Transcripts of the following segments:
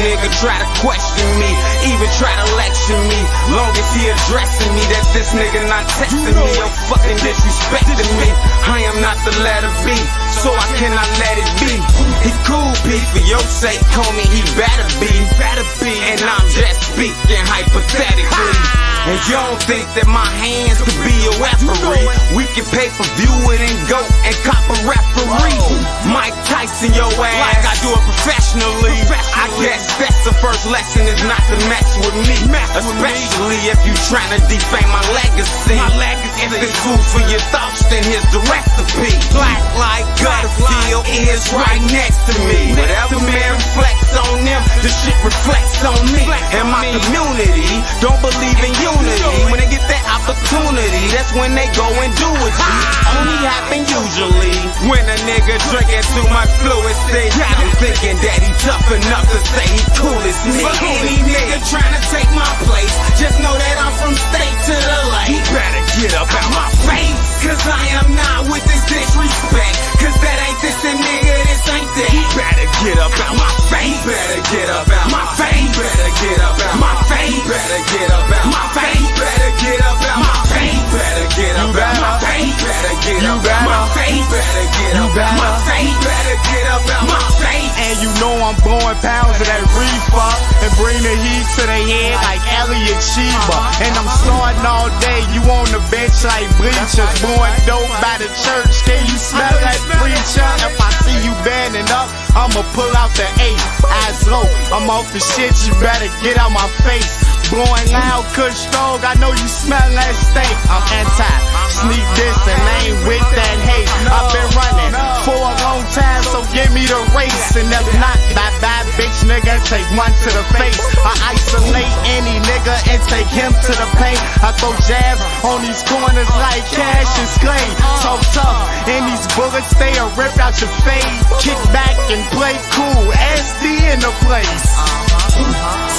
nigga try to question me, even try to lecture me. Long as he addressing me, that this nigga not texting me or fucking disrespecting me. I am not the letter B, so I cannot let it be. He cool, P, for your sake, homie, he better be. And I'm just speaking hypothetically. And you don't think that my hands could be a referee? We can pay-per-view it and go and cop a referee. Mike Tyson your ass like I do it professionally. I guess that's the first lesson, is not to mess with me. Especially if you tryna defame my legacy. If it's food for your thoughts, then here's the recipe. Black like Gutterfield is right next to me. Whatever man reflects on them, the shit reflects on me. And my community don't believe in unity. When they get that opportunity, that's when they go and do it. Only happen usually when a nigga drinking too much fluency. I'm thinking that he tough enough to say he cool as me. For any nigga tryna take my place, just know that I'm from state to the lake. He better get up out my face, cause I am not with this disrespect. Cause that ain't this and nigga, this ain't that. He better get up out my face. Better get up out my face. Better get up out my face. Better get up out my face. Better get up out my face. Better get up out my face. Better get up out my face. Better get up out my face. Better get up out my face. And you know I'm blowing pounds of that reefer and bring the heat to the head like Elliot Sheba. And I'm starting all day, you on the bench like bleachers, blowing dope by the church. Can you smell that preacher? If I see you banding up, I'ma pull out the 8, eyes low. I'm off the shit, you better get out my face. Blowing loud, kush dog, I know you smell that steak. I'm anti, sneak this and I ain't with that hate. I've been running for a long time, so give me the race. And if not, bye-bye, bitch nigga, take one to the face. I isolate any nigga and take him to the paint. I throw jabs on these corners like Cash and Clay. Talk tough, and these bullets stay a rip out your face. Kick back and play cool, SD in the place.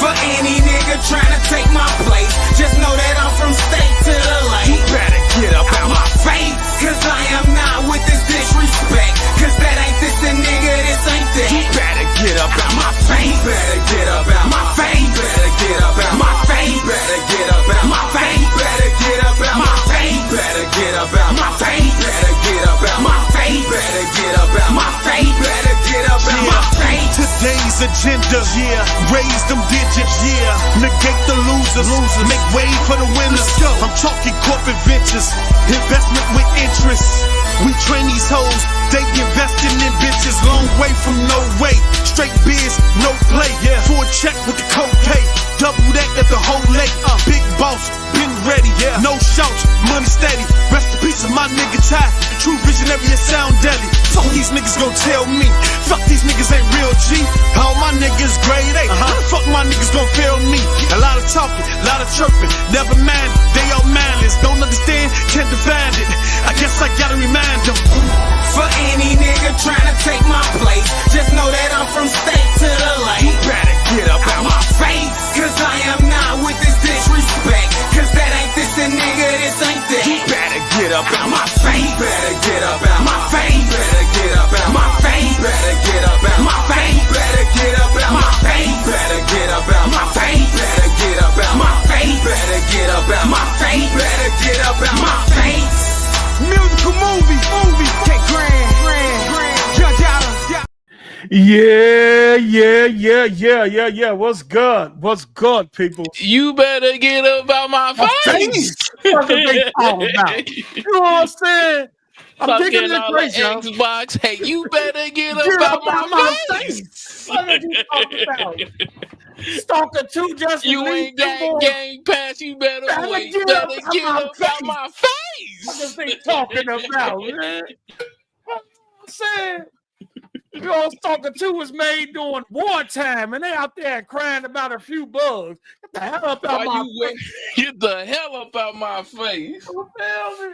For any nigga tryna take my place, just know that I'm from state to the lake. He better get up out my face, cause I am not with this disrespect. Cause that ain't this and nigga, this ain't that. He better get up out my face. Better get up out my face. Better get up out my face. Better get up out my face. Better get up out my face. Better get up out my face. Better get up out my face. Better get up out my face. Better get up out my face. Today's agenda, raise them digits, negate the losers, make way for the winners. I'm talking corporate ventures, investment with interest. We train these hoes, they investing in bitches. Long way from no way, straight biz, no play. For a check with the copay, double that at the whole lake. Big boss, been ready, no shouts, money steady. Rest in peace of my nigga Ty, the true visionary and sound deadly. Fuck these niggas gon' tell me, fuck these niggas ain't real G. All my niggas grade A, fuck my niggas gon' fail me. A lot of talking, a lot of chirping, never mind, they all mindless. Don't understand, can't define it, I guess I gotta remind them. For any nigga tryna take my place, just know that I'm from state to the lake. He better get up out my face, cause I am not with this disrespect. Cause that ain't this and nigga, this ain't that. He better get up out my face. Better get up out my face. Better get up out my face. Better get up out my face. Better get up out my face. Better get up out my face. Better get up out my face. Better get up out my face. Better get up out my face. Musical movie, K Grand, Judge Adam. Yeah. What's good, people? You better get up out my face. What are they talking about? You know what I'm saying? I'm digging this place, yo. Xbox. Hey, you better get up out my face. What are you talking about? Stalker 2 just You ain't got Game Pass. You better wait. You better get up out my face. What are they talking about, man? What I'm saying? You know, Stalker 2 was made during wartime, and they out there crying about a few bugs. Get the hell up out my face. Get the hell up out my face.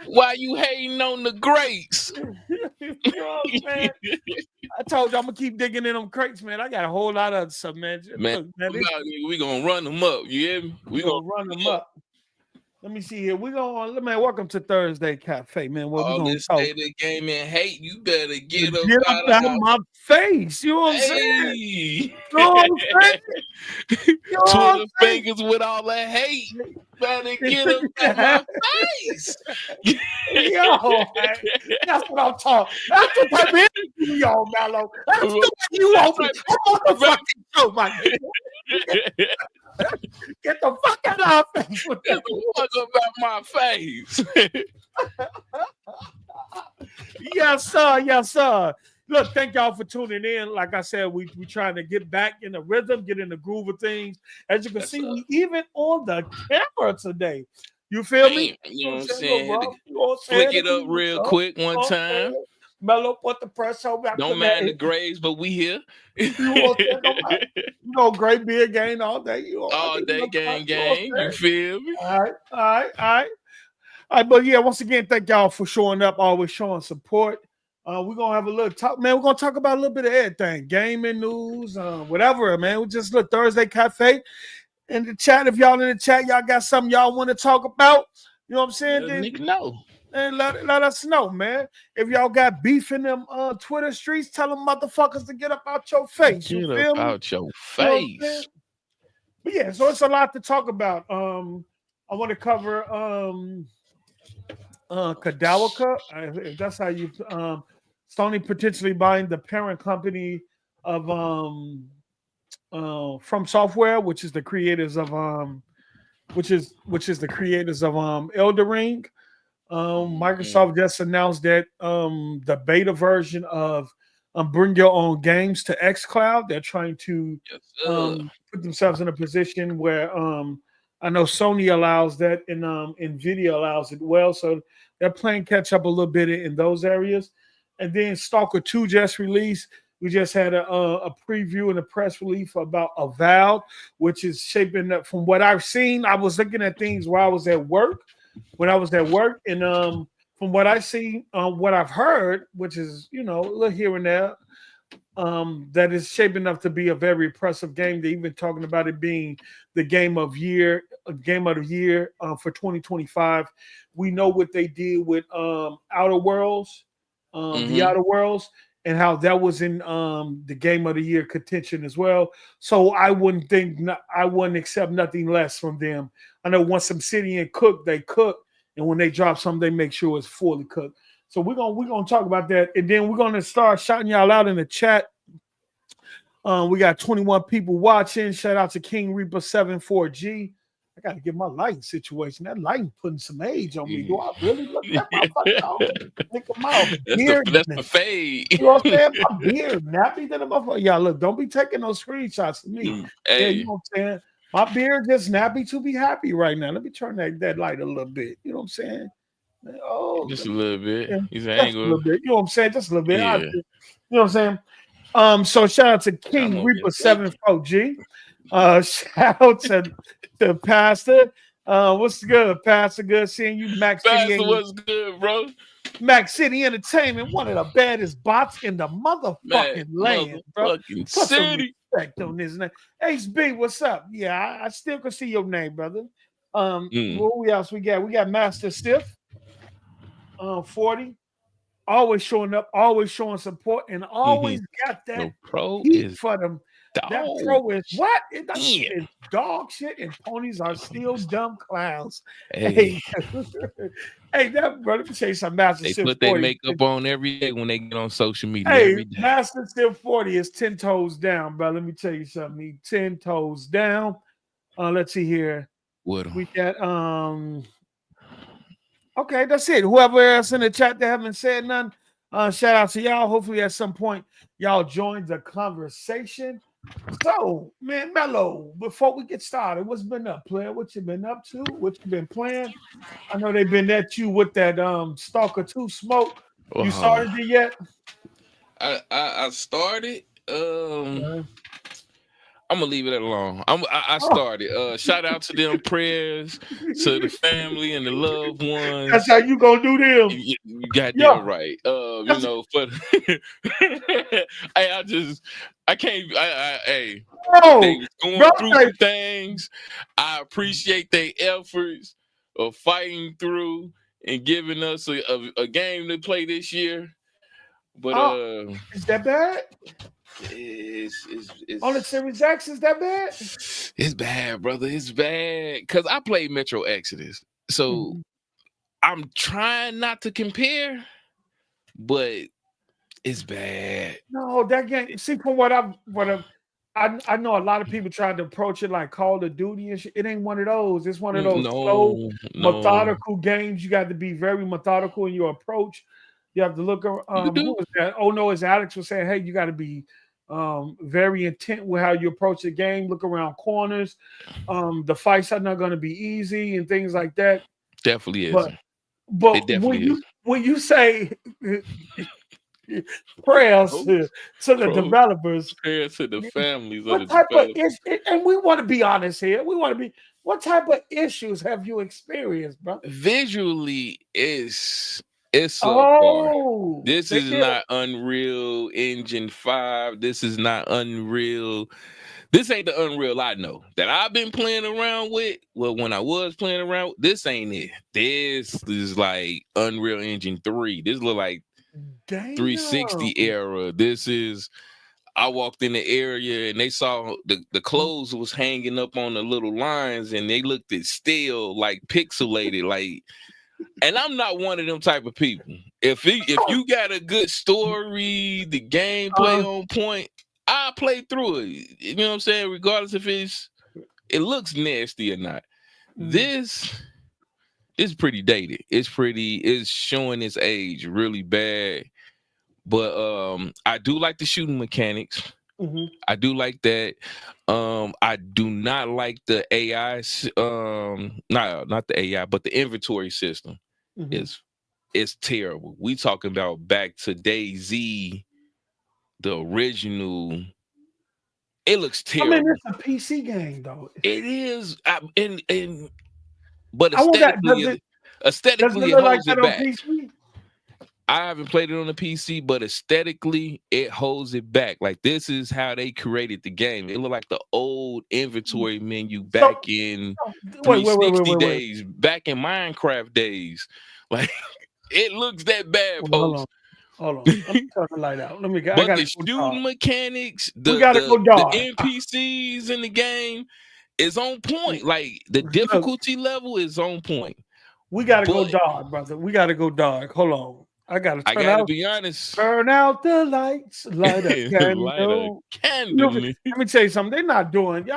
Why you hating on the greats? You know what I'm saying? I told you I'm gonna keep digging in them crates, man. I got a whole lot of stuff, man. Man, we gonna run them up. You hear me? We gonna run them up. Let me see here. Man, welcome to Thursday Cafe, man. What we All gonna this talk? state of game and hate, you better get Get up up out out of of my face. You know what I'm saying? Hey, You know what I'm saying? You know what I'm Twitter saying? fingers with all that hate. Better get up out my face. Yo, that's what I'm talking. That's the type of energy we on, Mallow. That's the way you open. I'm on the fucking show, my nigga. Get the fuck out of our face with Get that. the fuck up out my face. Yes, sir. Yes, sir. Look, thank y'all for tuning in. Like I said, we trying to get back in the rhythm, get in the groove of things. As you can see, we even on the camera today. You feel me? You know what I'm saying? Flick Flick it up real quick one time. Mellow put the press on back. Don't mind the grays, but we here. You know, great beer gang all day. All day, gang. You feel me? All right. But yeah, once again, thank y'all for showing up, always showing support. We're gonna have a little talk, man. We're gonna talk about a little bit of everything, gaming news, whatever, man. We just look Thursday Cafe in the chat. If y'all in the chat, y'all got something y'all want to talk about, you know what I'm saying? Nigga, no. And let us know, man. If y'all got beef in them Twitter streets, tell them motherfuckers to get up out your face. Get up out your face. You know but yeah, so it's a lot to talk about. I want to cover Kadokawa, if that's how you Sony potentially buying the parent company of From Software, which is the creators of which is the creators of Elden Ring. Microsoft just announced that the beta version of Bring Your Own Games to xCloud. They're trying to put themselves in a position where I know Sony allows that and Nvidia allows it well. So they're playing catch up a little bit in those areas. And then Stalker 2 just released. We just had a preview and a press release about Avowed, which is shaping up. From what I've seen, I was looking at things while I was at work. And from what I see, what I've heard, which is, a little here and there, that is shaping up to be a very impressive game. They're even talking about it being the game of the year for 2025. We know what they did with Outer Worlds, the Outer Worlds, and how that was in the game of the year contention as well. So I wouldn't accept nothing less from them. I know once Obsidian cook, they cook, and when they drop something, they make sure it's fully cooked. So we're gonna talk about that, and then we're gonna start shouting y'all out in the chat. We got 21 people watching. Shout out to King Reaper 74G. I gotta get my lighting situation. That lighting putting some age on me. Do I really look at my fucking think of my beard? That's the fade. You know what I'm saying? My beard nappy than a motherfucker. Yeah, look, don't be taking those screenshots of me. Hey. Yeah, you know what I'm saying? My beard just nappy to be happy right now. Let me turn that light a little bit. You know what I'm saying? Oh, just a little bit. Yeah, He's just a little bit. You know what I'm saying? Just a little bit. Yeah. You know what I'm saying? So shout out to King Reaper 74G. Shout out to Pastor. What's good, Pastor? Good seeing you, Mac City. Pastor, what's good, bro? Mac City Entertainment, one of the baddest bots in the motherfucking land, bro. Put some respect on his name. HB, what's up? Yeah, I still can see your name, brother. What else we got? We got Master Stiff, 40. Always showing up, always showing support, and always got that pro is for them. Dog. That pro is what? It's dog shit, and ponies are still dumb clowns. Hey, that brother, let me tell you something. Master they Stiff put 40. their makeup on every day when they get on social media. Hey, Master Stiff 40 is 10 toes down, bro. Let me tell you something. He 10 toes down. Let's see here. We got okay, that's it. Whoever else in the chat that haven't said nothing, shout out to y'all. Hopefully at some point y'all join the conversation. So, man, Mello, before we get started, what's been up, player? What you been up to? What you been playing? I know they've been at you with that Stalker 2 smoke. You started it yet? I started. I'm gonna leave it alone. I started. Shout out to them, prayers to the family and the loved ones. That's how you gonna do them. You got them right. You know, but I can't. They was going through some things. I appreciate their efforts, of fighting through and giving us a game to play this year. But is that bad? It's On the Series X, is that bad? It's bad, brother. It's bad. Because I played Metro Exodus. So I'm trying not to compare, but it's bad. No, that game. See, from what I know, a lot of people tried to approach it like Call of Duty and shit. It ain't one of those. It's one of those slow, methodical games. You got to be very methodical in your approach. You have to look. Who was that? Oh no, as Alex was saying, hey, you got to be very intent with how you approach the game. Look around corners. The fights are not going to be easy and things like that. Definitely is. But it definitely is. When you say prayers to the developers, prayers to the families what of the type developers. and we want to be honest here. We want to be. What type of issues have you experienced, bro? Visually, it's subpar. This is not Unreal Engine 5. This is not Unreal. This ain't the Unreal I know that I've been playing around with. Well, when I was playing around, this ain't it. This is like Unreal Engine 3. This look like 360 era. This is. I walked in the area and they saw the clothes was hanging up on the little lines and they looked at still like pixelated, like. And I'm not one of them type of people. If you got a good story, the gameplay on point, I'll play through it. You know what I'm saying? Regardless if it looks nasty or not. This is pretty dated. It's showing its age really bad. But I do like the shooting mechanics. I do like that. I do not like the AI. Not the AI, but the inventory system. It's terrible. We talking about back to DayZ, the original. It looks terrible. I mean, it's a PC game, though. It is, but aesthetically, it holds it back. I haven't played it on the PC, but aesthetically, it holds it back. Like, this is how they created the game. It looked like the old inventory menu back in 360 days, back in Minecraft days. Like, it looks that bad, folks. Hold on. Let me turn the light out. But the shooting mechanics, the NPCs in the game is on point. Like, the difficulty level is on point. We got to go dark, brother. We got to go dark. Hold on. I gotta be honest. Turn out the lights, light a candle. Let me tell you something. Y'all not doing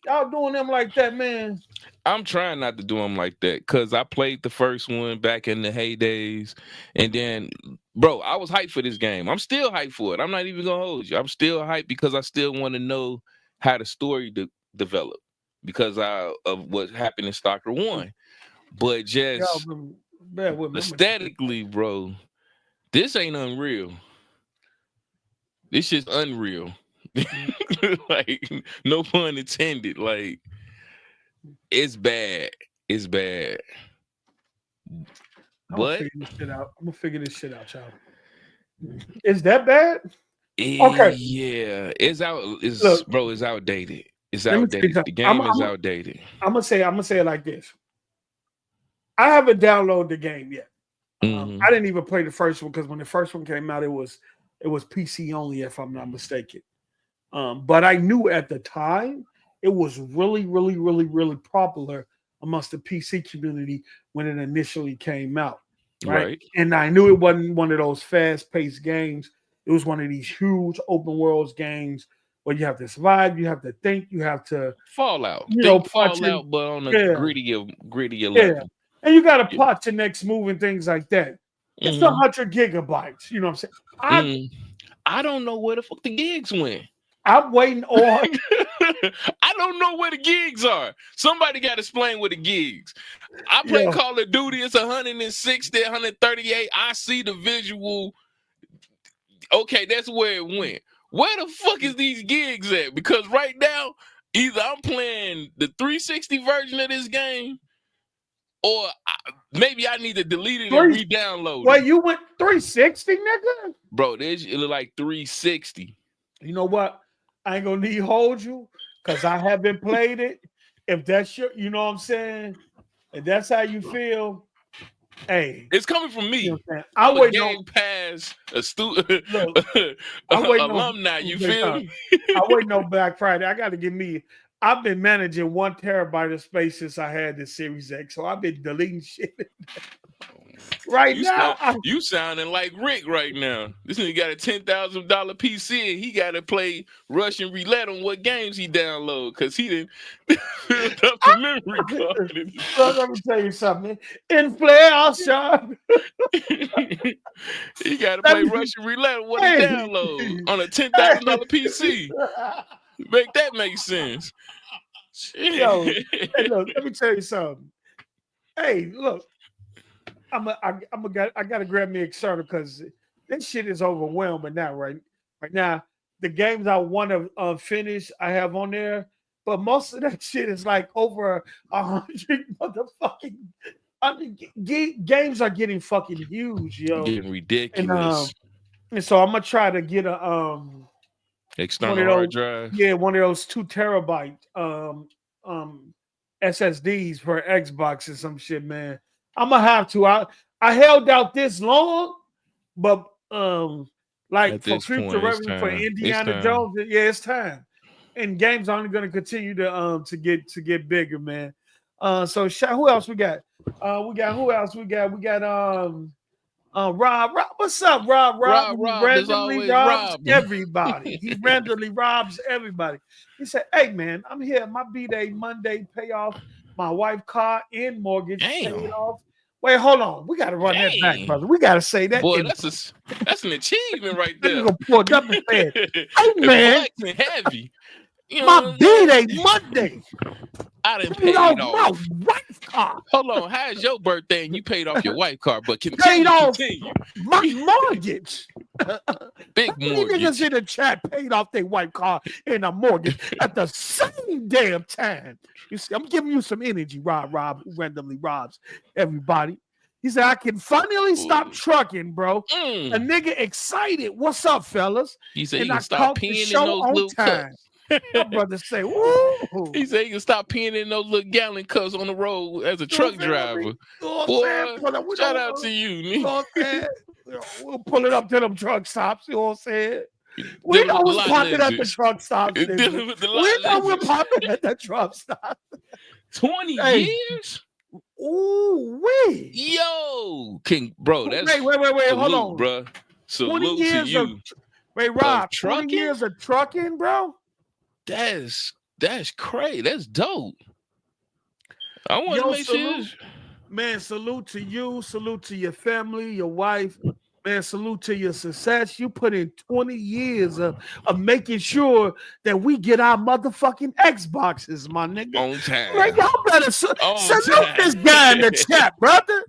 y'all doing them like that, man. I'm trying not to do them like that because I played the first one back in the heydays, and then, bro, I was hyped for this game. I'm still hyped for it. I'm not even gonna hold you. I'm still hyped because I still want to know how the story developed because of what happened in Stalker 1. But just aesthetically, bro, this ain't Unreal. This shit's unreal. Like, no pun intended. Like, it's bad. It's bad. But I'm gonna figure this shit out, y'all. Is that bad? Okay. Yeah, it's out. It's outdated. It's outdated. The game is outdated. I'm gonna say it like this. I haven't downloaded the game yet. I didn't even play the first one because when the first one came out, it was PC only, if I'm not mistaken. But I knew at the time it was really, really, really, really popular amongst the PC community when it initially came out. Right. And I knew it wasn't one of those fast-paced games. It was one of these huge open worlds games where you have to survive, you have to think, you have to Fallout. Fallout, but on a grittier level. And you got to plot your next move and things like that. It's 100 gigabytes. You know what I'm saying? I don't know where the fuck the gigs went. I'm waiting on. I don't know where the gigs are. Somebody got to explain where the gigs. I play Call of Duty. It's 160, 138. I see the visual. Okay, that's where it went. Where the fuck is these gigs at? Because right now, either I'm playing the 360 version of this game, or maybe I need to delete it and re-download it. Well, you went 360, nigga? Bro, it look like 360. You know what? I ain't gonna hold you because I haven't played it. if that's your, you know what I'm saying, and that's how you feel, hey, it's coming from me. You know what I'm saying? I I'm a wait Game on Pass, a student, look. I wait alumni. You feel me? I wait no Black Friday. I got to give me. I've been managing 1 terabyte of space since I had the Series X, so I've been deleting shit. You sounding like Rick right now. This nigga got a $10,000 PC and he got to play Russian roulette on what games he download because he didn't filled up the memory card. Let me tell you something. Inflation. He got to play Russian roulette on what he download on a $10,000 PC. Make that make sense. Yo, hey, look, let me tell you something. Hey, look. I gotta grab me Exerter because this shit is overwhelming now, right? Right now, the games I want to finish, I have on there, but most of that shit is like over 100 motherfucking. Games are getting fucking huge, yo. Getting ridiculous. And so I'm gonna try to get a external hard drive. Yeah, one of those 2 terabyte SSDs for Xbox or some shit, man. I'm gonna have to. I held out this long, but like for future revenue for Indiana Jones, yeah, it's time. And games are only gonna continue to get bigger, man. So who else we got? Who else we got? We got Rob. What's up, Rob? Rob randomly robs everybody. He randomly robs everybody. He said, "Hey, man, I'm here. My B-Day Monday pay off my wife's car and mortgage paid off." Wait, hold on. We got to run that back, brother. We got to say that. Boy, that's an achievement right there. I'm gonna pull up and say, "Hey, man, heavy. You know my B-Day Monday. I didn't pay off my wife's car. Hold on, how's your birthday and you paid off your wife's car, but paid off my mortgage." Big mortgage. Niggas in the chat paid off their wife's car and a mortgage at the same damn time. You see, I'm giving you some energy, Rob, who randomly robs everybody. He said, "I can finally stop trucking, bro." A nigga excited. What's up, fellas? He said, "You can stop peeing in those little cups." My brother say, "Woo!" He said, "You can stop peeing in those little gallon cups on the road as a truck driver." Boy, shout out to you, nigga. We'll pull it up to them truck stops. You know what I'm saying? We know we're popping at the truck stops. We know we're popping at the truck stops. 20 years? Ooh, wait. Yo, King, bro, that's wait, hold on, bro. Salute to you. Wait, Rob, 20 years of trucking, bro? That's crazy. That's dope. I want to make sure. Man, salute to you. Salute to your family, your wife. Man, salute to your success. You put in 20 years of making sure that we get our motherfucking Xboxes, my nigga. On time. Right, y'all better salute this guy in the chat, brother.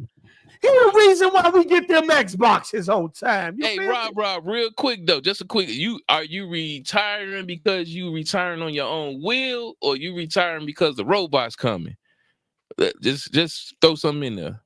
He the reason why we get them Xboxes on time. Hey, Rob, real quick though, just a quick. Are you retiring because you retiring on your own will, or you retiring because the robot's coming? Just throw something in there.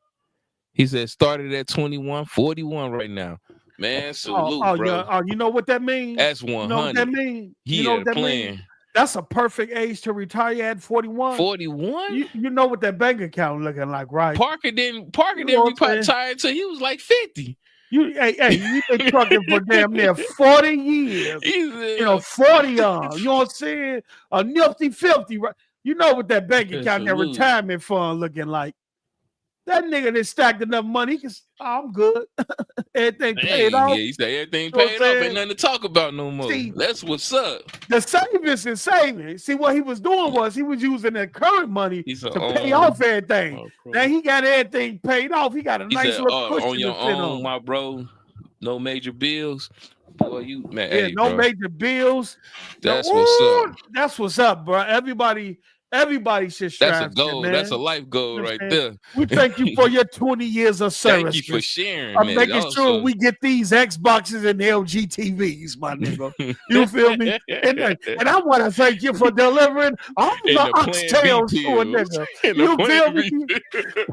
He said started at 21, 41 right now. Man, salute, bro. Yeah. You know what that means? That's 100. You know what that means? You know what that means? That's a perfect age to retire at 41. 41? You know what that bank account looking like, right? Parker didn't retire until he was like 50. You've been trucking for damn near 40 years. 40 you know what I'm saying? A nifty 50, right? You know what that bank account, that retirement fund looking like. That nigga that stacked enough money, I'm good. Everything paid off. Yeah, he said everything paid off. Ain't nothing to talk about no more. See, that's what's up. The savings is saving. See, what he was doing was he was using that current money to pay off everything. Now he got everything paid off. He got a nice little cushion on your own, my bro. No major bills. Boy, you man. Yeah, hey, no bro. major bills. That's what's up. That's what's up, bro. Everybody should strive. That's a goal. Man. That's a life goal right there. We thank you for your 20 years of service. Thank you for sharing. I'm making sure we get these Xboxes and LG TVs, my nigga. You feel me? And I want to thank you for delivering all the oxtails to a nigga. You feel me?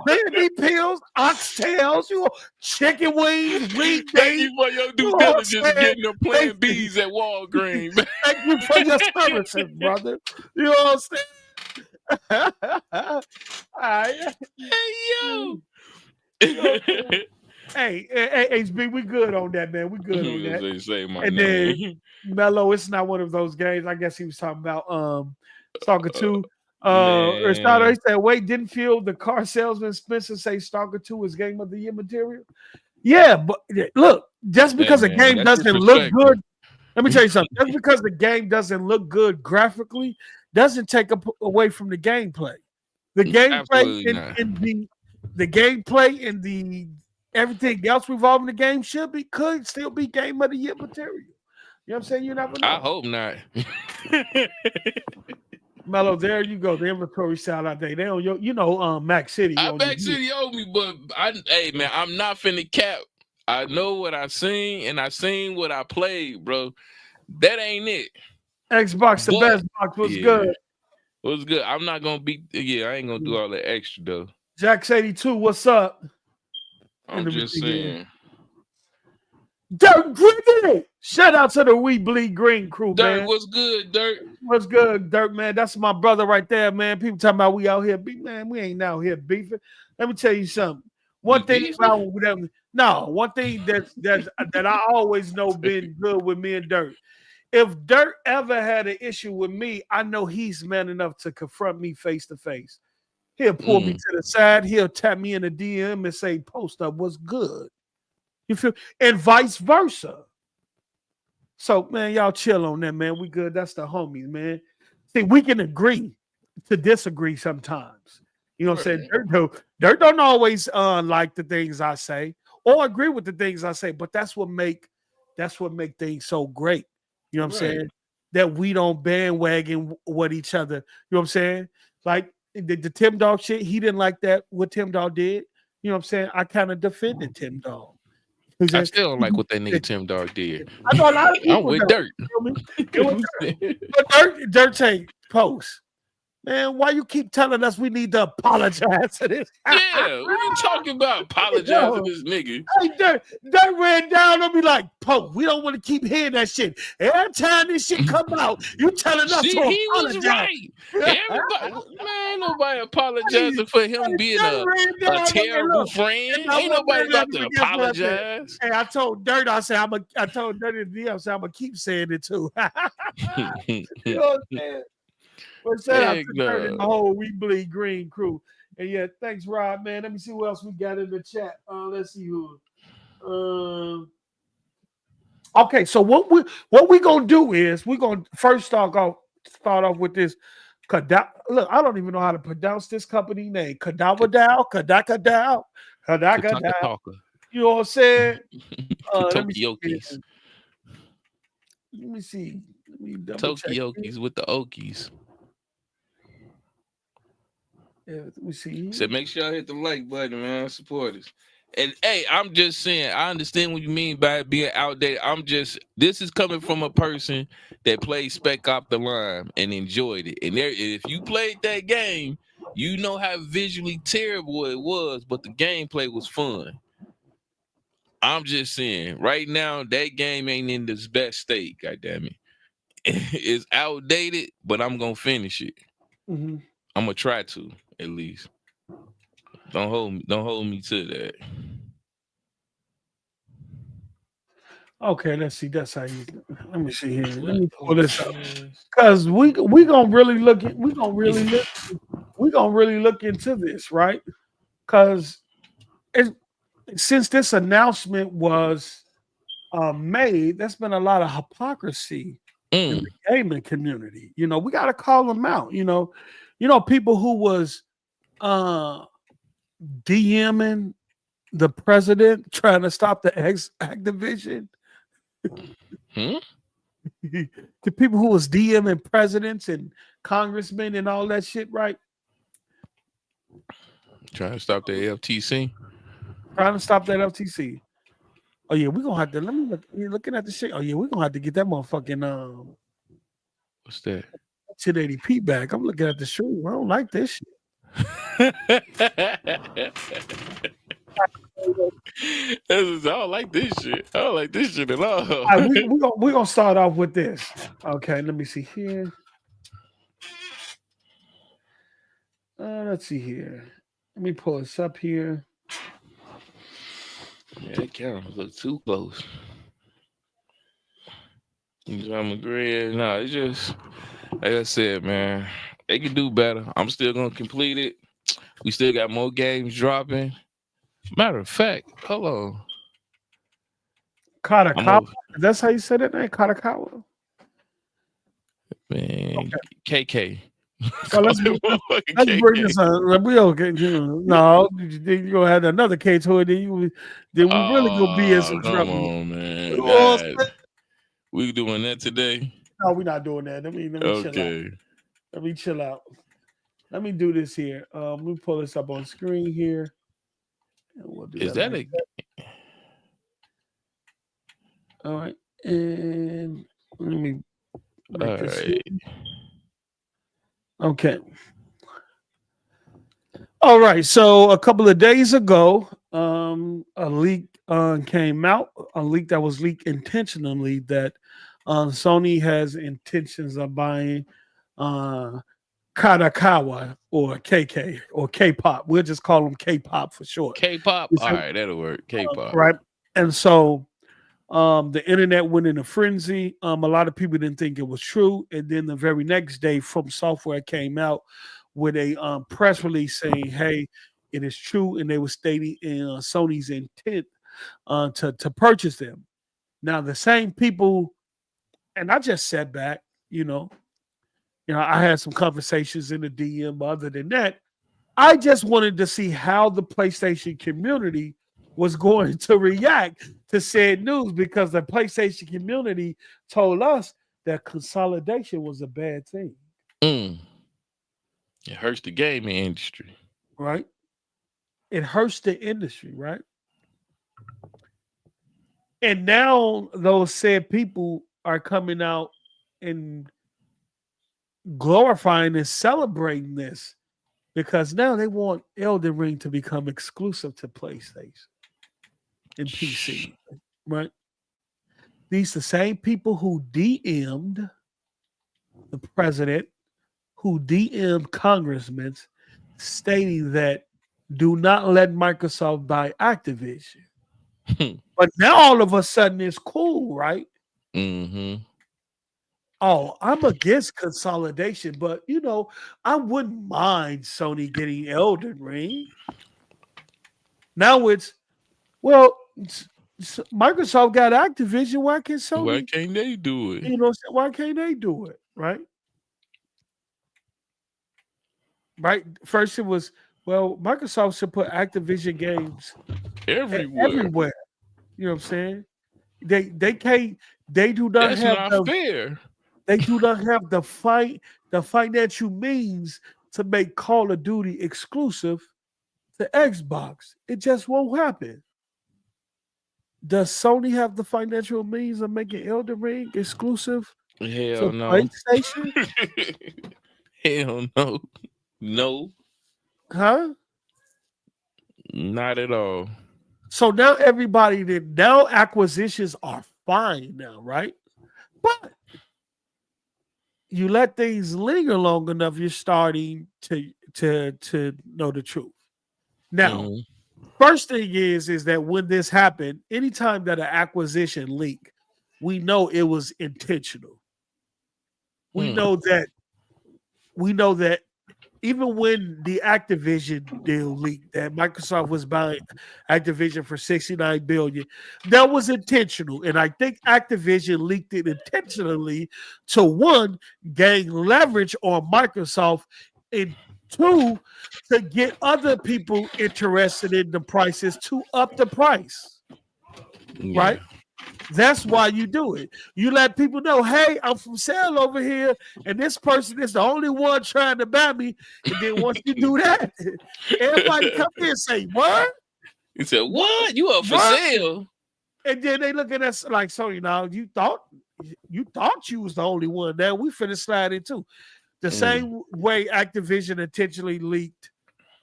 Plan pills, oxtails, chicken wings, weekdays. Thank you for your due diligence getting the Plan Bs at Walgreens. Thank you for your services, brother. You know what I'm saying? All right. Hey yo. Hey, HB, we good on that, man. We good on that. Say my And name. then Mello, it's not one of those games. I guess he was talking about Stalker 2. Man. He said, wait, didn't feel the car salesman Spencer say Stalker 2 is game of the year material? Yeah, but look, just because a game doesn't look good, let me tell you something. Just because the game doesn't look good graphically doesn't take away from the gameplay. The gameplay the gameplay and the everything else revolving the game could still be game of the year material. You know what I'm saying? You never know. I hope not. Mello, there you go. The inventory side out there. They don't, Mac City. Mac City owe me, but hey man, I'm not finna cap. I know what I seen, and I seen what I played, bro. That ain't it. Xbox, the best box was good. It was good. I'm not gonna be. I ain't gonna do all that extra though. Jax 82, what's up? I'm just saying. Dirt Griffin! Shout out to the We Bleed Green crew, Dirt, man. what's good, Dirt? What's good, Dirt, man? That's my brother right there, man. People talking about we out here beefing. Man, we ain't out here beefing. Let me tell you something. One thing that I always know been good with me and Dirt. If Dirt ever had an issue with me, I know he's man enough to confront me face to face. He'll pull me to the side. He'll tap me in the DM and say, "Post up, what's good?" You feel? And vice versa. So, man, y'all chill on that, man. We good. That's the homies, man. See, we can agree to disagree sometimes. You know what I'm saying? Dirt don't always like the things I say or agree with the things I say, but that's what make things so great. You know what I'm saying? That we don't bandwagon with each other. You know what I'm saying? Like the Tim Dog shit, he didn't like that, what Tim Dog did. You know what I'm saying? I kind of defended Tim Dog. I still don't like what that nigga Tim Dog did. I know a lot of people. I'm with Dirt. But Dirt take post. Man, why you keep telling us we need to apologize to this? Yeah, what you talking about? Apologize to this nigga. Hey, Dirt ran down and be like, Pope, we don't want to keep hearing that shit. Every time this shit come out, you telling us to apologize. He was right. Everybody, man, nobody apologizing for him being a terrible friend. Ain't nobody about to apologize. Hey, I told Dirt, I told Dirt in the DM, I said, I'm going to keep saying it too. You know what I'm saying? But shout out to Dirt and the whole We Bleed Green crew. And yeah, thanks, Rob, man. Let me see what else we got in the chat. Let's see who. Okay, so what we gonna do is we're gonna first start off with this. Look, I don't even know how to pronounce this company name. Kadakawa. You know what I'm saying? Tokyoki's. Let me see. Tokyoki's with the Okies. Yeah, let me see. So make sure I hit the like button, man. Support us. And hey, I'm just saying, I understand what you mean by being outdated. This is coming from a person that played Spec Op the Line and enjoyed it. And if you played that game, you know how visually terrible it was, but the gameplay was fun. I'm just saying, right now, that game ain't in its best state, goddammit. It's outdated, but I'm gonna finish it. Mm-hmm. I'm gonna try to, at least. Don't hold me to that. Okay, let's see. That's how you. Let me see here. Let me pull this up because we gonna really look into this, right? Because since this announcement was made, there's been a lot of hypocrisy in the gaming community. You know, we got to call them out. You know, people who was DMing the president trying to stop the Activision. The people who was DMing presidents and congressmen and all that shit, right? Trying to stop the FTC. Trying to stop that FTC. Oh yeah, we're gonna have to. Let me look. You're looking at the shit. Oh yeah, we're gonna have to get that motherfucking What's that? 1080p back. I'm looking at the stream. I don't like this shit. I don't like this shit. I don't like this shit at all. All right, we're gonna start off with this. Okay, let me see here. Let's see here. Let me pull this up here. Yeah, that camera look too close. I'm agreeing. No, it's just like I said, man. They can do better. I'm still gonna complete it. We still got more games dropping. Matter of fact, hold on. Kadokawa. That's how you said it, name? Kadokawa. Man, KK. So let's bring this on. We okay. No, then you gonna have another K to it. Then we really gonna be in some trouble. Come on, man. God. We doing that today? No, we're not doing that. Let me chill out. Let me chill out. Let me do this here. Let me pull this up on screen here. And we'll do Is that a? All right, and let me make this here. Okay. All right. So a couple of days ago, a leak came out. A leak that was leaked intentionally that Sony has intentions of buying Kadokawa or KK or K-pop. We'll just call them K-pop for short. K-pop. All right, that'll work. K-pop. Right. And so the internet went in a frenzy. A lot of people didn't think it was true. And then the very next day, From Software came out with a press release saying, hey, it is true. And they were stating Sony's intent to purchase them. Now, the same people, and I just sat back, I had some conversations in the DM. But other than that, I just wanted to see how the PlayStation community was going to react to said news, because the PlayStation community told us that consolidation was a bad thing. It hurts the gaming industry. Right? It hurts the industry, right? And now those said people are coming out and glorifying and celebrating this, because now they want Elden Ring to become exclusive to PlayStation and PC, right? These the same people who DM'd the president, who DM'd congressmen, stating that do not let Microsoft buy Activision. But now all of a sudden it's cool, right? Mm-hmm. Oh, I'm against consolidation, but I wouldn't mind Sony getting Elden Ring. Now it's, Microsoft got Activision. Why can't Sony? Why can't they do it? Why can't they do it? Right? Right. First, it was Microsoft should put Activision games everywhere. You know what I'm saying? They can't. They do not That's have not fair. They do not have the financial means to make Call of Duty exclusive to Xbox. It just won't happen. Does Sony have the financial means of making Elden Ring exclusive Hell to no. PlayStation? Hell no. No. Huh? Not at all. So now now acquisitions are fine now, right? But you let things linger long enough, you're starting to know the truth. Now, first thing is that when this happened, anytime that an acquisition leak, we know it was intentional. We know that even when the Activision deal leaked, that Microsoft was buying Activision for $69 billion, that was intentional. And I think Activision leaked it intentionally to, one, gain leverage on Microsoft, and two, to get other people interested in the prices to up the price. Yeah. Right? That's why you do it. You let people know, hey, I'm from sale over here, and this person is the only one trying to buy me. And then once you do that, everybody come in and say, what? He said, what? You up for sale? And then they look at us like, sorry, now you thought you was the only one. Now we finna slide in too. The same way Activision intentionally leaked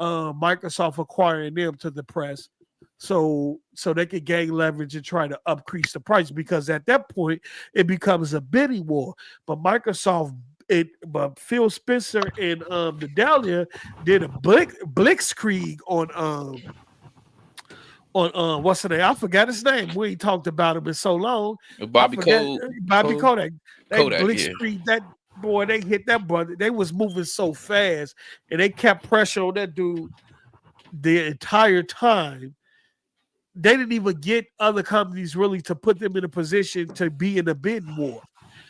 Microsoft acquiring them to the press, so they could gain leverage and try to increase the price, because at that point it becomes a bidding war. But Microsoft but Phil Spencer and Nadelia did a blitzkrieg on what's the name? I forgot his name. We ain't talked about him in so long. Bobby Kodak. They Kodak, blitzkrieg that boy. They hit that brother. They was moving so fast, and they kept pressure on that dude the entire time. They didn't even get other companies really to put them in a position to be in a bidding war.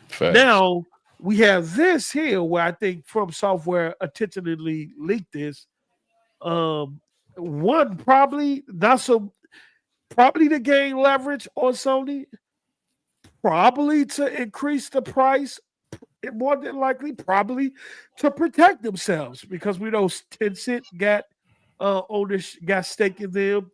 Fact. Now we have this here where I think From Software intentionally leaked this. One probably to gain leverage on Sony, probably to increase the price, more than likely, probably to protect themselves, because we know Tencent got got stake in them,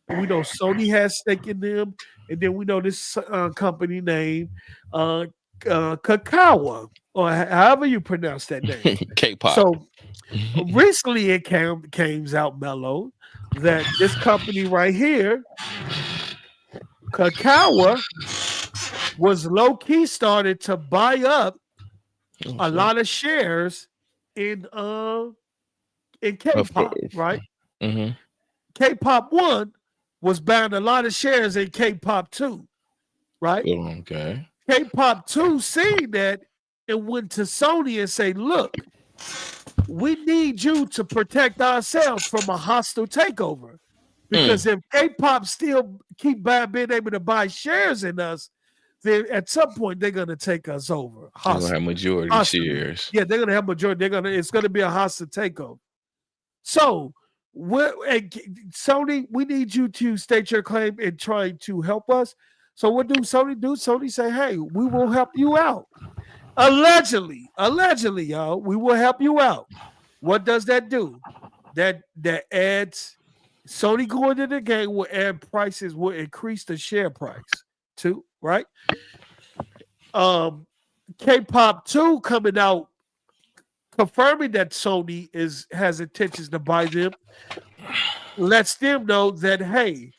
and we know Sony has stake in them, and then we know this company name Kadokawa, or however you pronounce that name. K-pop. So recently it came out, Mello, that this company right here, Kadokawa, was low-key started to buy up a lot of shares in K-pop, right? Mm-hmm. K-pop 1 was buying a lot of shares in K-pop 2, right? Okay. K-pop 2 seen that and went to Sony and say, look, we need you to protect ourselves from a hostile takeover. Because if K-pop still keep being able to buy shares in us, then at some point they're gonna take us over. They're gonna have majority shares. Yeah, they're gonna have majority. It's gonna be a hostile takeover. So Sony, we need you to state your claim in trying to help us. So what do Sony do? Sony say, hey, we will help you out. Allegedly, y'all, we will help you out. What does that do? That adds Sony going to the game will add prices, will increase the share price too, right? K-pop 2 coming out confirming that Sony has intentions to buy them, lets them know that, hey,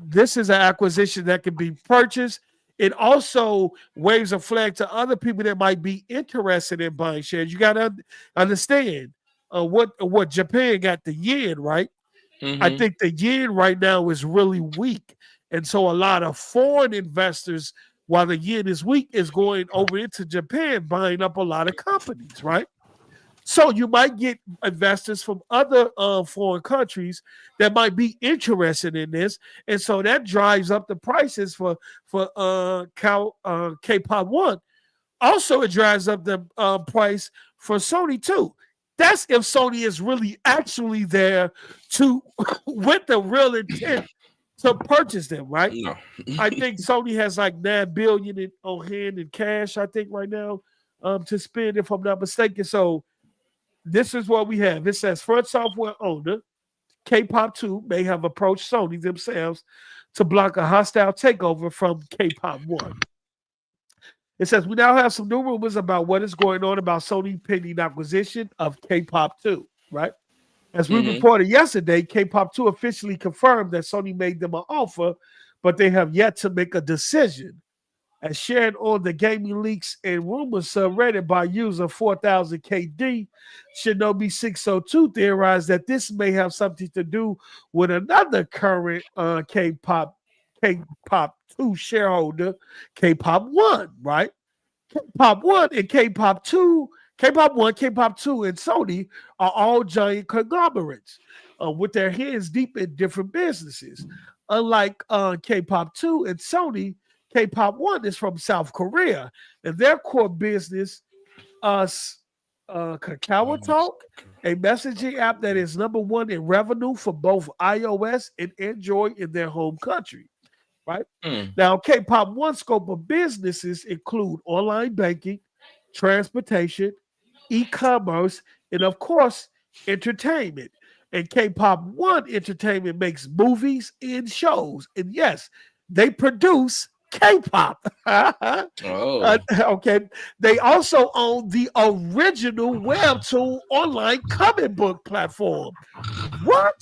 this is an acquisition that can be purchased. It also waves a flag to other people that might be interested in buying shares. You got to understand what Japan got the yen, right? Mm-hmm. I think the yen right now is really weak. And so a lot of foreign investors, while the yen is weak, is going over into Japan, buying up a lot of companies, right? So you might get investors from other foreign countries that might be interested in this. And so that drives up the prices for K-pop 1. Also, it drives up the price for Sony too. That's if Sony is really actually there to with the real intent to purchase them, right? No. I think Sony has like $9 billion on hand in cash, I think, right now, to spend, if I'm not mistaken. So this is what we have. It says Front Software owner K-pop 2 may have approached Sony themselves to block a hostile takeover from K-pop 1. It says we now have some new rumors about what is going on about Sony pending acquisition of K-pop 2, right? As we reported yesterday, K-pop 2 officially confirmed that Sony made them an offer, but they have yet to make a decision. As shared on the Gaming Leaks and Rumors subreddit by user 4000 KD, Shinobi 602 theorized that this may have something to do with another current K-pop 2 shareholder, K-pop 1, right? K-pop 1 and K-pop 2, K-pop 1, K-pop 2, and Sony are all giant conglomerates with their hands deep in different businesses. Unlike K-pop 2 and Sony, K-pop 1 is from South Korea, and their core business, Kakao Talk, a messaging app that is #1 in revenue for both iOS and Android in their home country. Right? Now, K-pop 1 scope of businesses include online banking, transportation, e-commerce, and of course, entertainment. And K-pop 1 Entertainment makes movies and shows. And yes, they produce K-pop. Okay. They also own the original Webtoon online comic book platform. What?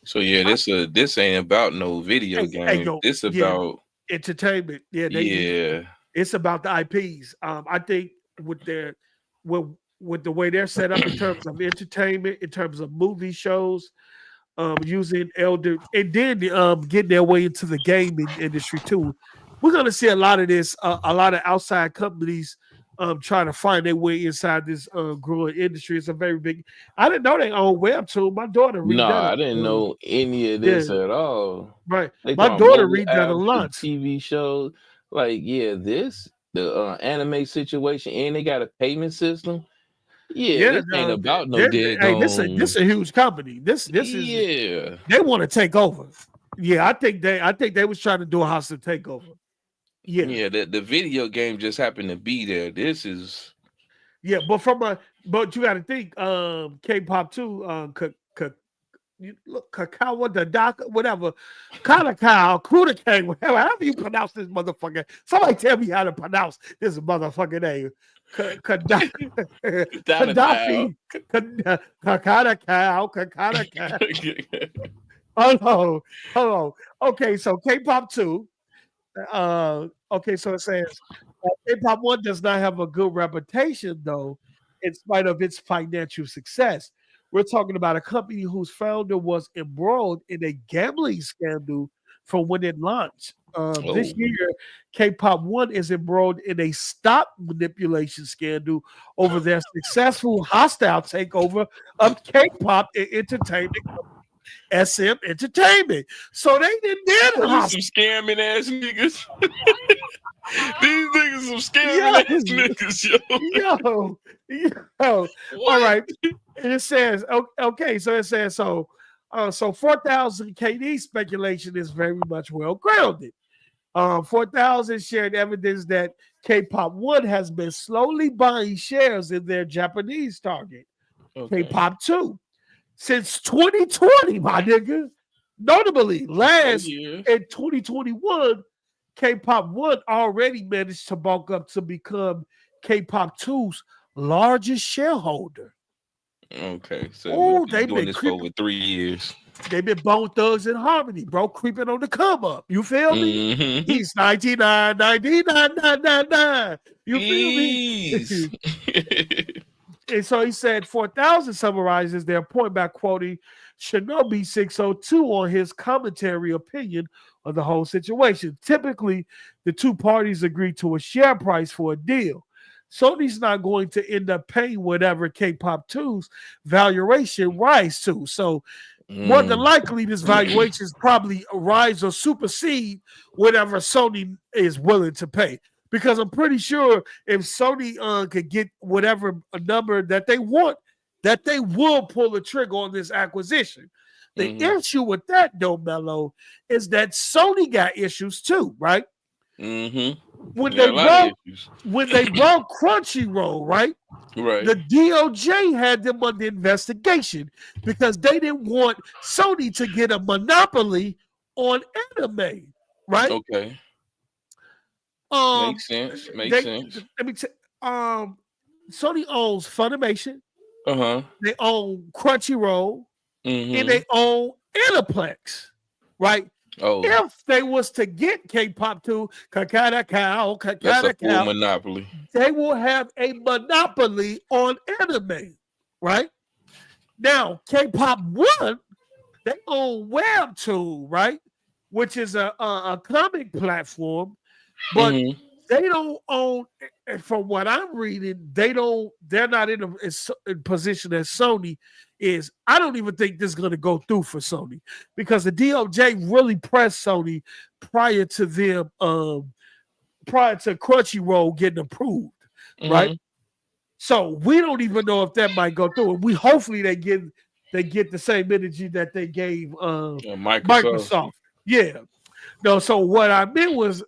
So yeah, this ain't about no video game. This about entertainment. Yeah, it's about the IPs. I think with their with the way they're set up in terms of entertainment, in terms of movie shows, using elder, and then getting their way into the gaming industry too. We're gonna see a lot of this, a lot of outside companies trying to find their way inside this growing industry. It's a very big. I didn't know they own Webtoon. My daughter read that. I didn't know any of this at all. Right, They my daughter read that a lot. TV shows, like the anime situation, and they got a payment system. This ain't about no dead. Hey, this is a huge company. This is they want to take over. Yeah, I think they was trying to do a hostile takeover. Yeah, the video game just happened to be there. This is but you got to think K-pop too. Kadokawa, the doc, whatever, Kadokawa, Kudakang, whatever. However you pronounce this motherfucker. Somebody tell me how to pronounce this motherfucking name. Gaddafi, Kadokawa. Hold on. Okay, so K-pop 2. Okay, so it says K-pop 1 does not have a good reputation though, in spite of its financial success. We're talking about a company whose founder was embroiled in a gambling scandal from when it launched. This year, K-pop 1 is embroiled in a stock manipulation scandal over their successful hostile takeover of K-pop entertainment, SM Entertainment. So they did some scamming ass niggas. These niggas some scamming ass niggas, yo. All right. It says okay. So it says so 4,000 KD speculation is very much well grounded. 4,000 shared evidence that K-pop 1 has been slowly buying shares in their Japanese target, K-pop 2, since 2020, my nigga. Notably, in 2021, K-pop 1 already managed to bulk up to become K-pop 2's largest shareholder. Okay, so they've been doing this for over 3 years. They've been Bone Thugs and Harmony, bro, creeping on the come up. You feel me? Mm-hmm. He's 99. You feel me? And so he said 4,000 summarizes their point by quoting Shinobi 602 on his commentary opinion of the whole situation. Typically, the two parties agree to a share price for a deal. Sony's not going to end up paying whatever K-pop 2's valuation rise to. So more than likely, this valuation is probably rise or supersede whatever Sony is willing to pay. Because I'm pretty sure if Sony could get whatever a number that they want, that they will pull the trigger on this acquisition. The issue with that, though, Mello, is that Sony got issues too, right? Mm-hmm. When they bought Crunchyroll, right? Right. The DOJ had them under investigation because they didn't want Sony to get a monopoly on anime, right? Okay. Makes sense. Let me tell. Sony owns Funimation. They own Crunchyroll, and they own Aniplex, right? If they was to get K-pop 2, Kadokawa, that's a full monopoly. They will have a monopoly on anime, right? Now, K-pop 1, they own Webtoon, right? Which is a comic platform, but they don't own. From what I'm reading, they're not in a position as Sony is. I don't even think this is going to go through for Sony because the DOJ really pressed Sony prior to Crunchyroll getting approved, right? So we don't even know if that might go through. And we hopefully they get the same energy that they gave Microsoft. Yeah. No, so what I meant was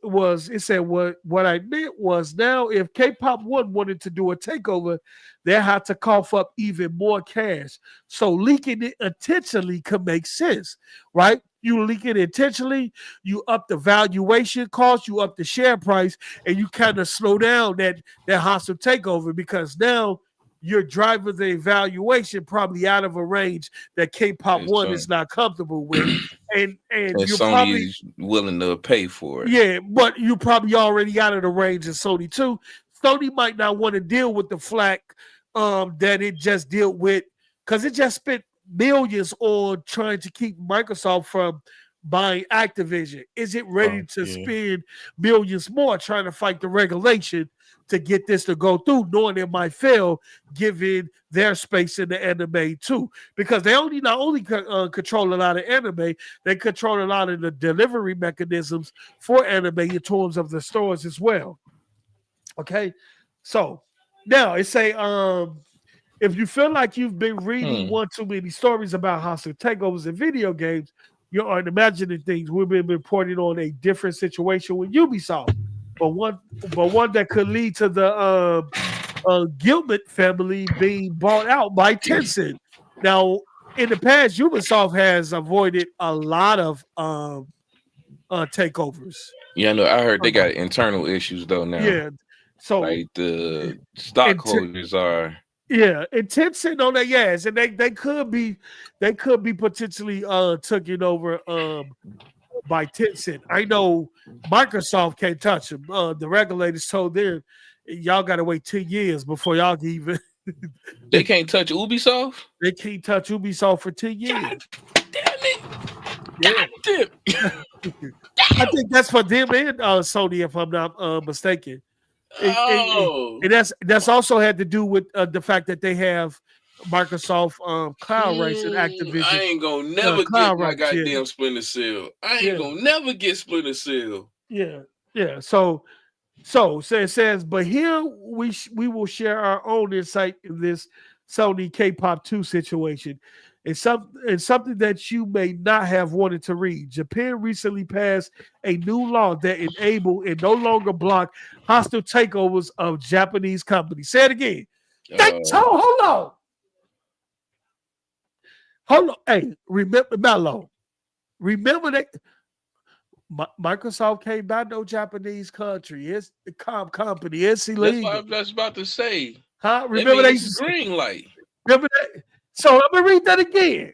it said what I meant was now if K-pop 1 wanted to do a takeover, they had to cough up even more cash. So leaking it intentionally could make sense, right? You leak it intentionally, you up the valuation cost, you up the share price, and you kind of slow down that hostile takeover because now you're driving the evaluation probably out of a range that K-pop 1 is not comfortable with. And you're probably willing to pay for it. Yeah, but you probably already out of the range of Sony 2. Sony might not want to deal with the flack that it just dealt with, because it just spent millions on trying to keep Microsoft from buying Activision. Is it ready to spend millions more trying to fight the regulation to get this to go through, knowing it might fail, given their space in the anime too? Because they not only control a lot of anime, they control a lot of the delivery mechanisms for anime in terms of the stores as well. Okay, so now it say, if you feel like you've been reading one too many stories about hostile takeovers in video games, you aren't imagining things. We've been reporting on a different situation with Ubisoft, but one that could lead to the Gilman family being bought out by Tencent. Now, in the past, Ubisoft has avoided a lot of takeovers. Yeah, no, I heard they got internal issues though now. Yeah, so like the stockholders are. Yeah, and Tencent on their ass, and they could be potentially taken over by Tencent. I know Microsoft can't touch them. The regulators told them y'all got to wait 10 years before y'all can even. They can't touch Ubisoft. They can't touch Ubisoft for 10 years. God damn it! God damn. I think that's for them and Sony, if I'm not mistaken. And that's also had to do with the fact that they have Microsoft cloud rights and Activision. I ain't gonna never get my goddamn Splinter Cell. I ain't gonna never get Splinter Cell. Yeah. So it says, but here we will share our own insight in this Sony K-pop 2 situation. It's something that you may not have wanted to read. Japan recently passed a new law that enabled and no longer block hostile takeovers of Japanese companies. Say it again. Hold on. Hey, remember Mello. Remember that Microsoft can't buy no Japanese country. It's the company. It's illegal. That's what I was about to say. Huh? Remember they green light. Remember that? So let me read that again.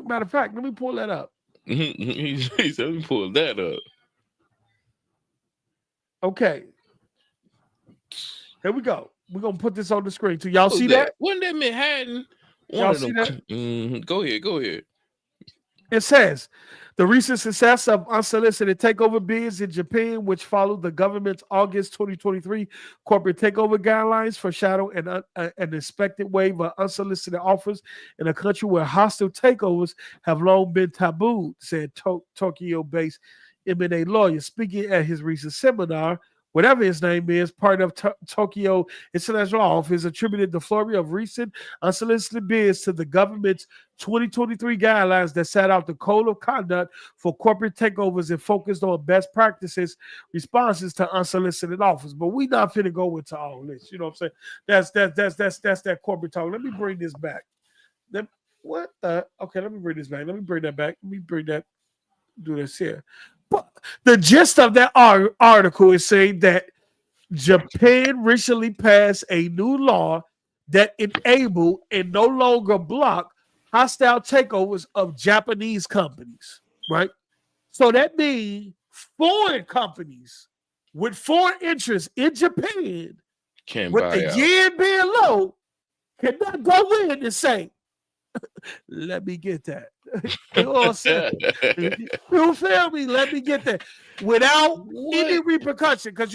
Matter of fact, let me pull that up. Let me pull that up. Okay. Here we go. We're gonna put this on the screen too. Y'all see that? Wasn't that Manhattan? Y'all see that? Go ahead. It says the recent success of unsolicited takeover bids in Japan, which followed the government's August 2023 corporate takeover guidelines, foreshadow an expected wave of unsolicited offers in a country where hostile takeovers have long been taboo, said Tokyo-based M&A lawyer speaking at his recent seminar. Whatever his name is, part of Tokyo International Office attributed the flurry of recent unsolicited bids to the government's 2023 guidelines that set out the code of conduct for corporate takeovers and focused on best practices responses to unsolicited offers. But we not finna go into all this. You know what I'm saying? That's that corporate talk. Let me bring this back. Okay, let me bring this back. Let me bring that back. Let me bring that. Do this here. But the gist of that article is saying that Japan recently passed a new law that enabled and no longer block hostile takeovers of Japanese companies, right? So that means foreign companies with foreign interests in Japan, with the yen being low, cannot go in and say, let me get that. You know what I'm saying? You feel me? Let me get that without any repercussion. Because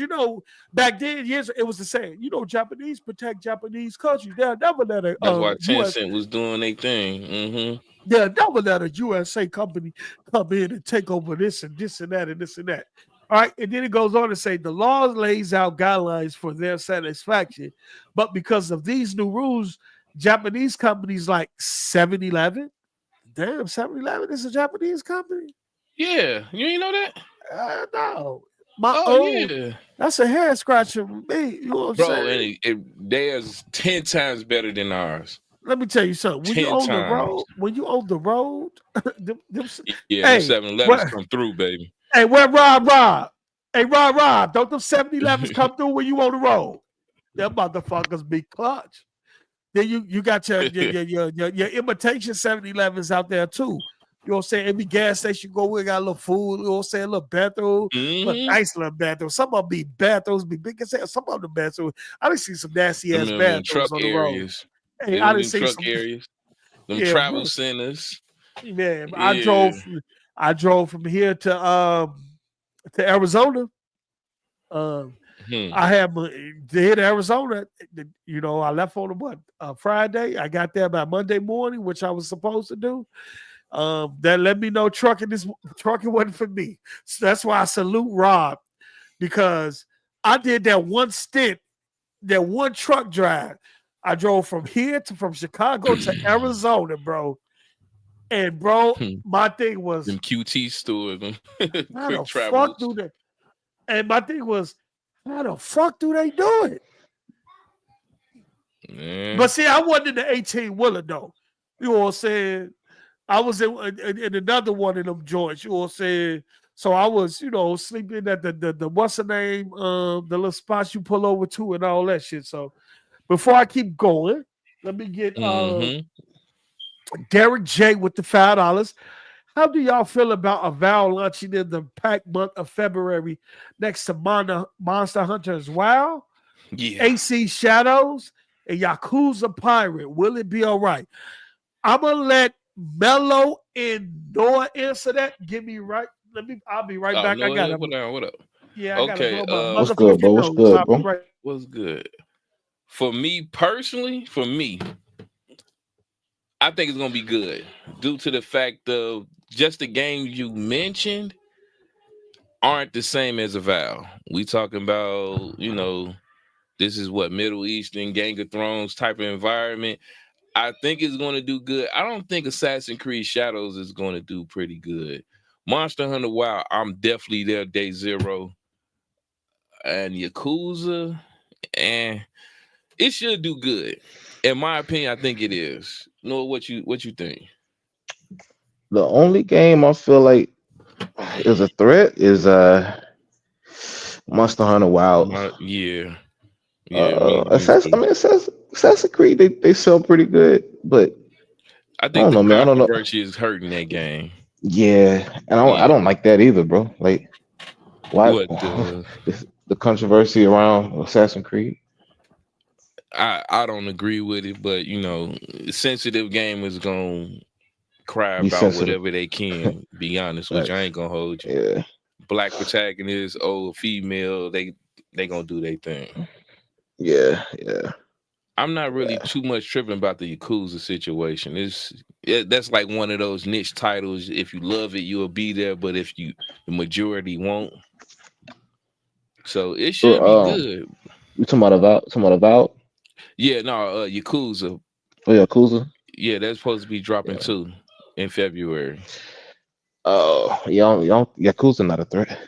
back then, it was the same. Japanese protect Japanese countries. They'll never let a that's why Tencent was doing their thing. Mm-hmm. They'll never let a USA company come in and take over this and this and that and this and that. All right, and then it goes on to say the law lays out guidelines for their satisfaction, but because of these new rules, Japanese companies like 7-Eleven. Damn, 7-Eleven is a Japanese company? Yeah. You ain't know that? No. Yeah. That's a head scratcher for me. You know what I'm saying? And theirs 10 times better than ours. Let me tell you something. When you own the road, them, yeah, 7-Elevens come through, baby. Hey, where Rob? Hey, Rob, don't them 7-Elevens come through when you on the road? Them motherfuckers be clutch. Then you got your imitation 7-Elevens out there too. You know what I'm saying? Every gas station you go, we got a little food. You know what I'm saying? A little bathroom, nice little bathroom. Some of them be bathrooms, be big as hell. Some of them bathrooms. I done see some nasty ass bathrooms truck on the road. areas. Hey, I done see truck some areas. Them yeah, travel bro. centers. Man, Yeah. I drove from here to Arizona. I had to hit Arizona. You know, I left on Friday. I got there by Monday morning, which I was supposed to do. That let me know trucking wasn't for me. So that's why I salute Rob, because I did that one stint, that one truck drive. I drove from Chicago to Arizona, bro. And bro, my thing was them QT stores, them how quick the travels. fuck do they? And my thing was, how the fuck do they do it? Man. But see, I wasn't in the 18-wheeler though. You know what I'm saying? I was in another one of them joints. You know what I'm saying? So I was, sleeping at the what's the name? The little spots you pull over to and all that shit. So before I keep going, let me get Derek J with the $5. How do y'all feel about Avowed launching in the pack month of February next to Monster Hunter's WoW, AC Shadows, and Yakuza Pirate? Will it be all right? I'm gonna let Mello and Noah answer that. I'll be right back. Noah, I got it. What up? Yeah, I gotta blow my what's good, bro? What's good, bro? What's good? For me personally, I think it's gonna be good due to the fact of just the games you mentioned aren't the same as Avowed. We talking about, this is what Middle Eastern Gang of Thrones type of environment. I think it's going to do good. I don't think Assassin's Creed Shadows is going to do pretty good. Monster Hunter WoW, I'm definitely there day zero. And Yakuza, and it should do good. In my opinion, I think it is. Noah, what you think? The only game I feel like is a threat is Monster Hunter Wild. Yeah. Assassin's Creed, they sell pretty good, but I think the controversy is hurting that game. Yeah, and I don't like that either, bro. Like, why? What the controversy around Assassin's Creed? I don't agree with it, but sensitive gamers gonna cry about whatever they can. Be honest with you, I ain't gonna hold you. Yeah. Black protagonist, old female, they gonna do their thing. Yeah. I'm not really too much tripping about the Yakuza situation. That's like one of those niche titles. If you love it, you'll be there. But if the majority won't, so it should be good. You talking about Avowed? Yeah, no, Yakuza. Oh, Yakuza. Yeah, that's supposed to be dropping too in February. Oh, Yakuza not a threat.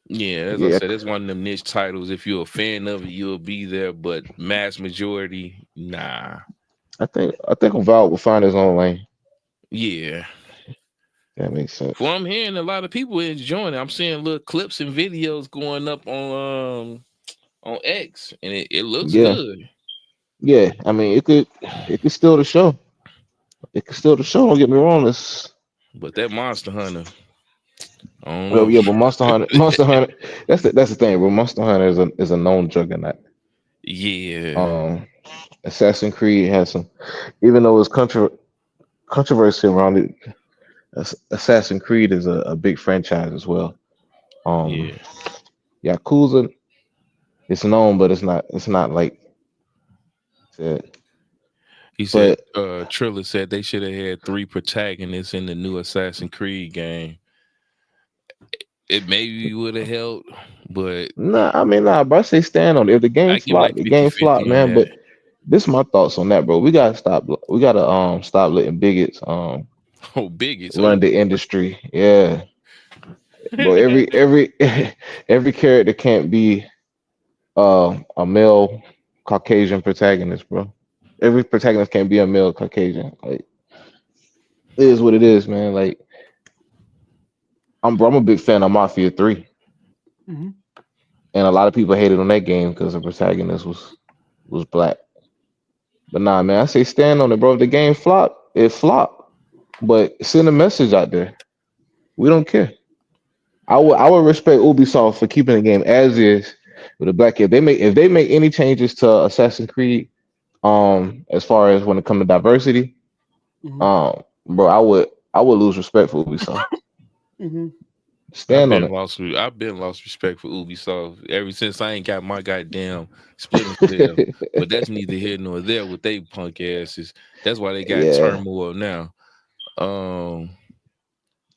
Yeah, as I said, it's one of them niche titles. If you're a fan of it, you'll be there. But mass majority, nah. I think Avowed will find his own lane. Yeah, that makes sense. Well, I'm hearing a lot of people enjoying it. I'm seeing little clips and videos going up on X, and it looks good. Yeah, I mean, it could still the show. It could still the show. Don't get me wrong. But that Monster Hunter. Well, yeah, but Monster Hunter. That's the thing, bro. Monster Hunter is a known juggernaut. Yeah. Assassin's Creed has some, even though it's controversy around it. Assassin's Creed is a big franchise as well. Yakuza, it's known, but it's not like. He said, Triller said they should have had 3 protagonists in the new Assassin's Creed game. It maybe would have helped, but but I say stand on it. If the game flop, the game flop, man. But this is my thoughts on that, bro. We gotta stop letting bigots bigots run the industry. Yeah. Bro, every character can't be a male Caucasian protagonist, bro. Every protagonist can't be a male Caucasian. Like, it is what it is, man. Like, I'm a big fan of Mafia 3. Mm-hmm. And a lot of people hated on that game because the protagonist was black. But nah, man, I say stand on it, bro. If the game flop, it flop. but send a message out there. We don't care. I would respect Ubisoft for keeping the game as is with the black kid. If they make any changes to Assassin's Creed, as far as when it comes to diversity, bro, I would lose respect for Ubisoft. Stand on it. I've been lost respect for Ubisoft ever since I ain't got my goddamn Splinter Cell. But that's neither here nor there with they punk asses. That's why they got turmoil now.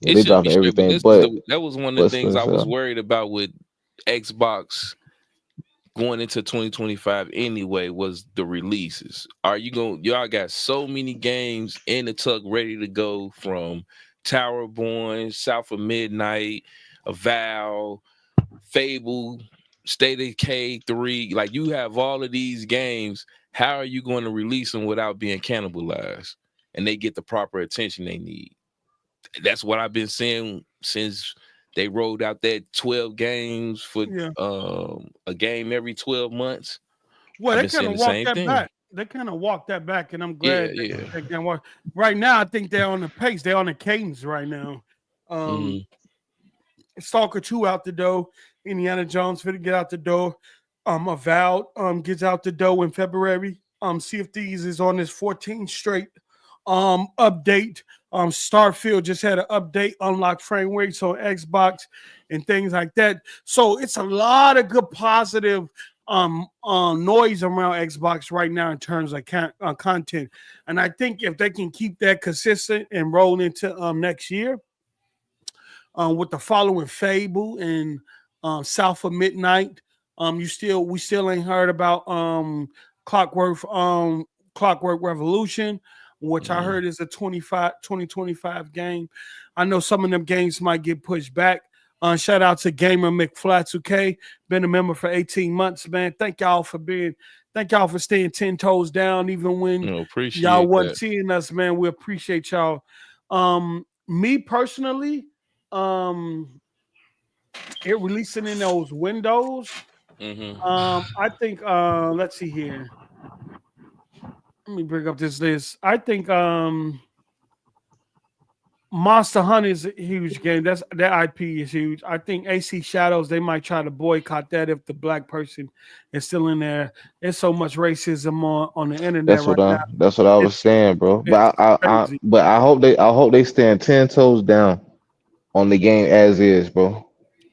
They dropping everything, but that was one of the things I was worried about with Xbox going into 2025 anyway, was the releases. Y'all got so many games in the tuck ready to go, from Towerborn, South of Midnight, Avowed, Fable, State of Decay 3. Like, you have all of these games. How are you going to release them without being cannibalized and they get the proper attention they need? That's what I've been saying since they rolled out that 12 games for a game every 12 months. Well, they kind of walked that back. They kind of walked that back, and I'm glad they can walk. Right now, I think they're on the pace. They're on the cadence right now. Stalker 2 out the door. Indiana Jones finna get out the door. Avowed gets out the door in February. Sea of Thieves is on this 14th straight update. Starfield just had an update, unlock frame rates on Xbox and things like that. So it's a lot of good positive noise around Xbox right now in terms of content. And I think if they can keep that consistent and roll into next year, with the following Fable and South of Midnight, we still ain't heard about Clockwork Revolution, which I heard is a 2025 game. I know some of them games might get pushed back. Shout out to Gamer McFlats, been a member for 18 months, man. Thank y'all for staying 10 toes down, even when y'all wasn't seeing us, man. We appreciate y'all. Me personally, it releasing in those windows. I think let's see here. Let me bring up this list. I think Monster Hunter is a huge game. That IP is huge. I think AC Shadows, they might try to boycott that if the black person is still in there. There's so much racism on the internet that's right now. That's what I was saying, bro. But I hope they stand 10 toes down on the game as is, bro.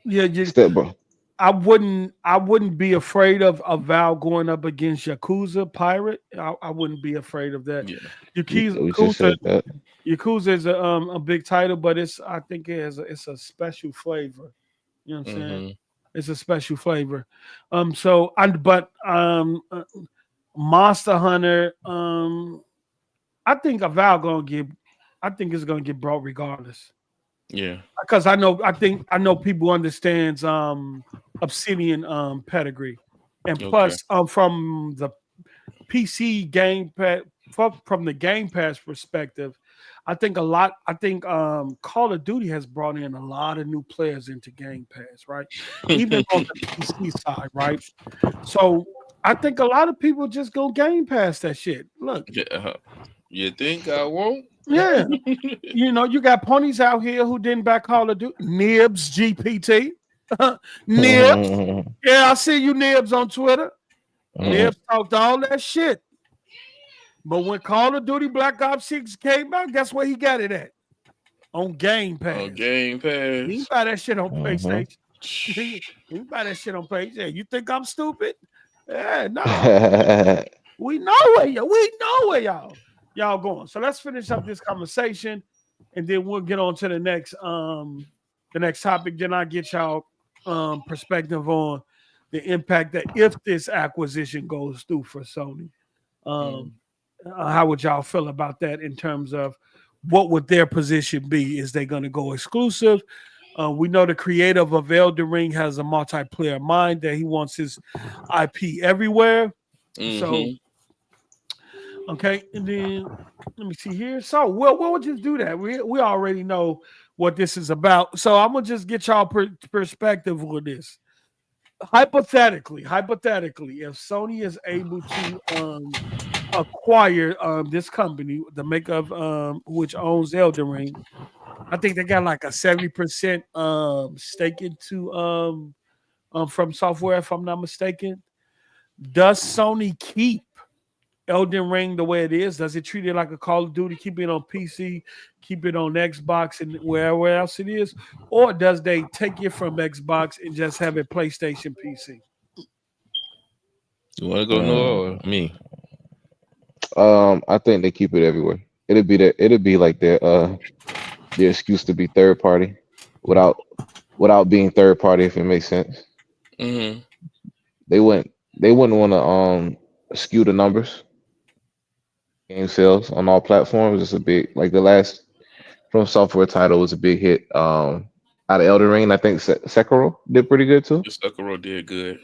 Yeah, bro. I wouldn't be afraid of Val going up against Yakuza Pirate. I wouldn't be afraid of that. Yeah. Yakuza is a big title, but I think it's a special flavor. You know what I'm saying? It's a special flavor. Monster Hunter, I think it's gonna get brought regardless. Yeah, because I know people understands Obsidian pedigree, and plus from the PC game from the Game Pass perspective, I think Call of Duty has brought in a lot of new players into Game Pass, right? Even on the PC side, right? So I think a lot of people just go Game Pass that shit. Look, you think I won't? Yeah, you got ponies out here who didn't back Call of Duty. Nibs GPT, Nibs. Yeah, I see you, Nibs, on Twitter. Nibs talked all that shit, but when Call of Duty Black Ops 6 came out, guess where he got it at? On Game Pass. On Game Pass. He buy that shit on PlayStation. He buy that shit on PlayStation. You think I'm stupid? Yeah, no. We know where y'all going. So let's finish up this conversation, and then we'll get on to the next topic. Then I get y'all perspective on the impact that if this acquisition goes through for Sony. How would y'all feel about that in terms of what would their position be? Is they going to go exclusive? We know the creator of Elden Ring has a multiplayer mind that he wants his IP everywhere. So. Okay, and then let me see here. So we'll just do that. We already know what this is about. So I'm gonna just get y'all perspective on this. Hypothetically, if Sony is able to acquired this company, the maker of which owns Elden Ring. I think they got like a 70% stake into From Software, if I'm not mistaken. Does Sony keep Elden Ring the way it is? Does it treat it like a Call of Duty, keep it on PC, keep it on Xbox, and wherever else it is? Or does they take it from Xbox and just have it PlayStation PC? You want to go Noah or me? I think they keep it everywhere. It'll be like their excuse to be third party without being third party, if it makes sense. Mm-hmm. They wouldn't want to skew the numbers. Game sales on all platforms. It's a big, like the last From Software title was a big hit. Out of Elden Ring, I think Sekiro did pretty good too. Sekiro did good.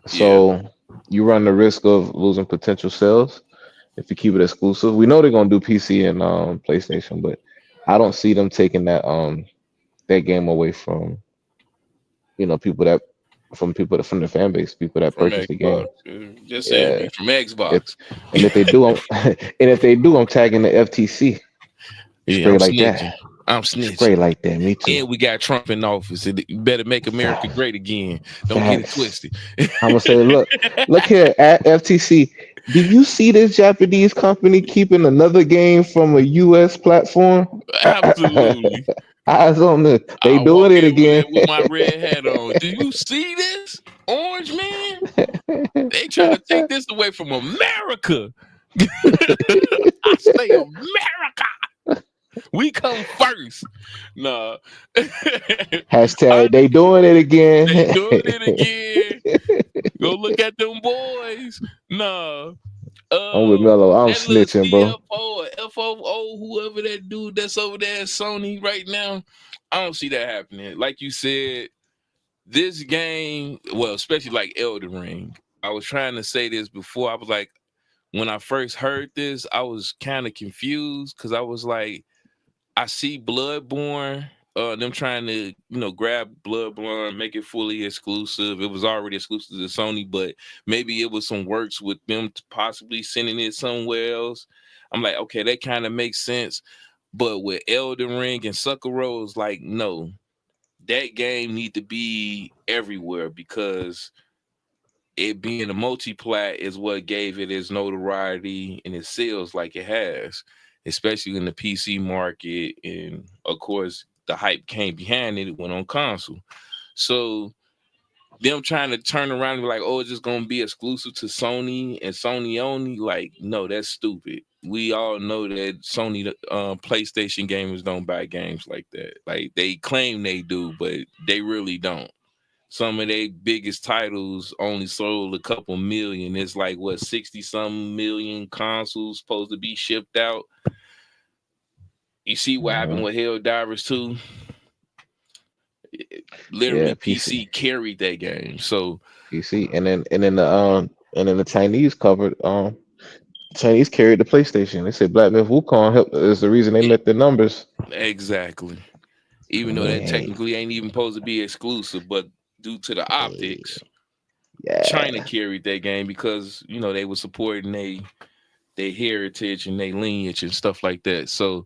So you run the risk of losing potential sales if you keep it exclusive. We know they're gonna do PC and PlayStation, but I don't see them taking that game away from people from the fan base, people that From purchase the Xbox. game. Just saying, from Xbox. And if they do, I'm tagging the FTC. Spray I'm like snitching. that. I'm snitching. Spray like that. Me too. And we got Trump in office. You better make America great again. Don't get it twisted. I'm gonna say, look here at FTC. Do you see this Japanese company keeping another game from a U.S. platform? Absolutely. Eyes on this. They doing it again. With my red hat on. Do you see this, Orange Man? They trying to take this away from America. I say America. We come first. Nah. Hashtag they doing it again. They doing it again. Go look at them boys. Nah. I'm with Mello. I'm snitching, bro. Or FOO, whoever that dude that's over there at Sony right now, I don't see that happening. Like you said, this game, well, especially like Elden Ring, I was trying to say this before. I was like, when I first heard this, I was kind of confused because I was like, I see Bloodborne, them trying to, grab Bloodborne, make it fully exclusive. It was already exclusive to Sony, but maybe it was some works with them possibly sending it somewhere else. I'm like, okay, that kind of makes sense. But with Elden Ring and Sekiro, it's like, no, that game need to be everywhere because it being a multi-plat is what gave it its notoriety and its sales like it has, especially in the PC market. And of course, the hype came behind it. It went on console. So them trying to turn around and be like, oh, it's just going to be exclusive to Sony and Sony only. Like, no, that's stupid. We all know that Sony PlayStation gamers don't buy games like that. Like, they claim they do, but they really don't. Some of their biggest titles only sold a couple million. It's like, 60-some million consoles supposed to be shipped out. You see what happened with Helldivers 2? Literally, PC carried that game. So PC, and then the Chinese covered. Chinese carried the PlayStation. They said Black Myth Wukong is the reason they met their numbers. Exactly. Even though that technically ain't even supposed to be exclusive, but due to the optics, China carried that game because they were supporting their heritage and their lineage and stuff like that. So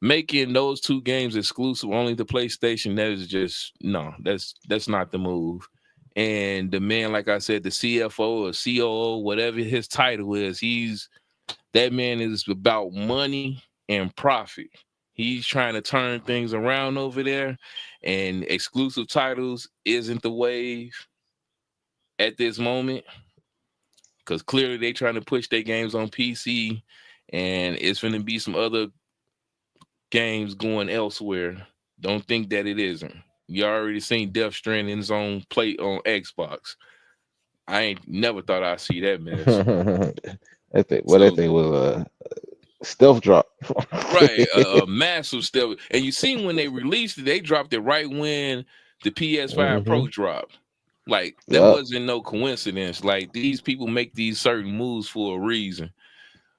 making those two games exclusive only to PlayStation, that is just that's not the move. And the man, like I said, the CFO or COO, whatever his title is, that man is about money and profit. He's trying to turn things around over there, and exclusive titles isn't the wave at this moment because clearly they're trying to push their games on PC, and it's going to be some other games going elsewhere. Don't think that it isn't. You already seen Death Stranding's own plate on Xbox. I ain't never thought I'd see that mess. That thing was a stealth drop. Right, a massive stealth. And you seen when they released it, they dropped it right when the PS5 Pro dropped. Like, that wasn't no coincidence. Like, these people make these certain moves for a reason.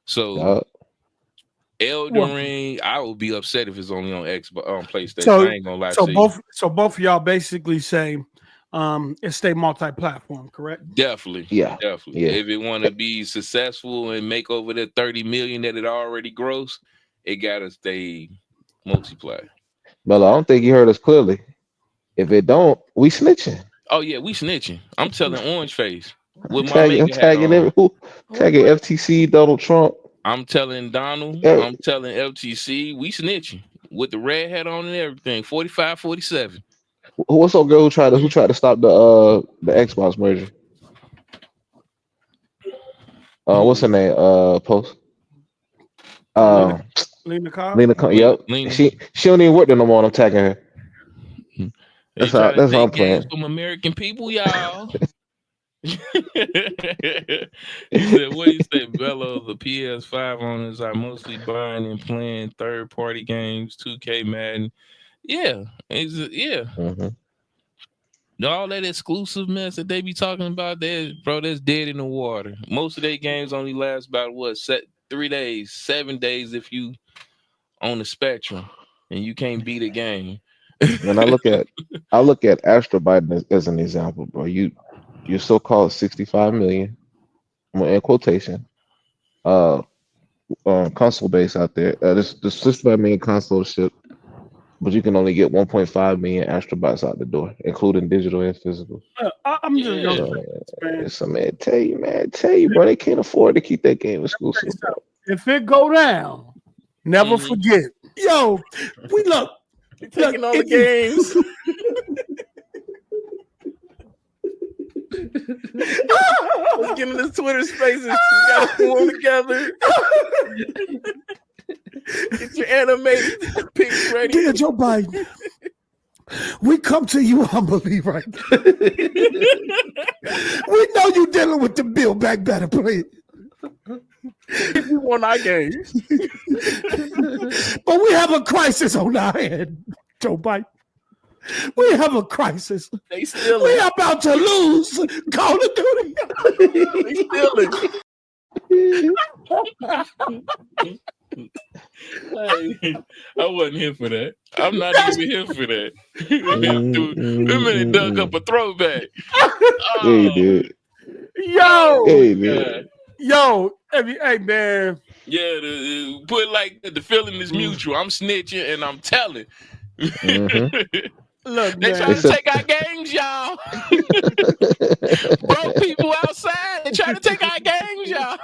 So Elden Ring, I would be upset if it's only on Xbox, on PlayStation. I ain't gonna lie to you. So both of y'all basically say it stay multi-platform, correct? Definitely. Yeah. Definitely. Yeah. If it want to be successful and make over the 30 million that it already grossed, it gotta stay multiplayer. But I don't think you heard us clearly. If it don't, we snitching. Oh yeah, we snitching. I'm telling Orange Face with my I'm mega hat tagging on. tagging FTC, Donald Trump. I'm telling Donald, Yeah. I'm telling FTC, we snitching with the red hat on and everything. 45, 47. What's up, girl? Who tried to stop the Xbox merger? What's her name? Post. Lena Cobb? Lena. Yep. Lena. She don't even work there no more. I'm tagging her. They That's how I'm take playing. games from American people, y'all. He said, what he said, Bello, the PS5 owners are mostly buying and playing third-party games, 2K, Madden. Yeah. Mm-hmm. All that exclusive mess that they be talking about, that's dead in the water. Most of their games only last about 3 days, 7 days if you on the spectrum and you can't beat a game. When I look at Astro Biden as an example, bro, your so-called 65 million, in quotation, console base out there. There's 65 million console ship, but you can only get 1.5 million astrobots out the door, including digital and physical. I'm just gonna So man, tell you, bro, they can't afford to keep that game exclusive. Bro. If it go down, never forget. Yo, we look. Taking all the games. Let's get in this Twitter spaces. We gotta pull together. Get your animated pics ready. Dear Joe Biden, we come to you humbly, right? We know you dealing with the Build Back Better, please. If we want our games. But we have a crisis on our hand, Joe Biden. We have a crisis. They still We are about to lose Call of Duty. They still Hey, I wasn't here for that. I'm not even here for that. Them minute dug up a throwback. Yeah, he did. Yo, Hey, man. Yo, hey man. Yeah, put it like the feeling is mutual. I'm snitching and I'm telling. Look, they man. trying to take our games, y'all. Broke people outside. They trying to take our games, y'all.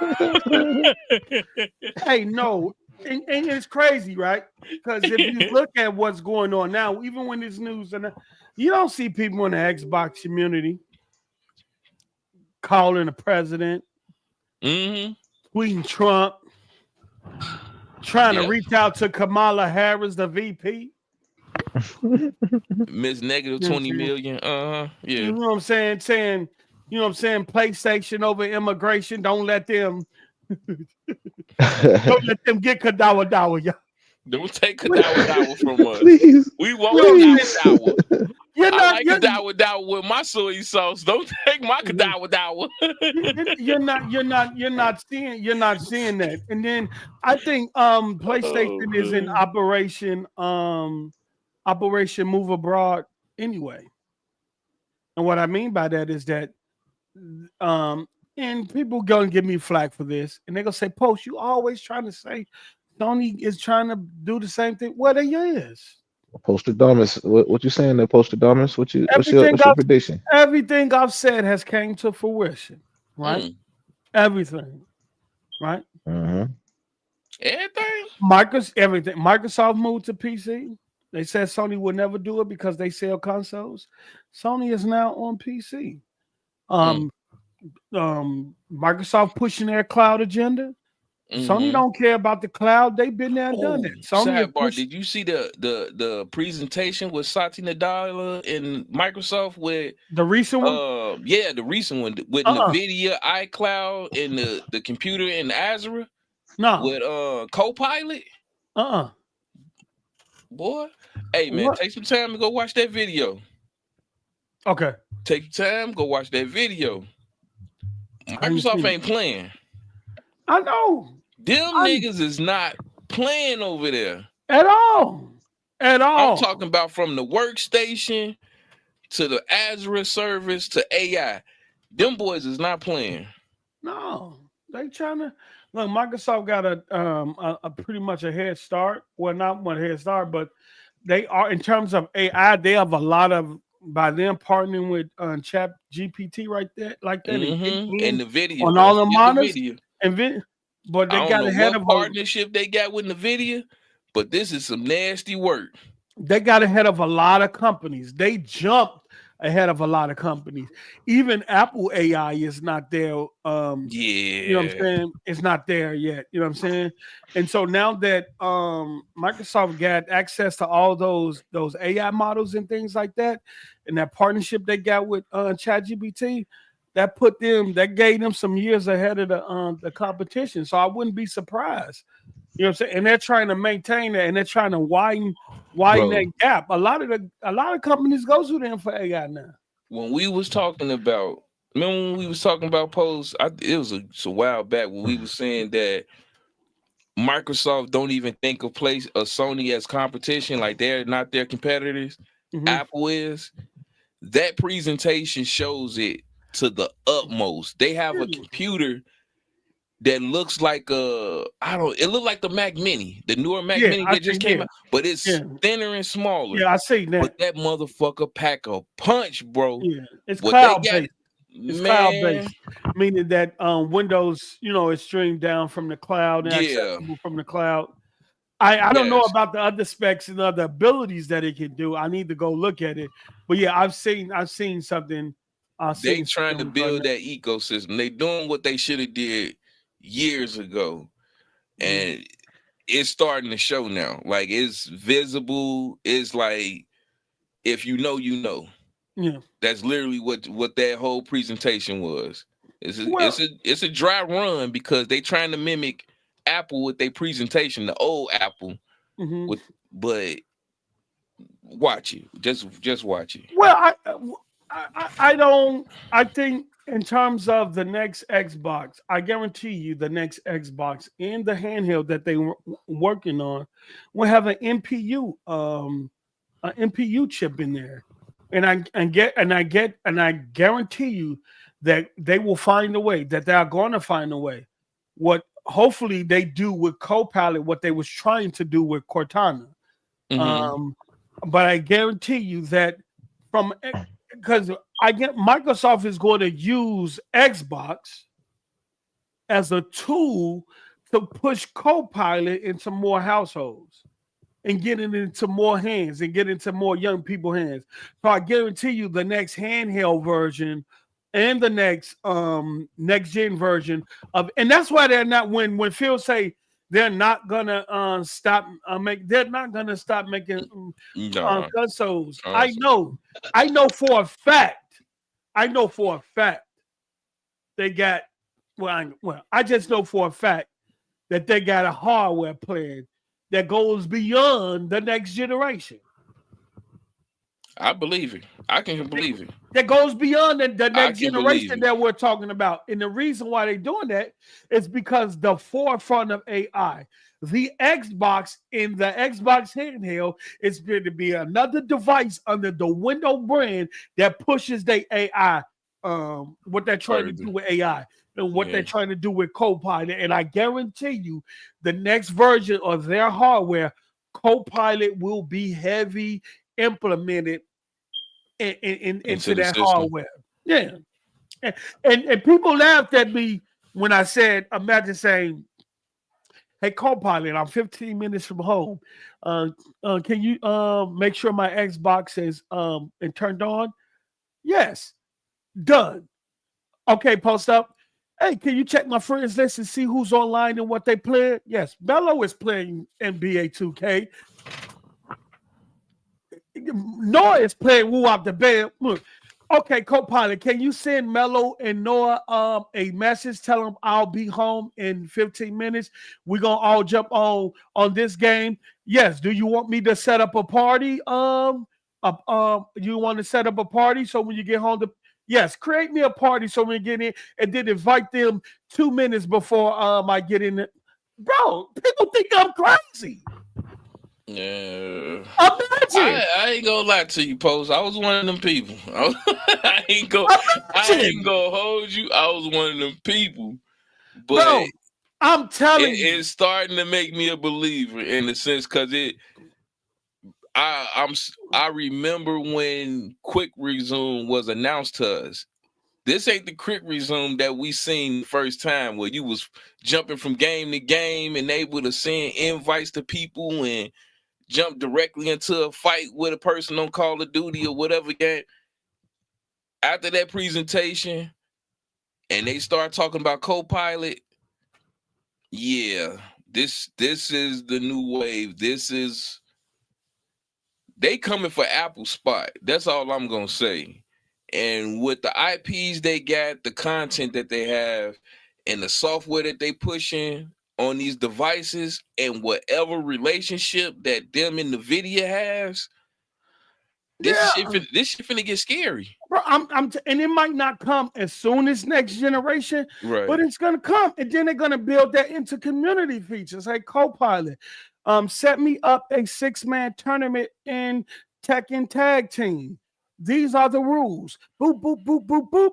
Hey, no. And it's crazy, right? Because if you look at what's going on now, even when this news, and you don't see people in the Xbox community calling the president, tweeting Trump, trying to reach out to Kamala Harris, the VP. Miss negative 20 million. Yeah. You know what I'm saying? Saying, you know what I'm saying? PlayStation over immigration. Don't let them get Kadokawa, y'all. Don't take Kadokawa from us. Please. We want Kadokawa. I like Kadokawa with my soy sauce. Don't take my Kadokawa. You're not seeing that. And then I think PlayStation is in Operation Move Abroad anyway. And what I mean by that is that and people gonna give me flack for this, and they're gonna say, Post, you always trying to say Sony is trying to do the same thing. Well, they is. Postradamus. What you saying there, Postradamus? What's your prediction? Everything I've said has came to fruition, right? Everything, right? Everything. Microsoft moved to PC. They said Sony would never do it because they sell consoles. Sony is now on PC. Microsoft pushing their cloud agenda. Sony don't care about the cloud. They've been there and done it. Sidebar, did you see the presentation with Satya Nadella and Microsoft with the recent one? Yeah, the recent one with NVIDIA, iCloud, and the computer in Azure. No. With Copilot. Boy, hey man, take some time to go watch that video. Okay. Take your time, go watch that video. Microsoft ain't playing. I know. Them niggas is not playing over there. At all. I'm talking about from the workstation to the Azure service to AI. Them boys is not playing. No, they trying to look. Microsoft got a pretty much a head start. Well, not one head start, but they are in terms of AI. They have a lot of by them partnering with Chat GPT right there, like that, And NVIDIA on all the models. NVIDIA. But they I got don't know ahead what of partnership they got with NVIDIA, but this is some nasty work. They got ahead of a lot of companies. They jumped ahead of a lot of companies. Even Apple AI is not there. You know what I'm saying? It's not there yet. You know what I'm saying? And so now that Microsoft got access to all those AI models and things like that, and that partnership they got with ChatGPT, that gave them some years ahead of the competition. So I wouldn't be surprised. You know what I'm saying? And they're trying to maintain that, and they're trying to widen that gap. A lot of companies go through them for AI now. When we was talking about, remember when we was talking about polls? It was a while back when we was saying that Microsoft don't even think of Sony as competition, like they're not their competitors. Mm-hmm. Apple is. That presentation shows it to the utmost. They have a computer that looks like it looked like the Mac Mini, the newer Mac Mini that just came out, but it's thinner and smaller. Yeah, I see that. But that motherfucker pack a punch, bro. Yeah, it's cloud-based. It's cloud-based, meaning that Windows, is streamed down from the cloud and accessible from the cloud. I don't know about the other specs and other abilities that it can do. I need to go look at it. But yeah, I've seen something. They trying to build that ecosystem. They doing what they should have did years ago, and it's starting to show now. Like, it's visible. It's like, if you know, you know. Yeah, that's literally what that whole presentation was. It's a dry run because they trying to mimic Apple with their presentation, the old Apple. But watch it. Just watch it. Well, I think in terms of the next Xbox, I guarantee you the next Xbox and the handheld that they were working on will have an NPU chip in there. And I guarantee you that they will find a way, that they are going to find a way. What hopefully they do with Copilot, what they was trying to do with Cortana. But I guarantee you that because Microsoft is going to use Xbox as a tool to push Copilot into more households and get it into more hands and get into more young people's hands. So I guarantee you the next handheld version and the next next gen version of, and that's why they're not, when Phil say they're not gonna stop making consoles. I know for a fact they got I just know for a fact that they got a hardware plan that goes beyond the next generation. I believe it. I can believe it. That goes beyond the next generation that we're talking about. And the reason why they're doing that is because the forefront of AI, the Xbox in the Xbox handheld, is going to be another device under the Windows brand that pushes the AI, what they're trying to do with AI. And what they're trying to do with Copilot. And I guarantee you the next version of their hardware, Copilot will be heavy implemented into that hardware. Yeah. And people laughed at me when I said, imagine saying, hey, Copilot, I'm 15 minutes from home. Can you make sure my Xbox is turned on? Yes. Done. Okay, post up. Hey, can you check my friends list and see who's online and what they play? Yes, Mello is playing NBA 2K. Noah is playing Woo Up the Band. Look, okay, Copilot, can you send Mello and Noah a message? Tell them I'll be home in 15 minutes. We're gonna all jump on this game. Yes. Do you want me to set up a party? You want to set up a party so when you get home yes, create me a party so we get in, and then invite them 2 minutes before I get in. Bro, people think I'm crazy. Yeah. Imagine. I ain't gonna lie to you, Post. I was one of them people. I ain't gonna hold you. I was one of them people. But bro, I'm telling you, it's starting to make me a believer in the sense because I remember when Quick Resume was announced to us. This ain't the Quick Resume that we seen the first time where you was jumping from game to game and able to send invites to people and jump directly into a fight with a person on Call of Duty or whatever game. After that presentation, and they start talking about Copilot, yeah, this is the new wave. They coming for Apple spot. That's all I'm gonna say. And with the IPs they got, the content that they have, and the software that they pushing on these devices, and whatever relationship that them and NVIDIA has, this shit finna get scary. Bro, and it might not come as soon as next generation, right? But it's gonna come, and then they're gonna build that into community features like Copilot. Set me up a 6-man tournament in Tekken Tag Team. These are the rules. Boop, boop, boop, boop, boop.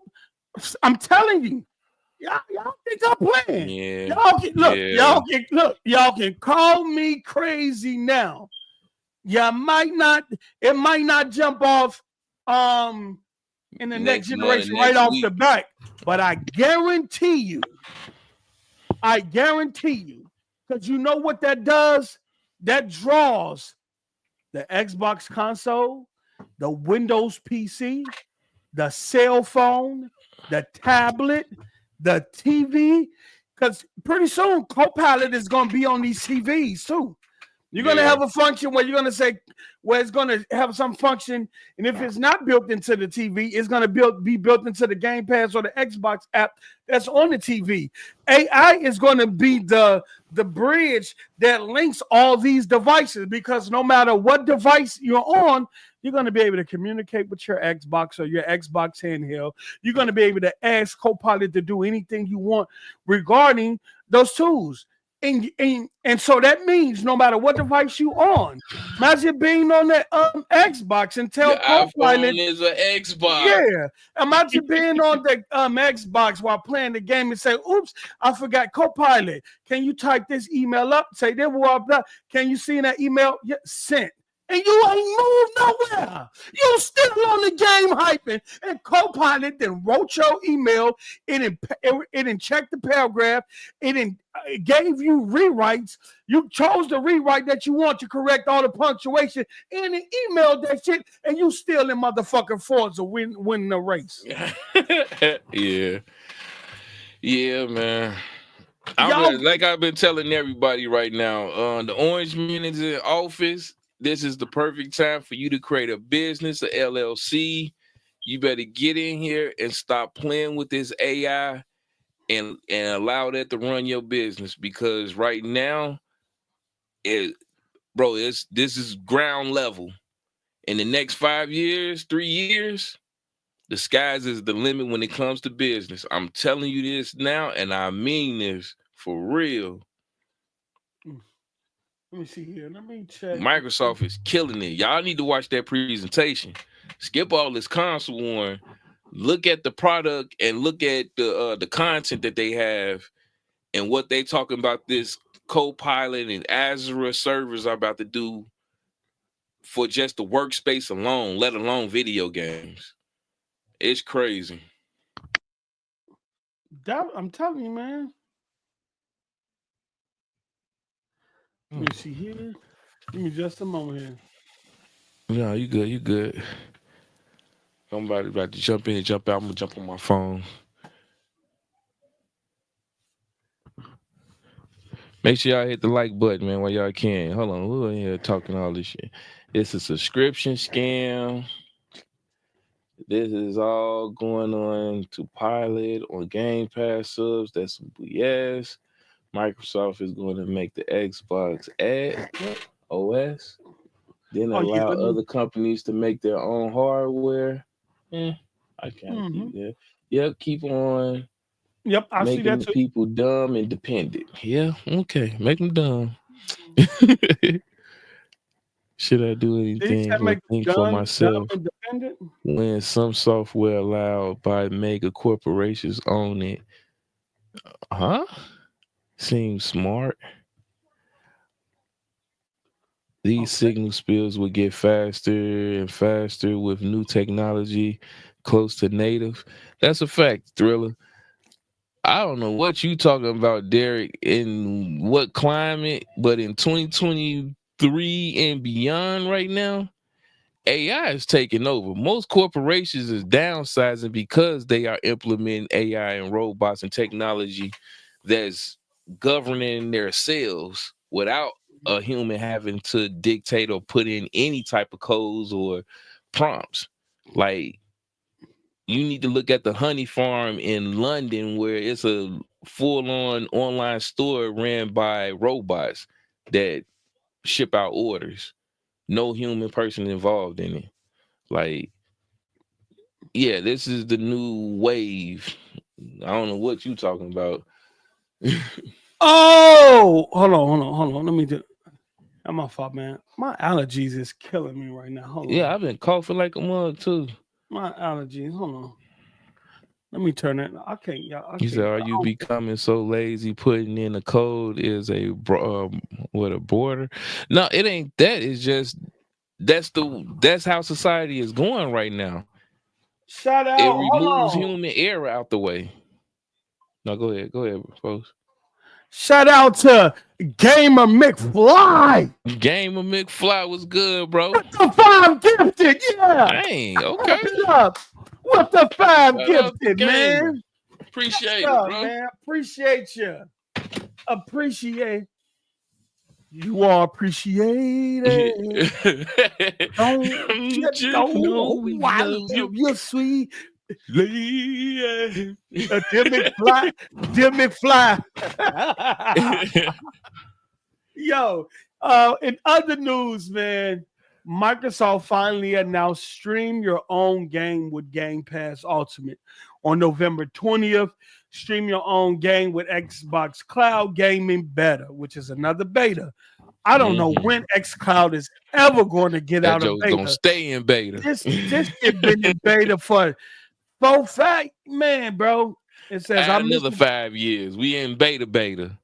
I'm telling you, y'all think I'm playing. Yeah. Y'all can call me crazy now. It might not jump off in the next generation right off the bat, but I guarantee you, because you know what that does? That draws the Xbox console, the Windows PC, the cell phone, the tablet, the TV, because pretty soon Copilot is going to be on these TVs too. You're going to have a function where you're going to say, where it's going to have some function, and if it's not built into the TV, it's going to be built into the Game Pass or the Xbox app that's on the TV. AI is going to be the bridge that links all these devices, because no matter what device you're on, you're going to be able to communicate with your Xbox or your Xbox handheld. You're going to be able to ask Copilot to do anything you want regarding those tools. And so that means no matter what device you on, imagine being on the Xbox and tell Copilot is an Xbox. Yeah, imagine being on the Xbox while playing the game and say, "Oops, I forgot Copilot. Can you type this email up? Say that can you see that email? Yeah, sent." And you ain't moved nowhere. You still on the game hyping. And Copilot then wrote your email. It didn't check the paragraph. It gave you rewrites. You chose the rewrite that you want to correct all the punctuation. And it emailed that shit. And you still in motherfucking Forza winning the race. Yeah, man. Like I've been telling everybody right now, the Orange Man is in office. This is the perfect time for you to create a business, a LLC. You better get in here and stop playing with this AI and allow that to run your business, because right now, this is ground level. In the next 5 years, 3 years, the skies is the limit when it comes to business. I'm telling you this now, and I mean this for real. Let me see here. Let me check. Microsoft is killing it. Y'all need to watch that presentation. Skip all this console warring. Look at the product and look at the content that they have and what they talking about this Copilot and Azure servers are about to do for just the workspace alone, let alone video games. It's crazy. I'm telling you, man. Let me see here. Give me just a moment here. Yeah, you good. You good. Somebody about to jump in and jump out. I'm gonna jump on my phone. Make sure y'all hit the like button, man, while y'all can. Hold on, who in here talking all this shit? It's a subscription scam. This is all going on to Pilot on Game Pass subs. That's some BS. Microsoft is going to make the Xbox OS, then allow other companies to make their own hardware. I can't keep that. Yep, keep on. Yep, I see that too. People dumb and dependent. Yeah, okay, make them dumb. Should I do anything or think for myself when some software allowed by mega corporations own it? Huh? Seems smart. These signal spills will get faster and faster with new technology close to native. That's a fact, Thriller. I don't know what you talking about, Derek, in what climate, but in 2023 and beyond right now, AI is taking over. Most corporations is downsizing because they are implementing AI and robots and technology that's governing their sales without a human having to dictate or put in any type of codes or prompts. Like, you need to look at the honey farm in London where it's a full-on online store ran by robots that ship out orders. No human person involved in it. Like, yeah, this is the new wave. I don't know what you talking about. Oh, hold on. Let me do. I'm my fault, man. My allergies is killing me right now. Hold on. Yeah, I've been coughing like a mug too. My allergies. Hold on. Let me turn it. I can't. Y'all. You said, "Are you becoming so lazy? Putting in a code is a what a border." No, it ain't that. It's just that's how society is going right now. Shout out. It removes human error out the way. No, go ahead, folks. Shout out to Gamer McFly. Gamer McFly was good, bro. With the 5 gifted, yeah. Dang, okay. With the 5 gifted, man. Appreciate it, bro. Man. Appreciate you. Appreciate. You are appreciated. Don't know why you're sweet. Dear McFly. Yo, in other news, man, Microsoft finally announced stream your own game with Game Pass Ultimate on November 20th. Stream your own game with Xbox Cloud Gaming Beta, which is another beta. I don't know when xCloud is ever going to get out of beta. Gonna stay in beta. This shit been in beta for fact, man, bro. It says another 5 years. We in beta.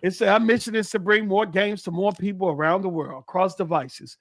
It says our mission is to bring more games to more people around the world across devices.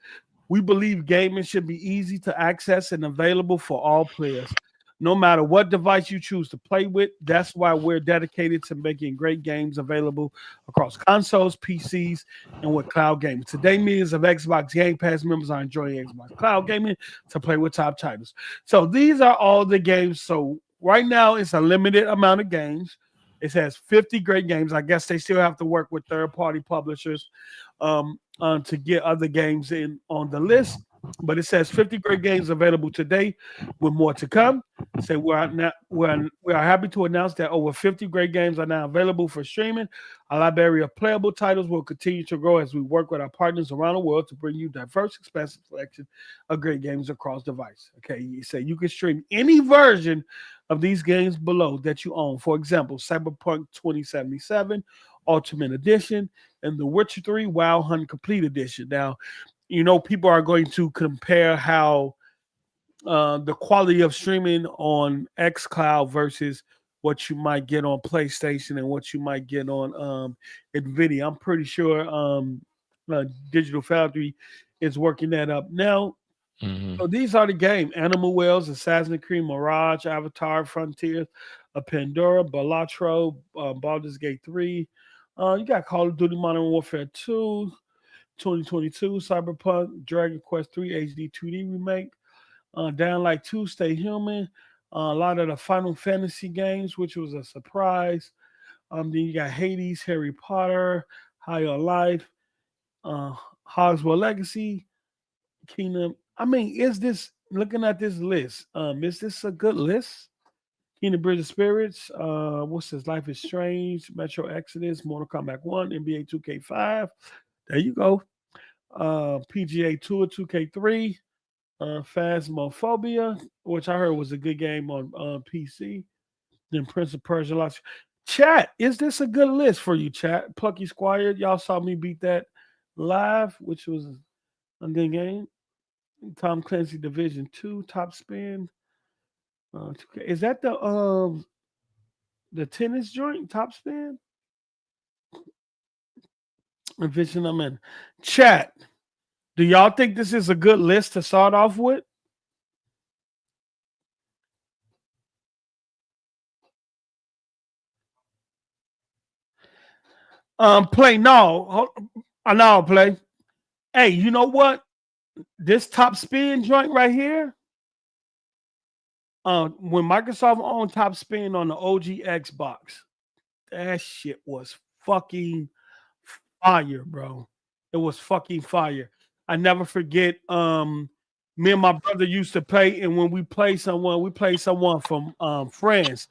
We believe gaming should be easy to access and available for all players. No matter what device you choose to play with, that's why we're dedicated to making great games available across consoles, PCs, and with cloud gaming. Today, millions of Xbox Game Pass members are enjoying Xbox Cloud Gaming to play with top titles. So these are all the games. So right now, it's a limited amount of games. It says 50 great games. I guess they still have to work with third-party publishers to get other games in on the list. But it says 50 great games available today with more to come. So we are happy to announce that over 50 great games are now available for streaming. Our library of playable titles will continue to grow as we work with our partners around the world to bring you diverse, expansive selection of great games across device. Okay, you say you can stream any version of these games below that you own. For example, Cyberpunk 2077 Ultimate Edition and The Witcher 3 Wild Hunt Complete Edition. Now, you know, people are going to compare how the quality of streaming on xCloud versus what you might get on PlayStation and what you might get on NVIDIA. I'm pretty sure Digital Foundry is working that up now. So these are the games: Animal Wells, Assassin's Creed, Mirage, Avatar, Frontiers, Pandora, Balatro, Baldur's Gate 3. You got Call of Duty Modern Warfare 2. 2022, Cyberpunk, Dragon Quest 3 HD 2D remake, Down Like 2, Stay Human, a lot of the Final Fantasy games, which was a surprise. Then you got Hades, Harry Potter, Higher Life, Hogwarts Legacy, Kingdom. I mean, is this, looking at this list, is this a good list? Kingdom Bridge of Spirits, what's this? Life is Strange, Metro Exodus, Mortal Kombat 1, NBA 2K5. There you go. PGA Tour 2K3, Phasmophobia, which I heard was a good game on PC. Then Prince of Persia Lost. Chat, is this a good list for you, chat? Plucky Squire, y'all saw me beat that live, which was A good game. Tom Clancy Division 2 top spin. Is that the tennis joint top spin? Division I'm in. Chat. Do y'all think this is a good list to start off with? Play no. I know play. Hey, you know what? This top spin joint right here. When Microsoft owned top spin on the OG Xbox, that shit was fucking fire, bro. It was fucking fire. I never forget. Me and my brother used to play, and when we played someone from France,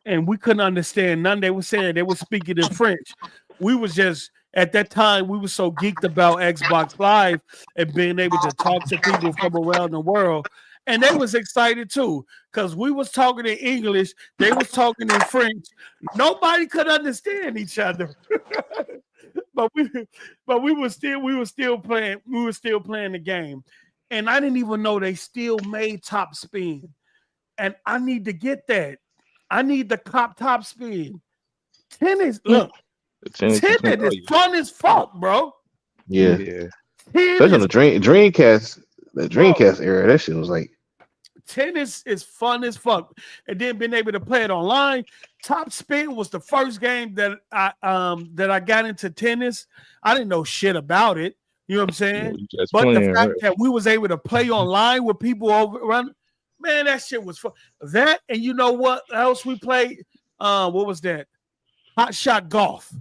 and we couldn't understand none they were saying. They were speaking in French. We was just at that time we were so geeked about Xbox Live and being able to talk to people from around the world. And they was excited too, because we was talking in English, they was talking in French. Nobody could understand each other. but we were still playing the game. And I didn't even know they still made top spin. And I need to get that. I need the top spin. Tennis, look. Tennis is fun as fuck, bro. Yeah. Especially on the Dreamcast, the Dreamcast era, that shit was like. Tennis is fun as fuck. And then being able to play it online. Top Spin was the first game that I got into tennis. I didn't know shit about it. You know what I'm saying? But the fact that we was able to play online with people over around, man, that shit was fun. That, and you know what else we played? What was that? Hot Shot Golf.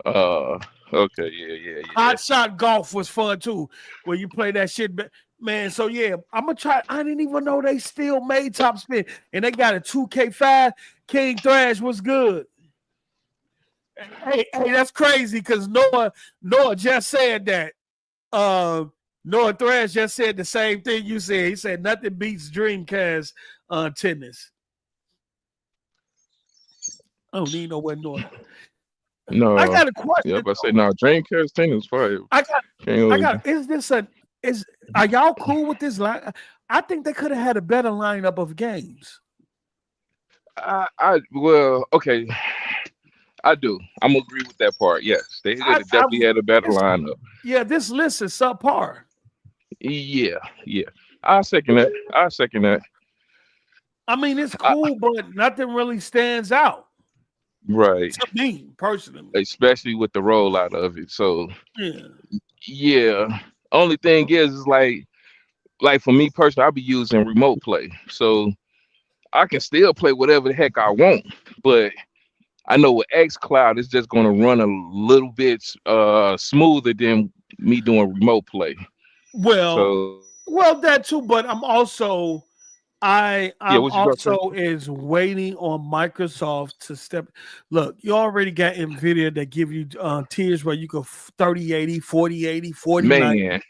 Okay, yeah. Hot Shot Golf was fun too, where you play that shit, man. So yeah, I'm gonna try. I didn't even know they still made top spin, and they got a 2K5. King Thrash was good. Hey, that's crazy because Noah just said that. Noah Thrash just said the same thing you said. He said nothing beats Dreamcast tennis. I don't need no one Noah. No, I got a question. Yeah, but I say no. Dreamcast tennis fire. I got. Are y'all cool with this line? I think they could have had a better lineup of games. Well, okay. I do. I'm gonna agree with that part. Yes, they definitely had a better lineup. Yeah, this list is subpar. Yeah. I second that. I mean, it's cool, but nothing really stands out. Right. To me, personally. Especially with the rollout of it. So yeah. Only thing is like for me personally, I'll be using remote play. So I can still play whatever the heck I want, but I know with xCloud, it's just going to run a little bit smoother than me doing remote play. Well, that too. But I'm also, is waiting on Microsoft to step. Look, you already got NVIDIA that give you tiers where you go 3080, 4080, 4090.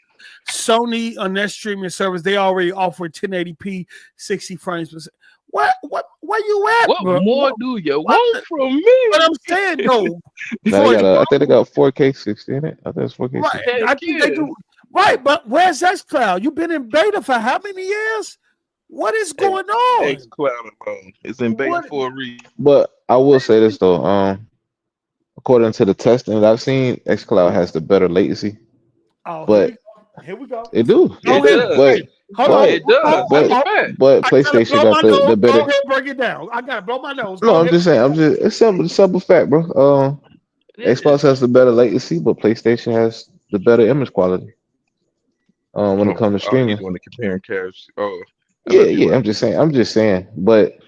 Sony on their streaming service, they already offer 1080p, 60 frames per second. Where you at? What bro? more do you want from me? What I'm saying though, I think they got 4K 60 in it. I think it's 4K. Right, 60. I think they do. Right, but where's xCloud? You've been in beta for how many years? What is going on? xCloud alone is in beta for a reason. But I will say this though, according to the testing that I've seen, xCloud has the better latency. Oh, but here we go. It do. It does. But PlayStation got the better. Go ahead, break it down. I gotta blow my nose. No, I'm just saying. It's simple fact, bro. Xbox has the better latency, but PlayStation has the better image quality. When it comes to streaming. You want to compare cash? Yeah. I'm just saying. But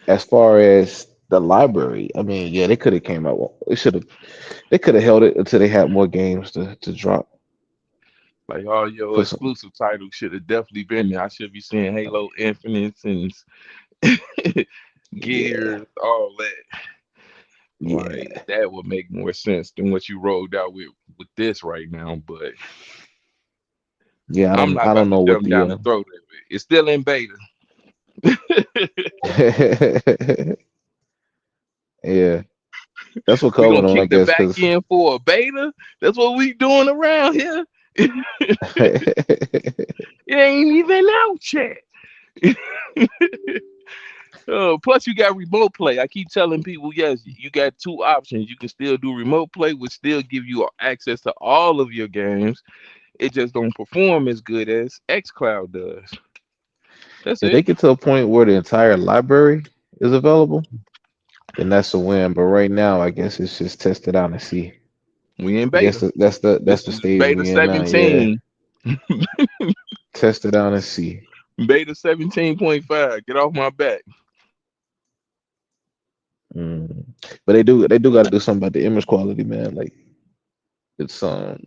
as far as the library, I mean, yeah, they could have came out. They could have held it until they had more games to drop. Like all your exclusive titles should have definitely been there. I should be seeing Halo Infinite and Gears, all that. Yeah, like, that would make more sense than what you rolled out with this right now. But yeah, I don't know what down the throat of it. It's still in beta. Yeah, that's what Cohen on. I guess back in for a beta. That's what we doing around here. It ain't even out yet. Plus, you got remote play. I keep telling people, yes, you got two options. You can still do remote play, which still give you access to all of your games. It just don't perform as good as xCloud does. That's If they it. get to a point where the entire library is available, then that's a win. But right now, I guess it's just test it out and see. We in I guess beta. that's This the is stage beta we in now. Yeah, 17. test it out and see. Beta 17.5. Get off my back. Mm. But they do got to do something about the image quality, man. Like it's I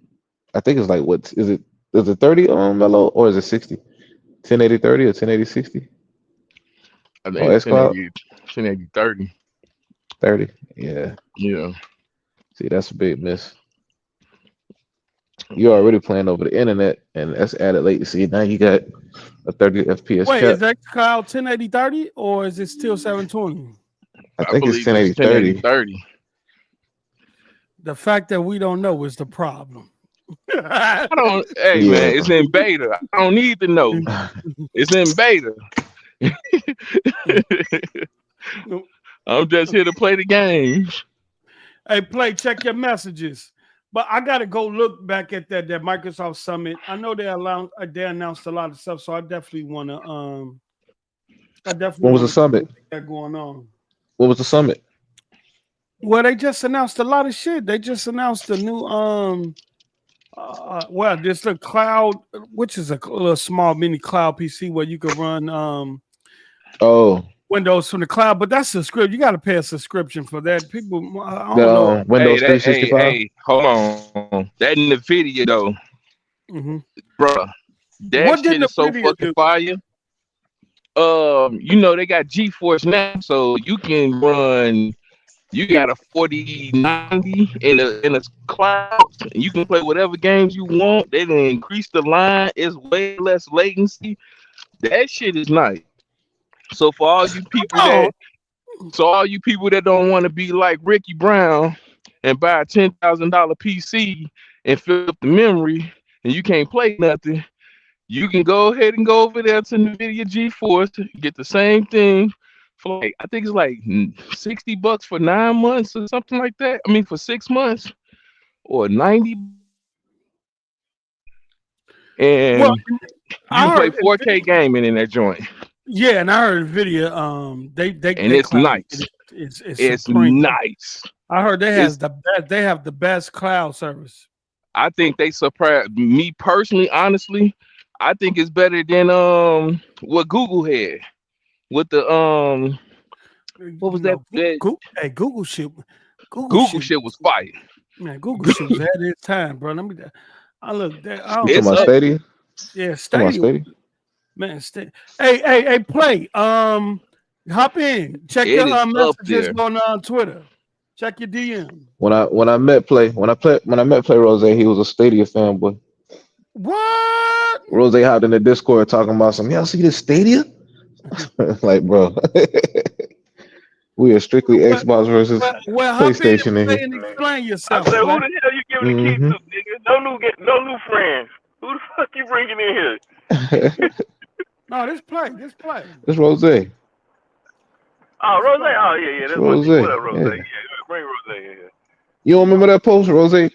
think it's like what is it 30 mellow or is it 60? 1080 30 or 1080 60 I on think it's xCloud 1080 30. 30. Yeah. Yeah. See, that's a big miss. You're already playing over the internet, and that's added latency. Now you got a 30 FPS Wait, cap. is xCloud 1080/30 or is it still 720? I I think it's believe it's 1080 1080 30. 30. The fact that we don't know is the problem. I don't, hey Yeah. man, it's in beta. I don't need to know. It's in beta. I'm just here to play the game. Hey, Play, check your messages. But I gotta go look back at that Microsoft Summit. I know they announced a lot of stuff, so I definitely wanna When was the summit? see that going on. What was the summit? Well, they just announced a lot of shit. They just announced the new well, there's the cloud, which is a little small mini cloud PC where you can run Oh, Windows from the cloud, but that's a subscription. You got to pay a subscription for that. People, I the don't know. Hey, Windows that hey, 365. hey, hold on. That in the video though, Mm-hmm. bruh. That What did shit the is so video fucking do? fire. They got GeForce now, so you can run. You got a 4090 in a cloud, and you can play whatever games you want. They didn't increase the line. It's way less latency. That shit is nice. So for all you people Oh, that don't want to be like Ricky Brown and buy a $10,000 PC and fill up the memory, and you can't play nothing, you can go ahead and go over there to NVIDIA GeForce, get the same thing for like, I think it's like $60 for 9 months or something like that. I mean, for 6 months or 90, well, and you I can play heard. 4K gaming in that joint, Yeah, and I heard video. and They it's cloud nice. is It's supreme. nice. I heard they It's has the best. They have the best cloud service. I think they surprised me personally. Honestly, I think it's better than what Google had with the what was that? That Google shit. Google Google shit. shit was fire. Man, Google shit was ahead of its time, bro. Let me. I look. I You don't talking It's about up. know. Stadia? Yeah, Talking about Stadia. Stadia? Man, Hey, Play. Hop in. Check It your is up messages there. on Twitter. Check your DM. When I met Play Rose, he was a Stadia fanboy. What? Rose hopped in the Discord talking about some. Y'all see this Stadia? Like, bro, we are strictly Xbox versus Hop in PlayStation in Play here. and explain I yourself, said, who Play. the hell you giving the keys Mm-hmm. to, nigga? No new friends. Who the fuck you bringing in here? No, this Play. It's Rose. It's Oh, Rose. Oh, yeah. That's my Rose. nigga. What up, Rose? Yeah. Yeah, bring Rose in here. You don't remember that post, Rose? No,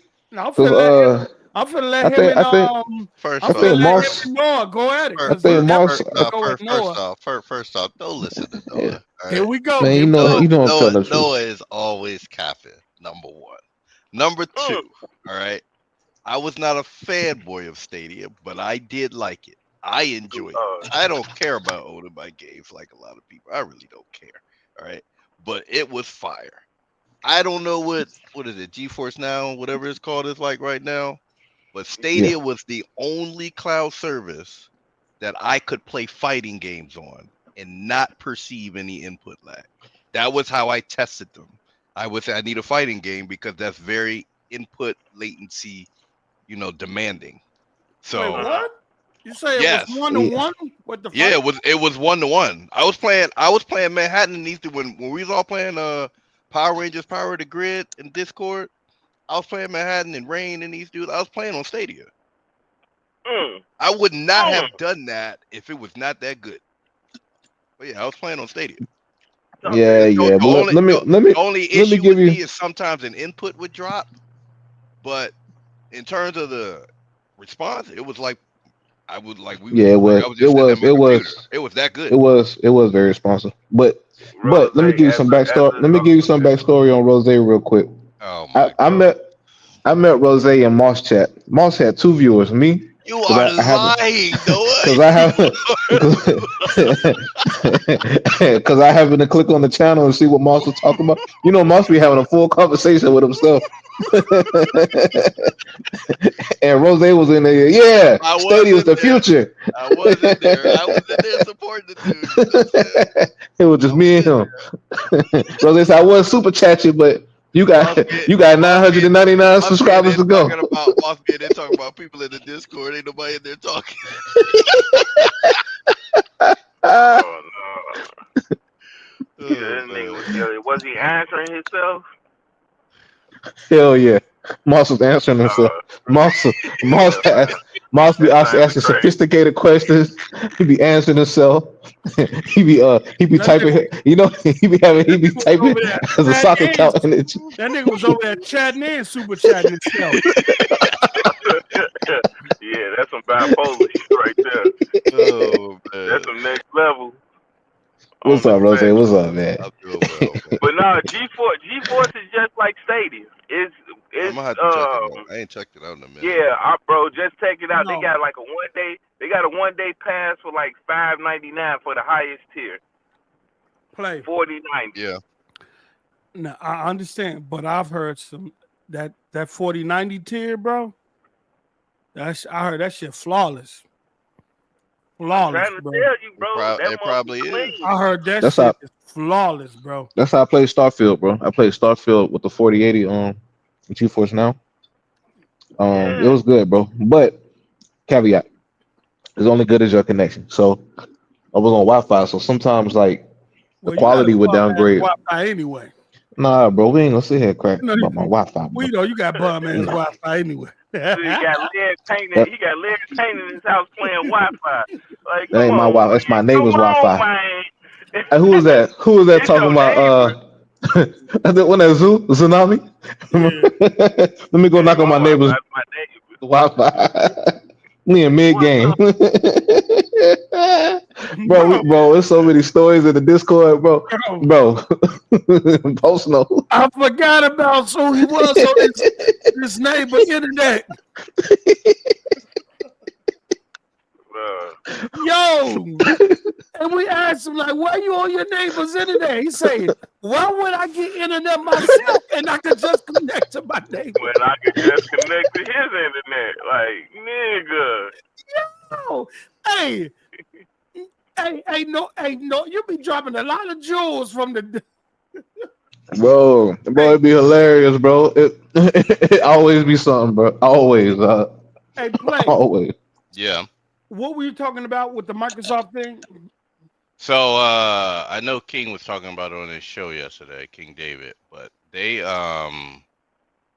Because I'm finna let I him think and First I I'm think finna off, let him Mark's and Noah go at it fir- I because think fir- Mark's first off, don't listen to yeah. Noah. All here right, we go. Man, Here we go. you know I'm Noah, telling the truth. Noah is always capping. Number one. Number two. All right, I was not a fanboy of Stadia, but I did like it. I enjoyed it. I don't care about owning my games like a lot of people. I really don't care. All right, but it was fire. I don't know what is it, GeForce Now, whatever it's called, is like right now. But Yeah. Stadia was the only cloud service that I could play fighting games on and not perceive any input lag. That was how I tested them. I need a fighting game because that's very input latency, demanding. So Wait, what? You say it was yes, 1-to-1 with the yeah, fight? it was 1-to-1. I was playing Manhattan and Eastern when we was all playing Power Rangers Power of the Grid in Discord. I was playing Manhattan and Rain and these dudes. I was playing on Stadia. I would not have done that if it was not that good. But yeah, I was playing on Stadia. Yeah, yeah. But The only let me issue give with you. me is sometimes an input would drop, but in terms of the response, it was like I would like we Yeah, was like I was it just sitting at was, my computer. It was that good. it was very responsive. But Rose, let me give you some backstory. Let me give you some backstory on Rose real quick. Oh my I god! met Rose in Moss chat. Moss had 2 viewers, me, You are I have lying, Noah. because I have because I happened to click on the channel and see what Moss was talking about. You know, Moss be having a full conversation with himself. And Rose was in there. Yeah, I was Stadium's in the there. future. I was in there. I was in there supporting the dude. You know what I'm saying? It was just me and him. Rose said I was super chatty, but you got Boss man, 999 subscribers to go. Boss man, they're talking about people in the Discord. Ain't nobody in there talking. Oh no. Oh, That man. nigga was he answering himself? Hell yeah. Moss was answering himself. Moss be asking sophisticated questions. He be answering himself. he be typing. You know, he be typing as a soccer count. That nigga was over there chatting and super chatting himself. Yeah, that's some bipolar shit right there. Oh man. That's some next level. What's up, Rose? What's up, man? I'm doing well, man. But no, G-Force is just like Stadia. It's I'm gonna have to check it out. I ain't checked it out in a minute. Yeah, bro, just check it out. No. They got like a 1 day pass for like $5.99 for the highest tier. Play $40.90. Yeah. Now I understand, but I've heard some that 4090 tier, bro. I heard that shit flawless. Flawless, I'm trying to bro. tell you, bro. It probably is. I heard That's shit how- is flawless, bro. That's how I played Starfield, bro. I played Starfield with the 4080 GeForce Now. It was good, bro. But caveat, it's only good as your connection. So I was on Wi-Fi, so sometimes like the quality would downgrade. Wi-Fi anyway. Nah, bro, we ain't gonna sit here crap about my Wi-Fi. Bro. Well, you know you got bum ass Wi-Fi anyway. He got lead painting. He got lead painting in his house playing Wi-Fi. Like, that ain't my Wi-Fi. That's my neighbor's Wi-Fi. Man. Hey, who was that? Who was that It's talking your about? I think when that Tsunami. Let me go knock on my neighbor's Wi-Fi. We in mid game. bro, there's so many stories in the Discord, bro. Post no. I forgot about who he was on this neighbor internet. Yo, and we asked him like, "Why you on your neighbor's internet?" He said, "Why would I get internet myself and I could just connect to my neighbor?" When I could just connect to his internet, like nigga. Yo, hey, no, you be dropping a lot of jewels from the. Bro, it'd be hilarious, bro. It always be something, bro. Always, Hey, play. Always. Yeah. What were you talking about with the Microsoft thing? So I know King was talking about it on his show yesterday, King David, but they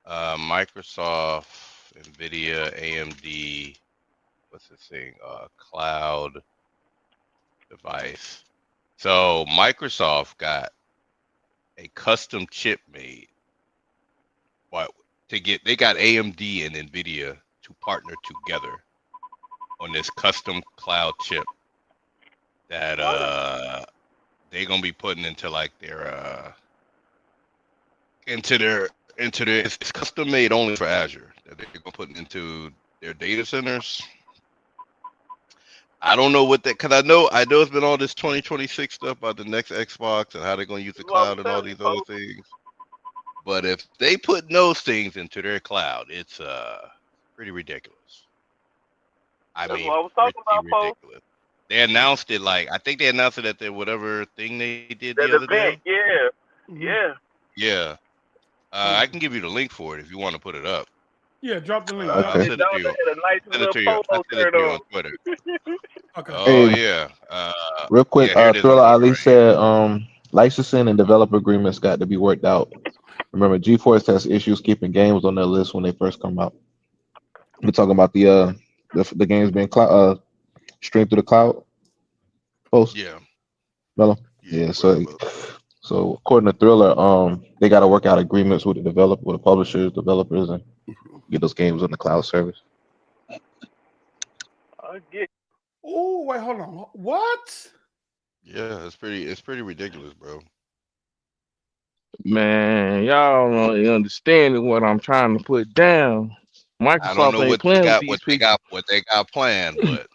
Microsoft, Nvidia, AMD, what's this thing? Cloud device. So Microsoft got a custom chip made. They got AMD and Nvidia to partner together on this custom cloud chip that they're gonna be putting into like their it's custom made only for Azure that they're gonna put into their data centers. I don't know what that, because I know it's been all this 2026 stuff about the next Xbox and how they're gonna use the cloud and all these other things. But if they put those things into their cloud, it's pretty ridiculous. I mean, what I was talking about, ridiculous. They announced it I think they announced it at the whatever thing they did that the other event, day. Yeah. Yeah. I can give you the link for it if you want to put it up. Yeah, drop the link. I'll send it to you. Send it to you on Twitter. Okay. Oh Hey, yeah. Real quick, here it is Thriller on Ali right said licensing and developer agreements got to be worked out. Remember, GeForce has issues keeping games on their list when they first come out. We're talking about the the game's being streamed through the cloud. Post. Yeah. Mellow. Yeah. Yeah. So according to Thriller, they got to work out agreements with the publishers, developers, and get those games on the cloud service. Oh, wait, hold on. What? Yeah, it's pretty ridiculous, bro. Man, y'all don't really understand what I'm trying to put down. Microsoft I don't know ain't what playing they got, with what these they got, what they got planned, but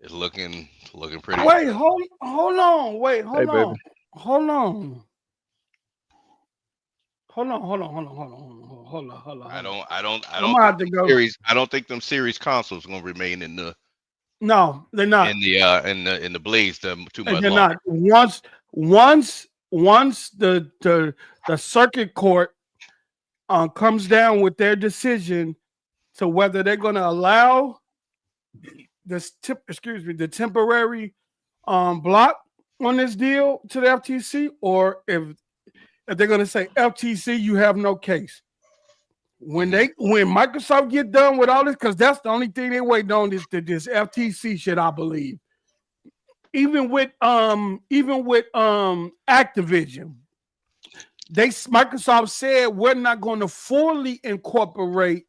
it's looking pretty. Wait, hold on. Wait, Hey, hold baby. on. Hold on. I don't have to go. I don't think them series consoles are gonna remain in the No, they're not. in the blaze too much They're longer. not. Once the circuit court comes down with their decision to whether they're going to allow the temporary block on this deal to the FTC, or if they're going to say, FTC, you have no case. When Microsoft get done with all this, because that's the only thing they waiting on is this FTC shit, I believe. Even with Activision, Microsoft said we're not going to fully incorporate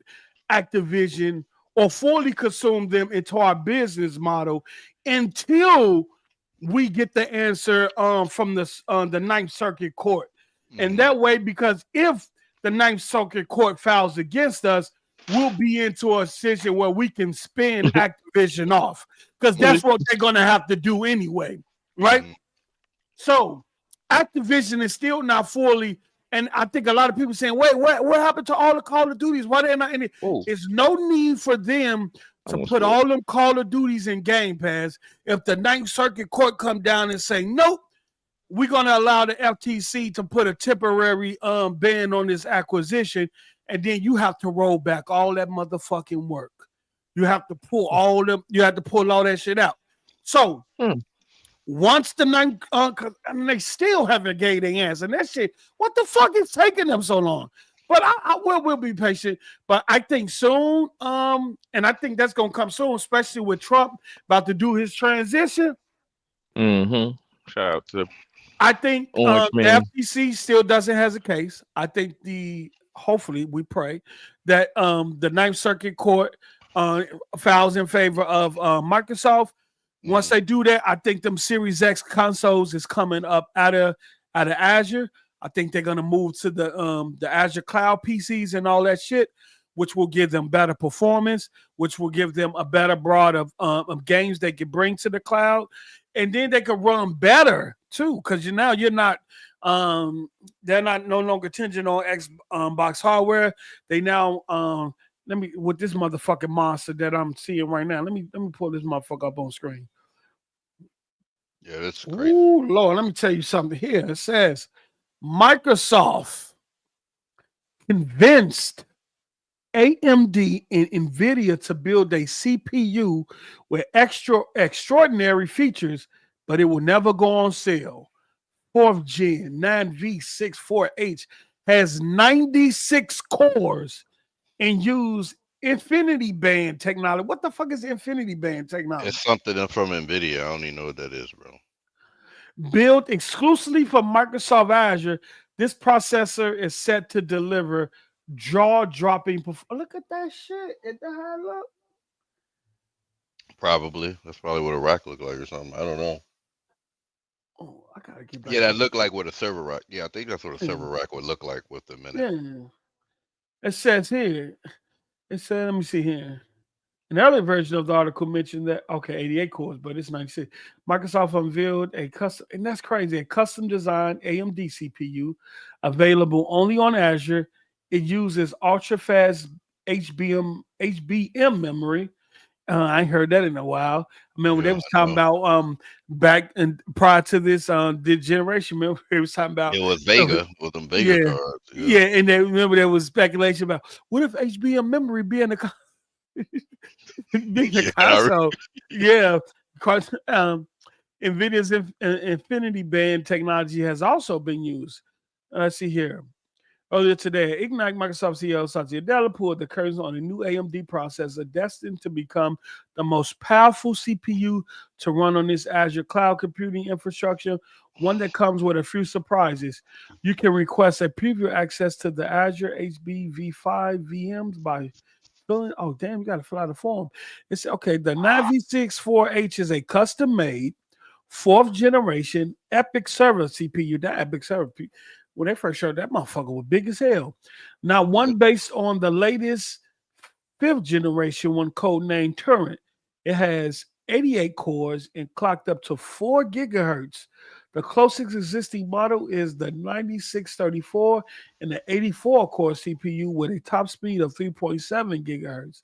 Activision or fully consume them into our business model until we get the answer from the Ninth Circuit Court. And that way, because if the Ninth Circuit Court files against us, we'll be into a situation where we can spin Activision off, because that's what they're going to have to do anyway, right? So Activision is still not fully, and I think a lot of people saying, wait, what happened to all the Call of Duties? Why they're not in it? There's no need for them to put all them Call of Duties in Game Pass if the Ninth Circuit Court come down and say, nope, we're going to allow the FTC to put a temporary ban on this acquisition, and then you have to roll back all that motherfucking work. You have to pull all that shit out. So once the ninth, they still haven't gave their answer, and that shit, what the fuck is taking them so long? But we'll be patient. But I think soon, and I think that's gonna come soon, especially with Trump about to do his transition. Shout out to I think the FTC still doesn't have a case. I think hopefully we pray that the Ninth Circuit Court files in favor of Microsoft. Once they do that, I think them Series X consoles is coming up out of Azure. I think they're gonna move to the Azure Cloud PCs and all that shit, which will give them better performance, which will give them a better broad of games they can bring to the cloud, and then they can run better too, because you're not they're not no longer contingent on Xbox hardware. They now with this motherfucking monster that I'm seeing right now. Let me pull this motherfucker up on screen. Yeah, that's great. Ooh, Lord, let me tell you something here. It says Microsoft convinced AMD and NVIDIA to build a CPU with extraordinary features, but it will never go on sale. 4th Gen 9V64H has 96 cores and use Infinity Band technology. What the fuck is Infinity Band technology? It's something from NVIDIA. I don't even know what that is, bro. Built exclusively for Microsoft Azure, this processor is set to deliver jaw-dropping performance. Look at that shit. At the high look. Probably. That's probably what a rack look like or something. I don't know. Oh, I gotta get back. Yeah, that looked like what a server rack. Yeah, I think that's what a server rack would look like with the minute. Yeah. It says here. It said, let me see here. An earlier version of the article mentioned that 88 cores, but it's 96. Microsoft unveiled a custom, and that's crazy, a custom designed AMD CPU available only on Azure. It uses ultra-fast HBM memory. I ain't heard that in a while. I mean, when they was talking about back and prior to this the generation, remember they was talking about it was Vega with them Vega cards. Yeah, and they remember there was speculation about what if HBM memory be in the console. Yeah. NVIDIA's Infinity Band technology has also been used. Let's see here. Earlier today, Ignite Microsoft CEO Satya Nadella pulled the curtains on a new AMD processor destined to become the most powerful CPU to run on this Azure cloud computing infrastructure, one that comes with a few surprises. You can request a preview access to the Azure HBv5 VMs by filling. Oh, damn, you got to fill out a form. It's okay. The Navi 64H is a custom-made 4th generation Epic server CPU. That Epic server when they first showed that motherfucker was big as hell. Now, one based on the latest 5th generation one codenamed Turret. It has 88 cores and clocked up to 4 gigahertz. The closest existing model is the 9634 and the 84 core CPU with a top speed of 3.7 gigahertz.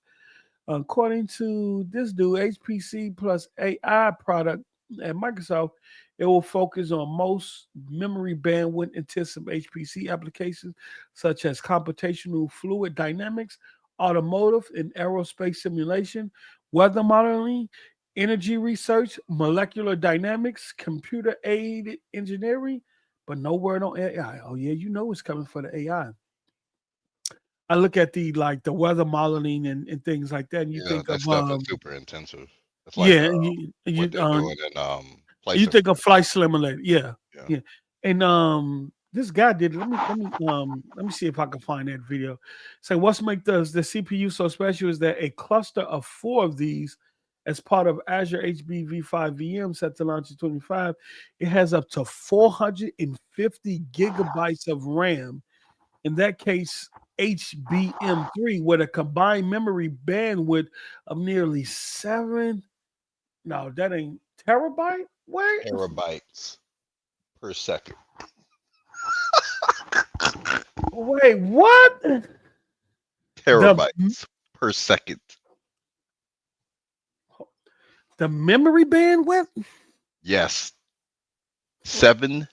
According to this dude, HPC plus AI product at Microsoft, it will focus on most memory bandwidth intensive HPC applications such as computational fluid dynamics, automotive and aerospace simulation, weather modeling, energy research, molecular dynamics, computer aided engineering, but no word on AI. Oh yeah, you know it's coming for the AI. I look at the weather modeling and things like that, and you think that of stuff is super intensive. It's like what they're doing in you think of Flight Simulator, yeah. And this guy did it. Let me see if I can find that video. So what's make the CPU so special is that a cluster of 4 of these as part of Azure HBv5 VM set to launch in 2025, it has up to 450 gigabytes of RAM. In that case, HBM3 with a combined memory bandwidth of nearly 7. No, that ain't terabyte. Wait, terabytes per second. Wait, what? Terabytes per second. The memory bandwidth? Yes. 7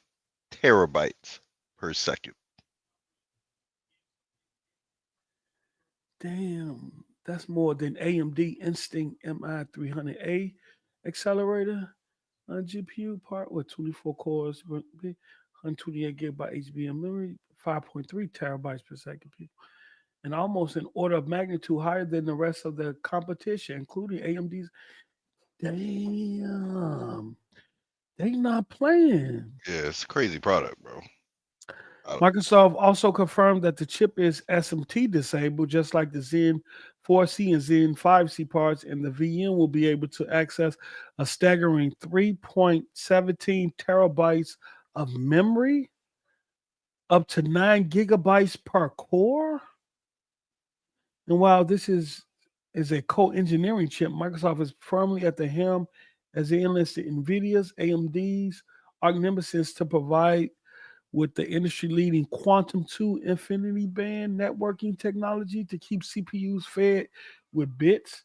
terabytes per second. Damn, that's more than AMD Instinct MI300A accelerator GPU part with 24 cores, 128 gigabyte HBM memory, 5.3 terabytes per second, people, and almost an order of magnitude higher than the rest of the competition, including AMD's. Damn, they not playing. Yeah, it's a crazy product, bro. Microsoft also confirmed that the chip is SMT disabled, just like the Zen 4C and Zen 5C parts, and the VM will be able to access a staggering 3.17 terabytes of memory, up to 9 gigabytes per core. And while this is a co-engineering chip, Microsoft is firmly at the helm as they enlisted NVIDIA's, AMD's, Arc Nemesis to provide with the industry-leading Quantum 2 Infinity Band networking technology to keep CPUs fed with bits,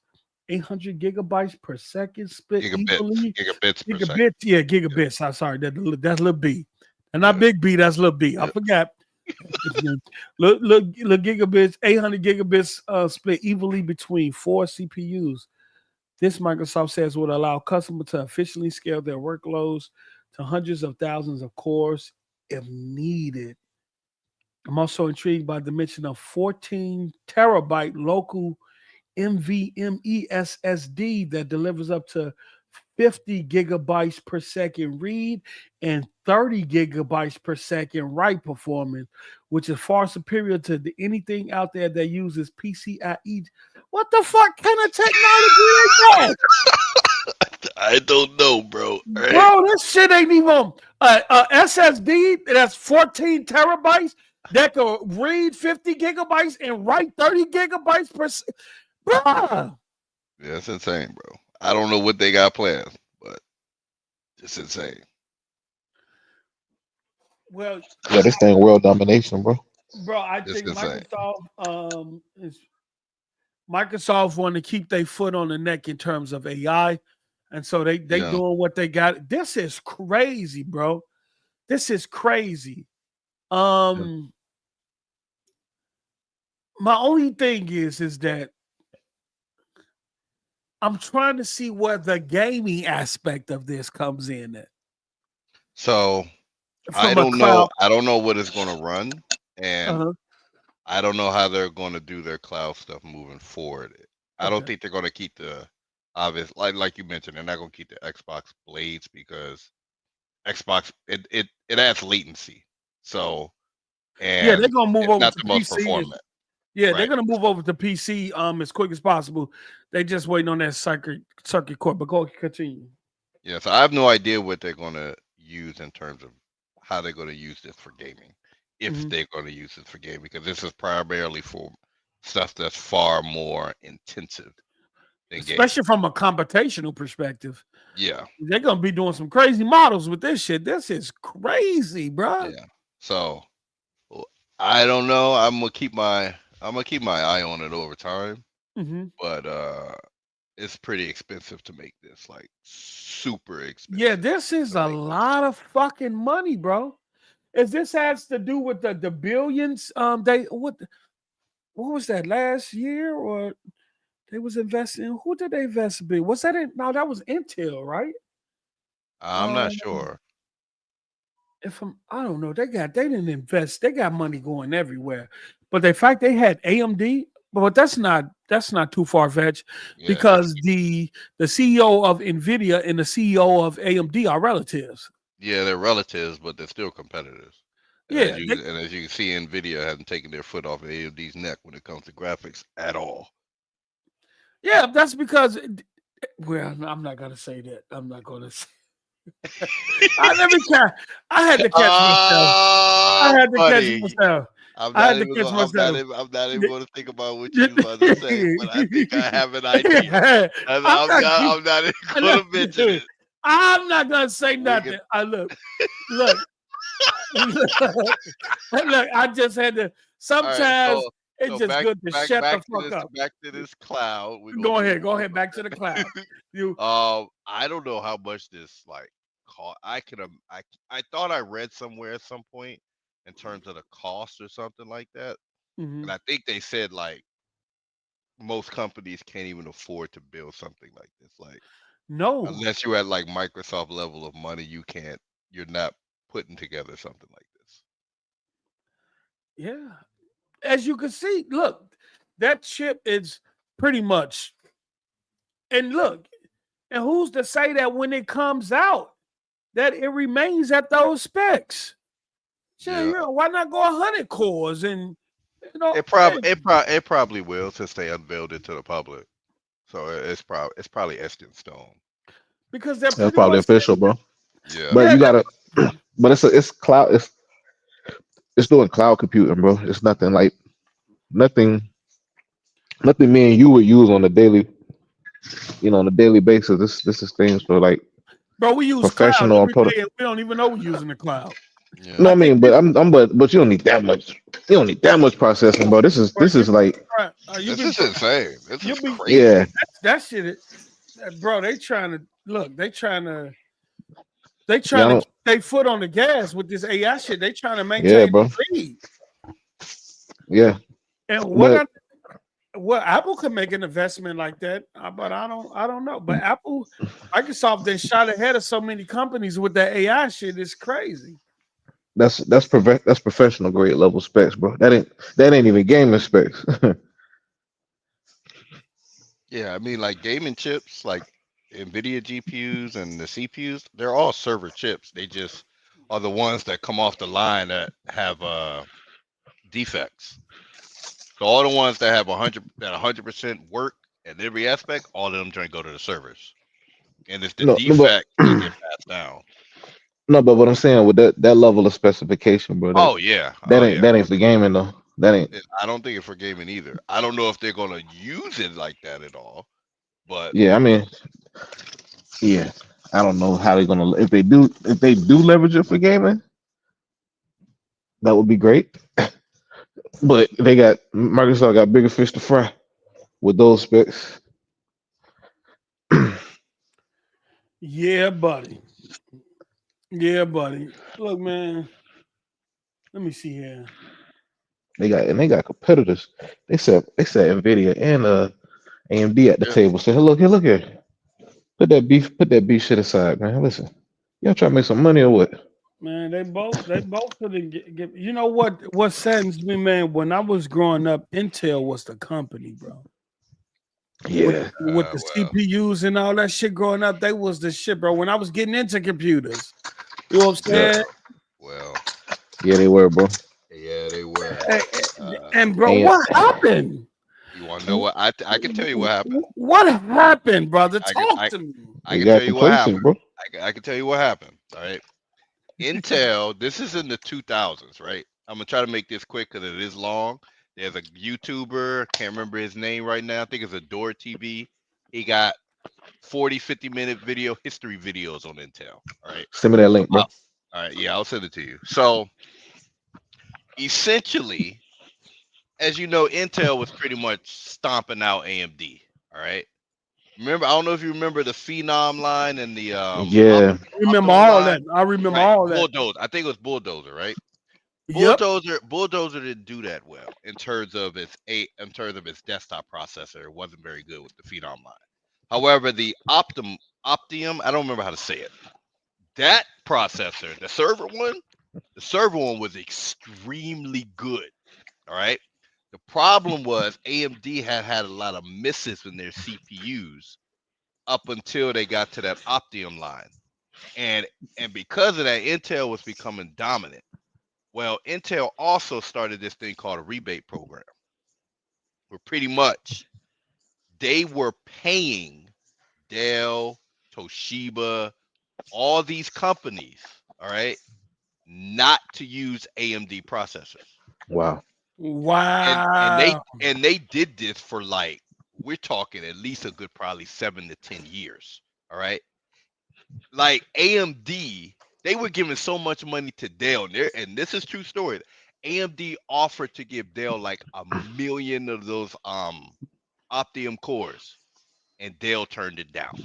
800 gigabytes per second, split equally. Gigabits per second. Yeah, gigabits. I'm sorry, that's little B. And not big B, that's little B. I forgot. look, gigabits, 800 gigabits split evenly between 4 CPUs. This, Microsoft says, would allow customers to efficiently scale their workloads to hundreds of thousands of cores if needed. I'm also intrigued by the mention of 14 terabyte local NVMe SSD that delivers up to 50 gigabytes per second read and 30 gigabytes per second write performance, which is far superior to anything out there that uses PCIe. What the fuck kind of technology is that? I don't know, bro. Right? Bro, this shit ain't even SSD that's 14 terabytes that can read 50 gigabytes and write 30 gigabytes per second. Bruh. Yeah, it's insane, bro. I don't know what they got planned, but it's insane. Well, yeah, this thing world domination, bro. Bro, I think Microsoft want to keep their foot on the neck in terms of AI, and so they doing what they got. This is crazy, bro. This is crazy. My only thing is that I'm trying to see where the gaming aspect of this comes in at. So I don't know what it's going to run. and I don't know how they're going to do their cloud stuff moving forward. I don't think they're going to keep the obvious, like you mentioned, they're not going to keep the Xbox blades because Xbox it adds latency. So they're gonna move over not to the most PC. performant. Yeah, they're gonna move over to PC as quick as possible. They just waiting on that circuit court. But go continue. Yeah, so I have no idea what they're gonna use in terms of how they're gonna use this for gaming. If they're gonna use it for gaming, because this is primarily for stuff that's far more intensive than especially from a computational perspective. Yeah. They're gonna be doing some crazy models with this shit. This is crazy, bro. Yeah. So I don't know. I'm gonna keep my eye on it over time. But it's pretty expensive to make this, like super expensive. Yeah, this is a lot of fucking money, bro. If this has to do with the billions, what was that last year, or they was investing? Who did they invest in? Was that in? No, that was Intel, right? I'm not sure. I don't know. They didn't invest. They got money going everywhere. But the fact they had AMD, but that's not too far fetched because the CEO of Nvidia and the CEO of AMD are relatives. Yeah, they're relatives, but they're still competitors. And as you can see, Nvidia hasn't taken their foot off of AMD's neck when it comes to graphics at all. Yeah, that's because. Well, I'm not gonna say that. I'm not gonna say. I had to catch myself. I had to catch myself. I'm not even going to think about what you about to say, but I think I have an idea. I'm not even going to mention it. I'm not going to say nothing. Look. Look, I just had to. Sometimes it's just good to shut the fuck up. Back to this cloud. Go ahead. Back to the cloud. I don't know how much this cost. I thought I read somewhere at some point in terms of the cost or something like that. And I think they said most companies can't even afford to build something like this. No, unless you're at Microsoft level of money, you're not putting together something like this. Yeah. As you can see, look, that chip is pretty much, and look, and who's to say that when it comes out that it remains at those specs? Why not go 100 cores and it probably will since they unveiled it to the public. So it's probably etched in stone. Because that's probably official, bro. Yeah. But you gotta but it's cloud, it's doing cloud computing, bro. It's nothing me and you would use on a daily basis. This is things for bro, we use professional cloud. We don't even know we're using the cloud. Yeah. No, I mean, but you don't need that much. You don't need that much processing, bro. This is this is insane. This is crazy. Yeah, that shit, bro. They trying to keep their foot on the gas with this AI shit. They trying to maintain the speed. Yeah. And what Apple could make an investment like that, but I don't know. But Microsoft then shot ahead of so many companies with that AI shit. It's crazy. That's professional grade level specs, bro. That ain't even gaming specs. Yeah, I mean, gaming chips, NVIDIA GPUs and the CPUs, they're all server chips. They just are the ones that come off the line that have defects. So all the ones that have 100% work in every aspect, all of them go to the servers, and it's the defect that get passed down. No, but what I'm saying with that level of specification, bro. That ain't for gaming though. That ain't. I don't think it's for gaming either. I don't know if they're gonna use it like that at all. But yeah, I mean, yeah, I don't know how they're gonna. If they do leverage it for gaming, that would be great. But Microsoft got bigger fish to fry with those specs. Yeah, buddy. Look, man. Let me see here. They got competitors. They said Nvidia and AMD at the table. Say, look here. Put that beef shit aside, man. Listen, y'all trying to make some money or what? Man, they both couldn't get. You know what saddens me, man? When I was growing up, Intel was the company, bro. Yeah. With the Well, CPUs and all that shit growing up, they was the shit, bro. When I was getting into computers, you know what I'm Yeah. saying? well, Yeah, they were, bro. yeah, they were. And bro, And what happened? You want to know what? I can tell you what happened. What happened, brother? I can Talk I, to me. I you can got tell you what complacent, happened. bro. I can tell you what happened. All right. Intel, this is in the 2000s, right? I'm gonna try to make this quick because it is long. There's a YouTuber, can't remember his name right now. I think it's Adore TV. He got 40, 50-minute video history videos on Intel. All right. Send me that link, bro. All right. Yeah, I'll send it to you. So essentially, as you know, Intel was pretty much stomping out AMD. All right. Remember, I don't know if you remember the Phenom line and the Yeah. I remember Optimum all line. that. I remember Right. all that. Bulldozer. I think it was Bulldozer, right? Yep. Bulldozer didn't do that well in terms of its desktop processor. It wasn't very good with the Phenom line. However, the Optium, I don't remember how to say it. That processor, the server one was extremely good. All right. The problem was AMD had a lot of misses in their CPUs up until they got to that Optium line. And because of that, Intel was becoming dominant. Well, Intel also started this thing called a rebate program, where pretty much they were paying Dell, Toshiba, all these companies, all right, not to use AMD processors. Wow. And they Wow. did this for like, we're talking at least a good probably 7 to 10 years. All right. Like AMD, they were giving so much money to Dell, and this is true story. AMD offered to give Dell like 1 million of those Optium cores, and Dell turned it down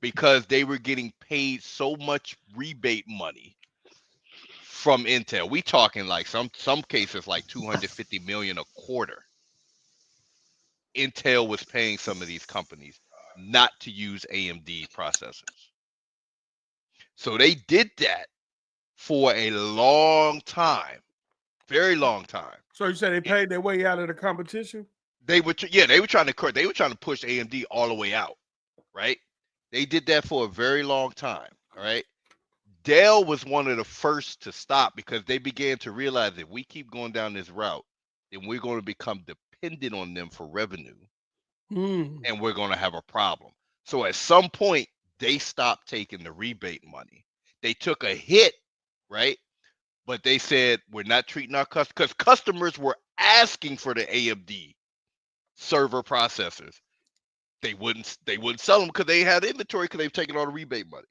because they were getting paid so much rebate money from Intel. We talking like some cases like 250 million a quarter. Intel was paying some of these companies not to use AMD processors. So they did that for a long time, very long time. So you said they paid their way out of the competition? They were trying to push AMD all the way out, right? They did that for a very long time, all right? Dell was one of the first to stop because they began to realize if we keep going down this route, then we're going to become dependent on them for revenue, and we're going to have a problem. So at some point, they stopped taking the rebate money. They took a hit, right? But they said we're not treating our customers, because customers were asking for the AMD server processors. They wouldn't sell them because they had inventory because they've taken all the rebate money.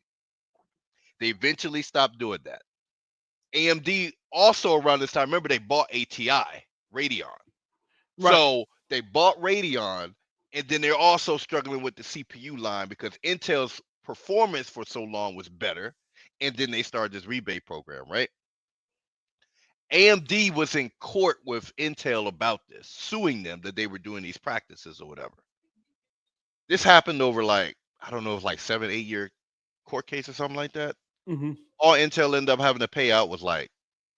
They eventually stopped doing that. AMD also around this time, remember they bought ATI, Radeon. Right. So they bought Radeon, and then they're also struggling with the CPU line because Intel's performance for so long was better, and then they started this rebate program, right? AMD was in court with Intel about this, suing them that they were doing these practices or whatever. This happened over like, I don't know, it was like 7, 8 year court case or something like that. All Intel ended up having to pay out was like,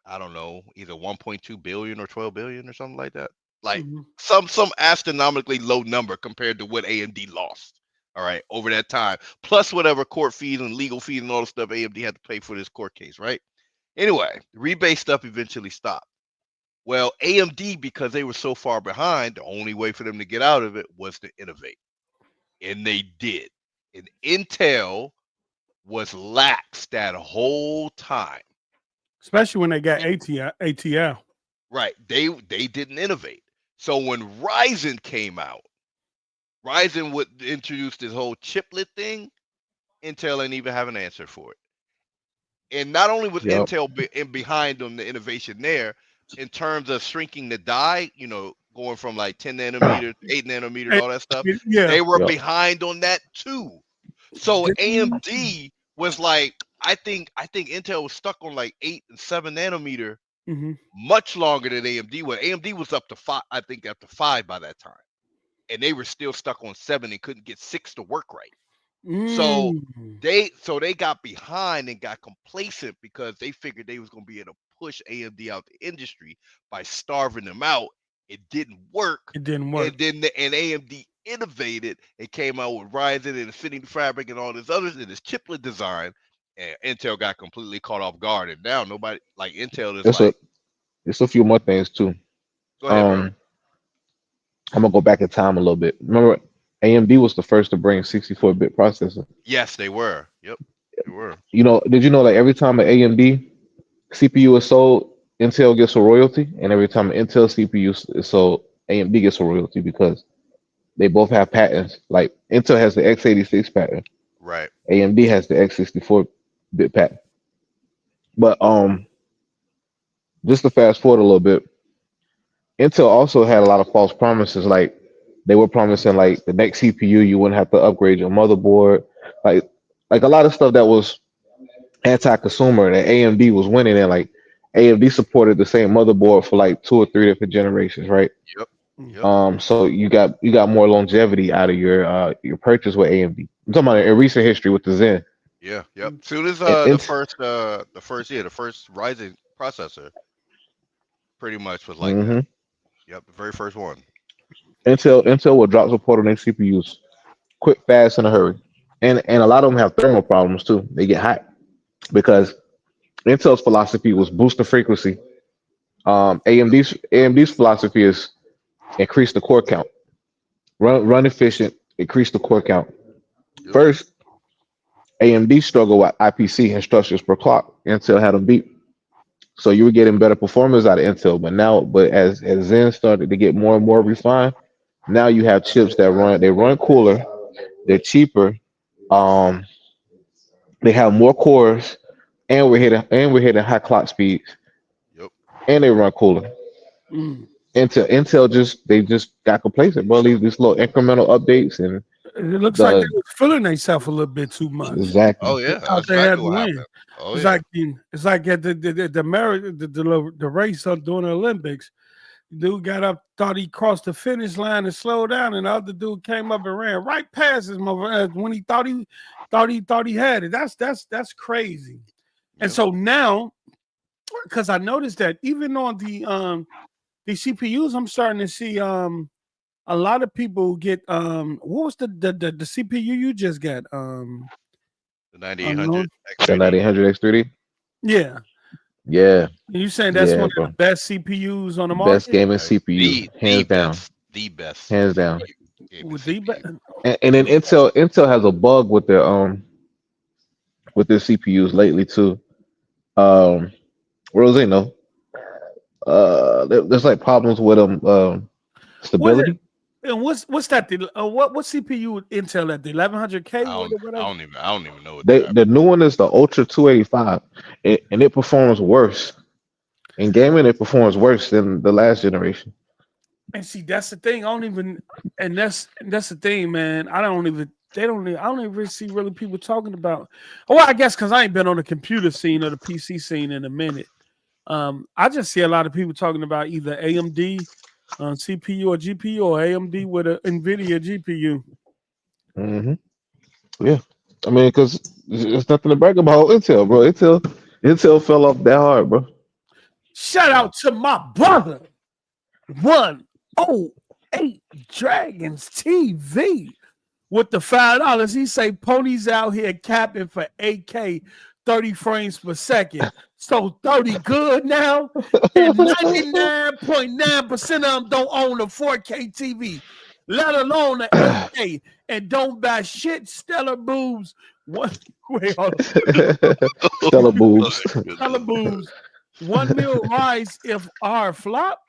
I don't know, either 1.2 billion or 12 billion or something like that. Like some astronomically low number compared to what AMD lost. All right, over that time, plus whatever court fees and legal fees and all the stuff AMD had to pay for this court case, right? Anyway, rebate stuff eventually stopped. Well, AMD, because they were so far behind, the only way for them to get out of it was to innovate. And they did. And Intel was lax that whole time. Especially when they got ATL. Right. They didn't innovate. So when Ryzen came out, Ryzen would introduce this whole chiplet thing. Intel ain't even have an answer for it. And not only was Intel behind on the innovation there, in terms of shrinking the die, going from like 10 nanometer, 8 nanometer, and all that stuff, they were behind on that too. So AMD was like, I think Intel was stuck on like 8 and 7 nanometer much longer than AMD was. AMD was up to 5, I think up to 5 by that time. And they were still stuck on 7 and couldn't get 6 to work right. So they got behind and got complacent because they figured they was gonna be able to push AMD out the industry by starving them out. It didn't work. It didn't work. And then AMD innovated and came out with Ryzen and Infinity Fabric and all this others in this chiplet design. And Intel got completely caught off guard. And now nobody like Intel is it's a few more things too. Go ahead, bro. I'm gonna go back in time a little bit. Remember, AMD was the first to bring 64-bit processor. Yes, they were. Yep, they were. You know, did you know like every time an AMD CPU is sold, Intel gets a royalty, and every time an Intel CPU is sold, AMD gets a royalty because they both have patents. Like Intel has the x86 patent, right? AMD has the x64-bit patent. But just to fast forward a little bit, Intel also had a lot of false promises. Like they were promising like the next CPU you wouldn't have to upgrade your motherboard, like a lot of stuff that was anti-consumer that AMD was winning, and like AMD supported the same motherboard for like 2 or 3 different generations, right? Yep. So you got more longevity out of your purchase with AMD. I'm talking about in recent history with the Zen. Yeah, yep. Soon as the first Ryzen processor pretty much was like that. Yep, the very first one. Intel will drop support on their CPUs quick, fast, in a hurry. And a lot of them have thermal problems too. They get hot because Intel's philosophy was boost the frequency. AMD's philosophy is increase the core count. Run efficient, increase the core count. First, AMD struggled with IPC, instructions per clock. Intel had them beat. So you were getting better performance out of Intel, but as Zen started to get more and more refined, now you have chips that run cooler, they're cheaper, they have more cores, and we're hitting high clock speeds, and they run cooler. Intel just got complacent, bro. These little incremental updates, and it looks like they was feeling themselves a little bit too much. Exactly. Oh yeah, Out there had to win. It's like at the race during the Olympics. Dude got up, thought he crossed the finish line and slowed down, and the other dude came up and ran right past his mother when he thought he had it. That's crazy. And so now, because I noticed that even on the CPUs, I'm starting to see a lot of people get what was the CPU you just got? The 9800 X3D. The 9800 X3D? Yeah. Yeah. You saying that's one of the best CPUs on the market? Best gaming CPU, hands down. The best. Hands down. With the best. And then Intel has a bug with their CPUs lately too. Rosino. There's like problems with them stability. And what's that? What CPU Intel at the 1100K? I don't even know. The new one is the Ultra 285, and it performs worse. In gaming, it performs worse than the last generation. And see, that's the thing. That's the thing, man. I don't even see really people talking about. Well, I guess because I ain't been on the computer scene or the PC scene in a minute. I just see a lot of people talking about either AMD CPU or GPU or AMD with an NVIDIA GPU. Yeah, I mean, because there's nothing to brag about Intel, bro. Intel fell off that hard, bro. Shout out to my brother, 108 Dragons TV with the $5. He say ponies out here capping for 8K 30 frames per second. So 30 good now, and 99.9% of them don't own a 4K TV, let alone an 8K, and don't buy shit. Stellar boobs. What? Wait, hold on. Stellar boobs. Stellar boobs. 1 mil rise if R flop.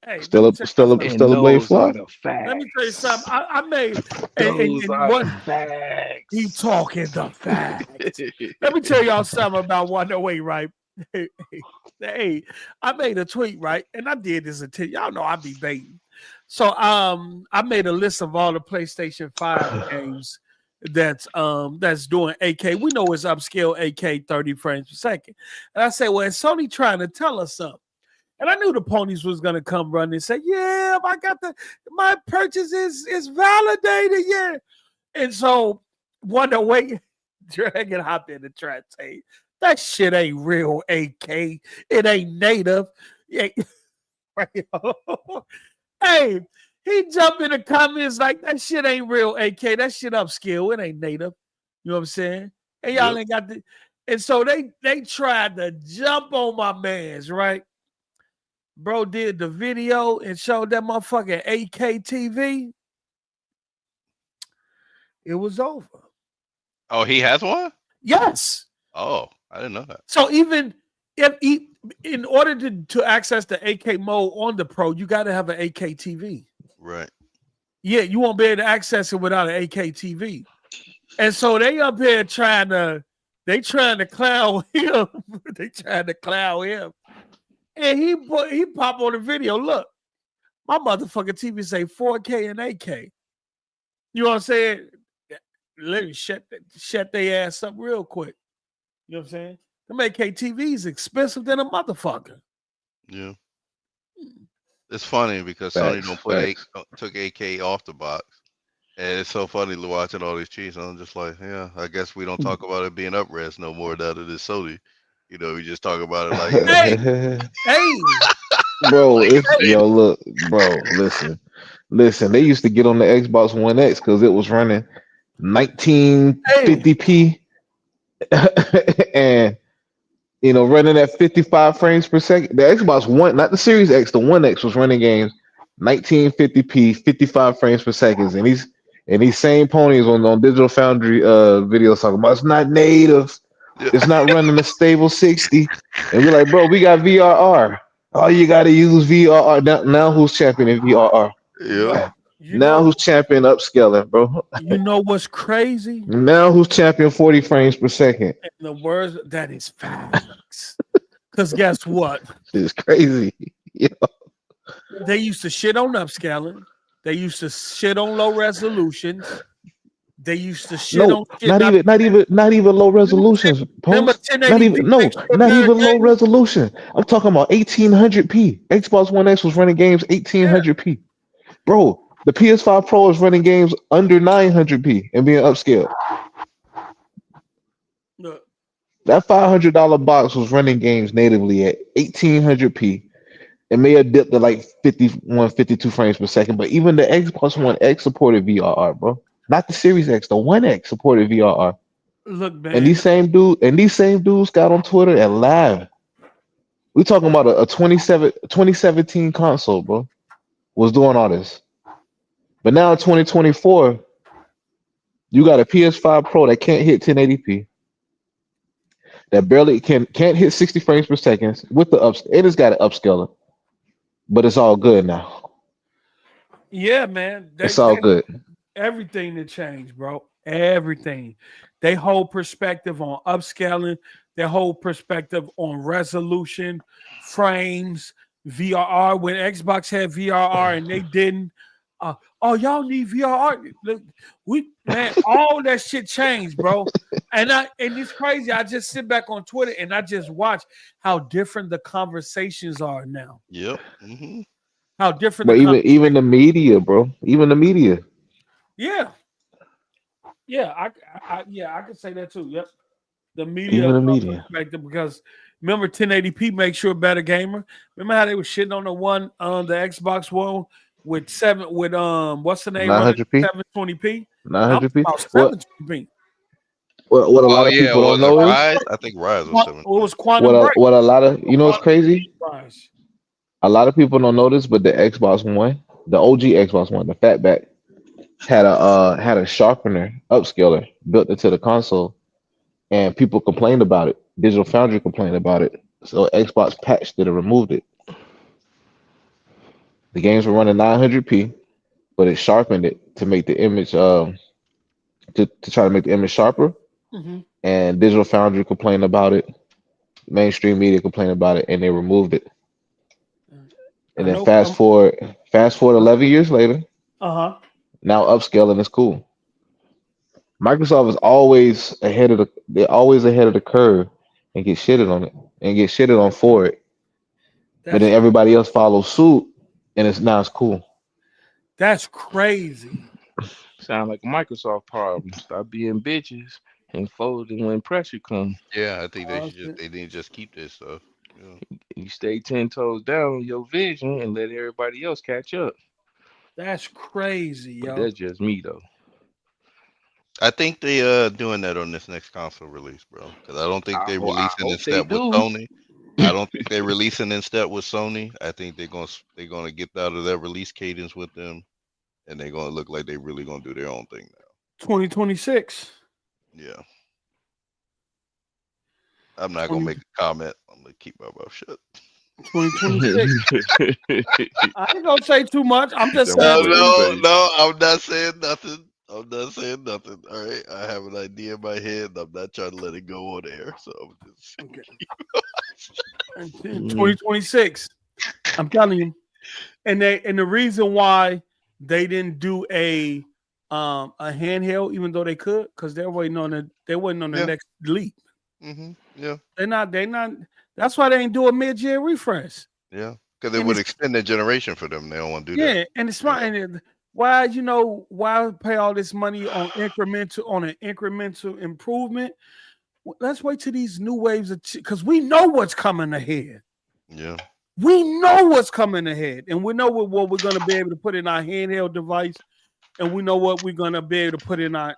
Hey, Stellar blade flop. Let me tell you something. I made and what facts. he talking the facts. Let me tell y'all something about 108, right? Hey, I made a tweet, right? And I did this until y'all know I be baiting. So I made a list of all the PlayStation 5 games that's doing 8K. We know it's upscale 8K 30 frames per second. And I say, well, is Sony trying to tell us something? And I knew the ponies was gonna come running and say, yeah, I got my purchase is validated. Yeah. And so Wonder Way Dragon hop in the trap tape. That shit ain't real AK. It ain't native. Hey, he jumped in the comments like that shit ain't real AK. That shit upscale. It ain't native. You know what I'm saying? And y'all ain't got the. And so they tried to jump on my mans, right? Bro did the video and showed that motherfucking AK TV. It was over. Oh, he has one? Yes. Oh, I didn't know that. So even if in order to access the AK mode on the Pro, you got to have an AK TV. Right. Yeah, you won't be able to access it without an AK TV. And so they up here trying to clown him. They trying to clown him. And he pop on the video. Look, my motherfucking TV say 4K and 8K. You know what I'm saying? Let me shut their ass up real quick. You know what I'm saying? Them AK TVs expensive than a motherfucker. Yeah. It's funny because Sony took AK off the box. And it's so funny watching all these cheats. I'm just like, yeah, I guess we don't talk about it being up-res no more now that it's Sony. You know, we just talk about it like, hey. Bro, look, bro, listen. They used to get on the Xbox One X because it was running 1950p and running at 55 frames per second. The Xbox One, not the Series X, the One X was running games 1950p, 55 frames per second, and these same ponies on Digital Foundry videos talking about it's not native, it's not running a stable 60, and we're like, bro, we got VRR. All you got to use VRR. Now who's championing VRR? Yeah. Now who's champion upscaling, bro? You know what's crazy? Now who's champion 40 frames per second? In the words, that is facts. Because guess what? It's crazy. Yeah. They used to shit on upscaling. They used to shit on low resolutions. They used to shit on shit. Not even low resolutions. Not even low resolution. I'm talking about 1800p. Xbox One X was running games 1800p. Bro, the PS5 Pro is running games under 900p and being upscaled. Look. That $500 box was running games natively at 1800p. It may have dipped to like 51, 52 frames per second, but even the Xbox One X supported VRR, bro. Not the Series X, the One X supported VRR. Look, man. And these same dudes got on Twitter and laughed. We talking about a 2017 console, bro, was doing all this. But now in 2024, you got a PS5 Pro that can't hit 1080p. That barely can't hit 60 frames per second with the it has got an upscaler. But it's all good now. Yeah, man. It's all good. Everything to change, bro. Everything. They whole perspective on upscaling, their whole perspective on resolution, frames, VRR. When Xbox had VRR and they didn't, y'all need VRR. Look, all that shit changed, bro. And it's crazy. I just sit back on Twitter and I just watch how different the conversations are now. Yep. Mm-hmm. How different. But even the media, bro. Even the media. Yeah. Yeah, I could say that too. Yep. The media. Even the media. Because remember 1080p makes you a better gamer. Remember how they were shitting on the one on the Xbox One with what's the name? 900p. 720p. 900p. 720p. What a lot of people don't know is I think Rise was 7. It was Quantum Break. What a lot of what's crazy? A lot of people don't know this, but the Xbox One, the OG Xbox One, the fatback, had a sharpener upscaler built into the console, and people complained about it. Digital Foundry complained about it, so Xbox patched it and removed it. The games were running 900p, but it sharpened it to make the image to try to make the image sharper. Mm-hmm. And Digital Foundry complained about it. Mainstream media complained about it, and they removed it. And then fast forward 11 years later. Now upscaling is cool. Microsoft is always ahead of the curve and get shitted on it and get shitted on for it. But then everybody else follows suit, and it's cool. That's crazy. Sound like a Microsoft problem. Stop being bitches and folding when pressure comes. Yeah, I think they need to just keep this stuff. Yeah. You stay 10 toes down on your vision and let everybody else catch up. That's crazy, But yo. that's just me though. I think they doing that on this next console release, bro. Because I don't think I they're ho- I releasing in hope they step with do. Sony. I don't think they're releasing in step with Sony. I think they're gonna get out of that release cadence with them, and they're gonna look like they really gonna do their own thing now. 2026. Yeah. I'm not gonna make a comment. I'm gonna keep my mouth shut. 2026. I ain't gonna say too much. I'm just That saying. was No, I'm not saying nothing. I'm not saying nothing. All right, I have an idea in my head. I'm not trying to let it go on air. So I'm just Okay. 2026. I'm telling you, and the reason why they didn't do a handheld, even though they could, because they're waiting on the next leap. Yeah. They're not. That's why they ain't do a mid-year refresh. Yeah, because it would extend the generation for them. They don't want to do that. Yeah, and it's smart. Yeah. And why pay all this money on an incremental improvement? Let's wait till these new waves because we know what's coming ahead. Yeah, we know what's coming ahead, and we know what we're going to be able to put in our handheld device, and we know what we're going to be able to put in our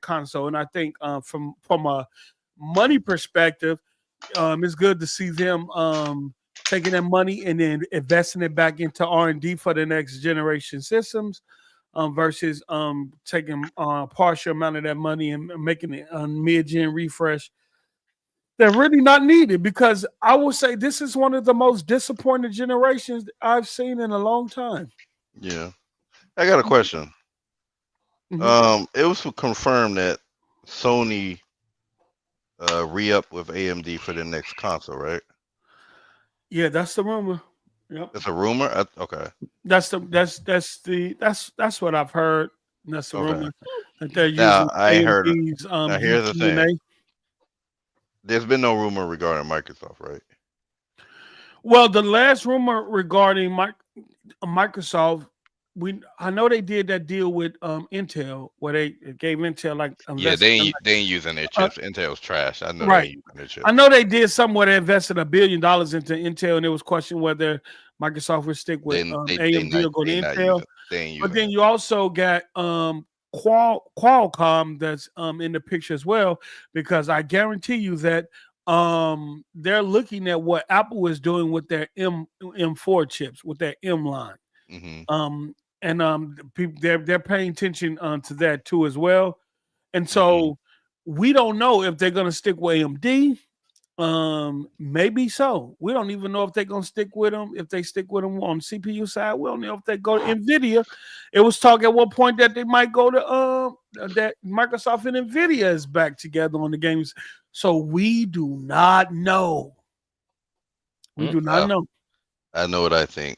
console. And I think from a money perspective, it's good to see them taking that money and then investing it back into R&D for the next generation systems, versus taking a partial amount of that money and making it a mid-gen refresh. They're really not needed, because I will say this is one of the most disappointed generations I've seen in a long time. Yeah. I got a question. Mhm. It was confirmed that Sony re-up with AMD for the next console, right? Yeah, that's the rumor. Yep. It's a rumor? Okay. That's what I've heard. That's the rumor that they're using Now, I ain't heard it. AMD's Now, here's the UTNA. thing. There's been no rumor regarding Microsoft, right? Well, the last rumor regarding Microsoft, I know they did that deal with Intel, where they gave Intel they ain't using their chips. Intel's trash. I know they ain't using their chips. I know they did something where they invested $1 billion into Intel, and it was questioned whether Microsoft would stick with AMD or go to Intel. But then you also got Qualcomm that's in the picture as well, because I guarantee you that they're looking at what Apple is doing with their M4 chips, with their M line. People they're paying attention to that too as well. And so we don't know if they're going to stick with AMD. Maybe so. We don't even know if they're going to stick with them. If they stick with them on the CPU side, we don't know if they go to NVIDIA. It was talk at one point that they might go to that Microsoft and NVIDIA is back together on the games. So we do not know. We do not know. I know what I think.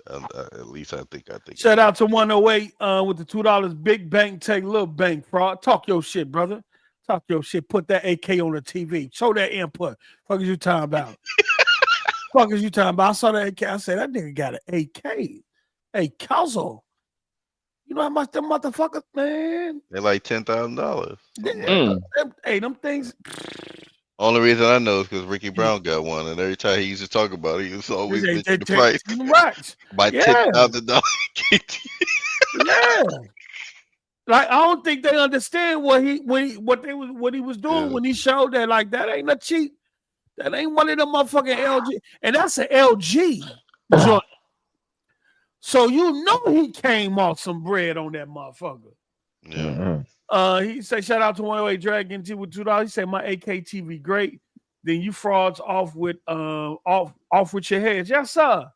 At least I think. Shout out to 108 with the $2 big bank take little bank fraud. Talk your shit, brother. Talk your shit. Put that AK on the TV. Show that input. Fuck is you talking about? Fuck is you talking about? I saw that AK. I said that nigga got an AK. Hey, Kelso. You know how much them motherfuckers, man? They're like $10,000. Hey, them things. Only reason I know is because Ricky Brown got one, and every time he used to talk about it, he was always mentioning the price. Right. By $10,000. Yeah. Like, I don't think they understand what he was doing when he showed that. Like, that ain't a cheap. That ain't one of them motherfucking LG, and that's an LG joint. So you know he came off some bread on that motherfucker. Yeah. He said, shout out to 108 Dragon T with $2. He said, my AK TV great. Then you frauds off with off with your heads. Yes, sir.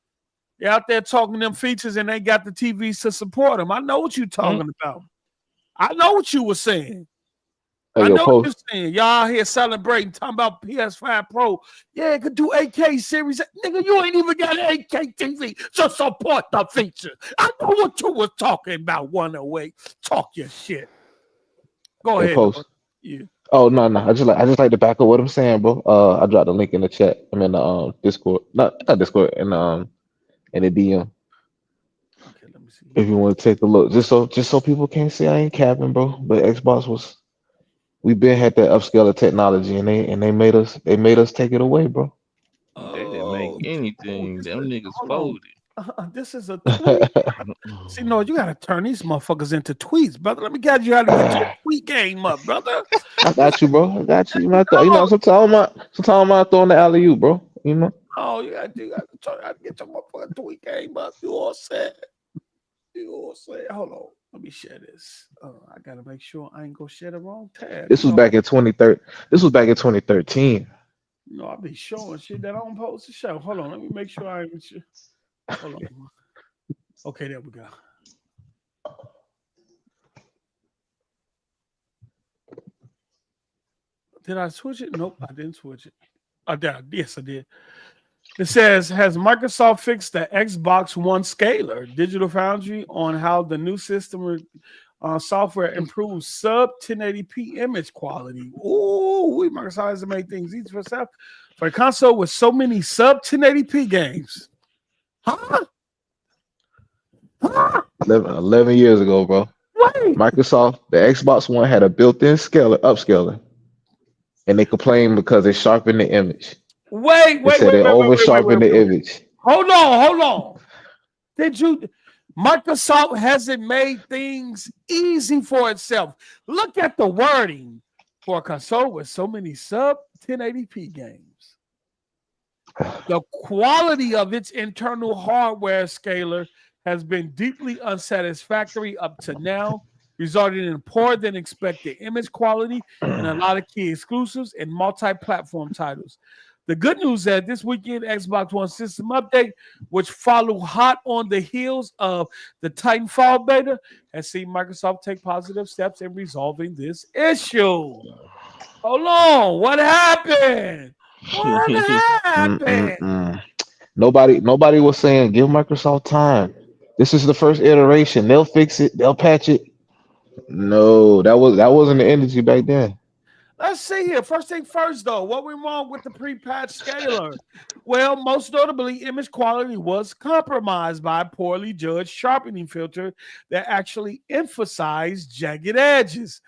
They're out there talking them features, and they got the TVs to support them. I know what you're talking about. I know what you were saying. I know what you're saying. Y'all here celebrating, talking about PS5 Pro. Yeah, it could do 8K series. Nigga, you ain't even got an 8K TV. Just support the features. I know what you was talking about, 108. Talk your shit. Go ahead. Yeah. Oh no. I just like to back up what I'm saying, bro. I dropped the link in the chat. I'm in the Discord. Not Discord, in the DM. Okay, let me see. If you want to take a look, just so people can't say I ain't capping, bro. But Xbox was we been had that upscaler technology, and they made us take it away, bro. They didn't make anything. Them niggas hold folded. on. This is a tweet. See, no, you gotta turn these motherfuckers into tweets, brother. Let me guide you how to get your tweet game up, brother. I got you, bro. I got you. Sometimes I'm throwing the alley oop, bro. You know. Oh, you gotta turn how to get your motherfucking tweet game up. You all set? Hold on. Let me share this. I gotta make sure I ain't gonna share the wrong tab. This was back in 2013. This was back in 2013. No, I'll be showing shit that I don't post to show. Hold on, let me make sure I ain't. Hold on. Okay, there we go. Did I switch it? Nope, I didn't switch it. I did. Yes, I did. It says, has Microsoft fixed the Xbox One scaler? Digital Foundry on how the new system software improves sub 1080p image quality. Ooh, Microsoft has made things easy for itself. For a console with so many sub 1080p games. Huh? 11 years ago, bro. Wait. Microsoft, the Xbox One had a built-in upscaler, and they complained because they sharpened the image. Wait. They over sharpened the image. Hold on. Microsoft hasn't made things easy for itself. Look at the wording for a console with so many sub 1080p games. The quality of its internal hardware scaler has been deeply unsatisfactory up to now, resulting in poorer than expected image quality and a lot of key exclusives and multi-platform titles. The good news is that this weekend Xbox One system update, which followed hot on the heels of the Titanfall beta, has seen Microsoft take positive steps in resolving this issue. Hold on, what happened? Nobody was saying give Microsoft time. This is the first iteration. They'll fix it. They'll patch it. No, that wasn't the energy back then. Let's see here. First thing first, though, what went wrong with the pre-patch scaler? Well, most notably, image quality was compromised by a poorly judged sharpening filter that actually emphasized jagged edges.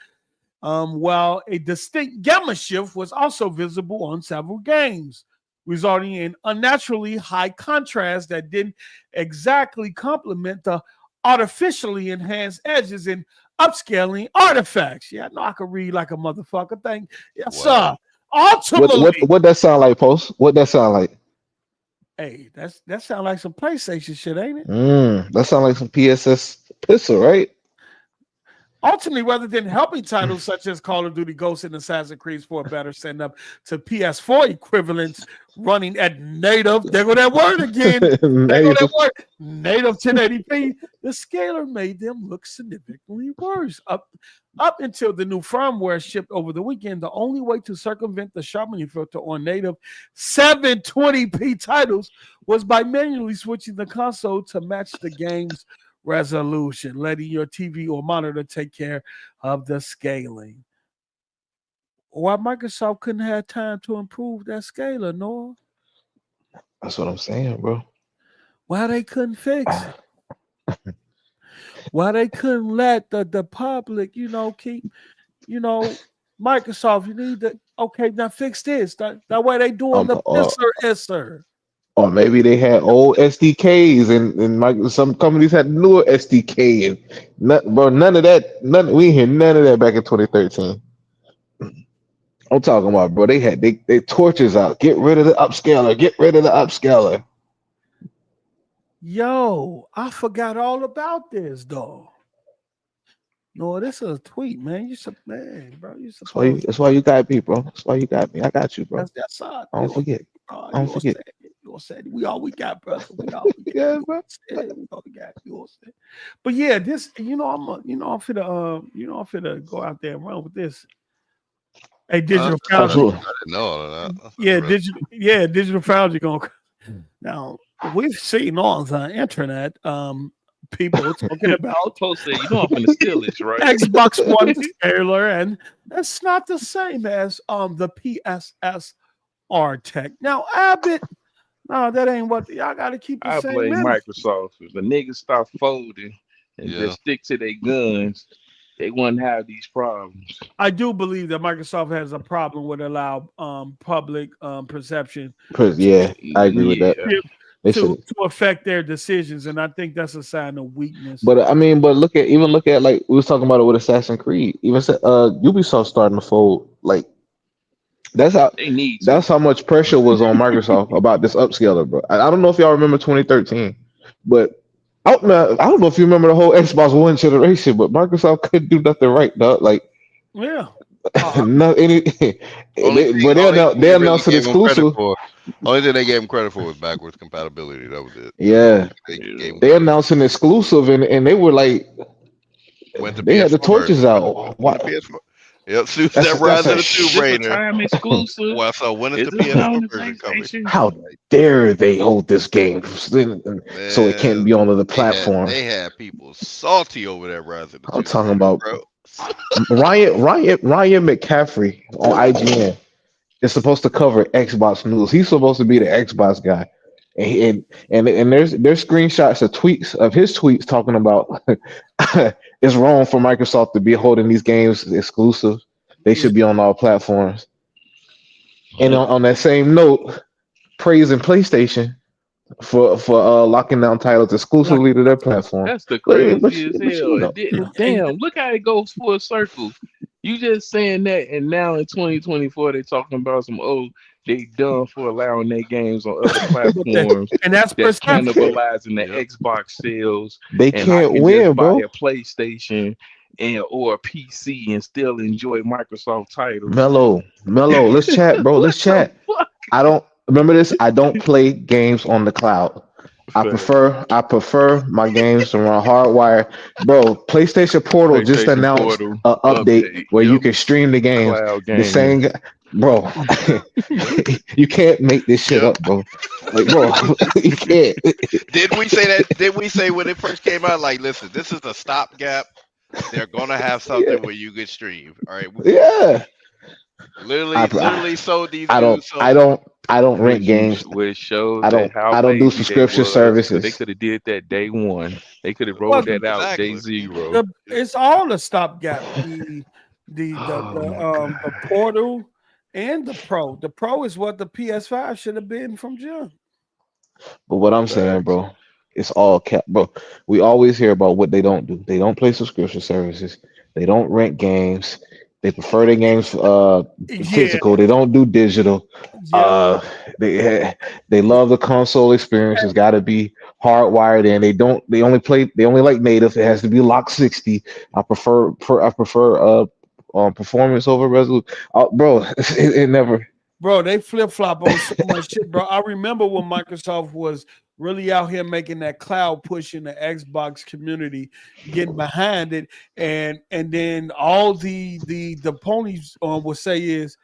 While a distinct gamma shift was also visible on several games, resulting in unnaturally high contrast that didn't exactly complement the artificially enhanced edges and upscaling artifacts. Yeah, I know I can read like a motherfucker. Yes, sir. Ultimately, what that sound like, Post? What that sound like? Hey, that sound like some PlayStation shit, ain't it? That sound like some PSS pistol, right? Ultimately, rather than helping titles such as Call of Duty Ghosts and Assassin's Creed for a better send up to PS4 equivalents running at native, there go that word again. Native 1080p, the scaler made them look significantly worse. Up until the new firmware shipped over the weekend, the only way to circumvent the sharpening filter on native 720p titles was by manually switching the console to match the game's resolution, letting your TV or monitor take care of the scaling. Why Microsoft couldn't have time to improve that scaler, Noah? That's what I'm saying, bro. Why they couldn't fix it? Why they couldn't let the public, keep, Microsoft, you need to, okay, now fix this. That way they doing the pisser. Or maybe they had old SDKs and some companies had newer SDK and none of that. We didn't hear none of that back in 2013. I'm talking about, bro. They had they torches out. Get rid of the upscaler. Get rid of the upscaler. Yo, I forgot all about this, though. No, this is a tweet, man. Bro. That's why you got me, bro. That's why you got me. I got you, bro. That's I don't forget. I don't forget. You all said we all we got, brother. We all we got. Yeah, bro. We all we got. You all said. But yeah, this, I'm finna go out there and run with this. Hey, Digital Foundry. I didn't know all of that. Digital Foundry gonna. Now we've seen on the internet, people talking about. Post said, I'm finna steal this, right? Xbox One scaler, and that's not the same as the PSSR tech. Now, Abbott. No, that ain't what y'all got to keep the same. I blame Microsoft. If the niggas start folding, and just stick to their guns, they wouldn't have these problems. I do believe that Microsoft has a problem with allow public perception. Yeah, I agree with that. To affect their decisions, and I think that's a sign of weakness. But I mean, but look at like we was talking about it with Assassin's Creed. Even Ubisoft starting to fold. Like that's how much pressure was on Microsoft about this upscaler, bro. I don't know if y'all remember 2013, but I don't know if you remember the whole Xbox One generation, but Microsoft couldn't do nothing right, dog. Like yeah. No, they announced an exclusive. Only thing they gave him credit for was backwards compatibility. That was it. Yeah, they announced an exclusive, and they were like, they had the torches out. What? Yep, suits that Rise of the Tomb Raider. Time exclusive. Well, so when is the PS4 version coming? How dare they hold this game so it can't be on other platforms? They had people salty over that Rise of the Tomb Raider. I'm talking about Ryan McCaffrey on IGN is supposed to cover Xbox news. He's supposed to be the Xbox guy, and there's screenshots of his tweets talking about it's wrong for Microsoft to be holding these games exclusive. They should be on all platforms. And on that same note, praising PlayStation for locking down titles exclusively to their platform. That's the craziest hell. Damn, look how it goes full circle. You just saying that, and now in 2024 they talking about they done for allowing their games on other platforms, and that's cannibalizing the Xbox sales. They can't win, bro. Buy a PlayStation or a PC and still enjoy Microsoft titles. Mellow, let's chat, bro. Let's chat. I don't remember this. I don't play games on the cloud. I prefer my games to run hardwired. Bro, PlayStation Portal just announced an update where you can stream the games. The same, bro. You can't make this shit up, bro. Like, bro, you can't. Did we say that? Did we say when it first came out? Like, listen, this is a stopgap. They're gonna have something where you can stream. All right. Yeah. Literally sold these. I don't rent games. Which shows I don't do subscription services. They could have did that day one. They could have rolled that out day zero. It's all a stopgap. The Portal and the Pro. The Pro is what the PS5 should have been from June. But what I'm saying, bro, it's all cap, bro. We always hear about what they don't do. They don't play subscription services. They don't rent games. They prefer their games physical. They don't do digital. They love the console experience. It's got to be hardwired in. They only like native. It has to be lock 60. I prefer performance over resolution. Bro, it never. Bro, they flip flop on so much shit, bro. I remember when Microsoft was really out here making that cloud push in the Xbox community, getting behind it, and then all the ponies will say is,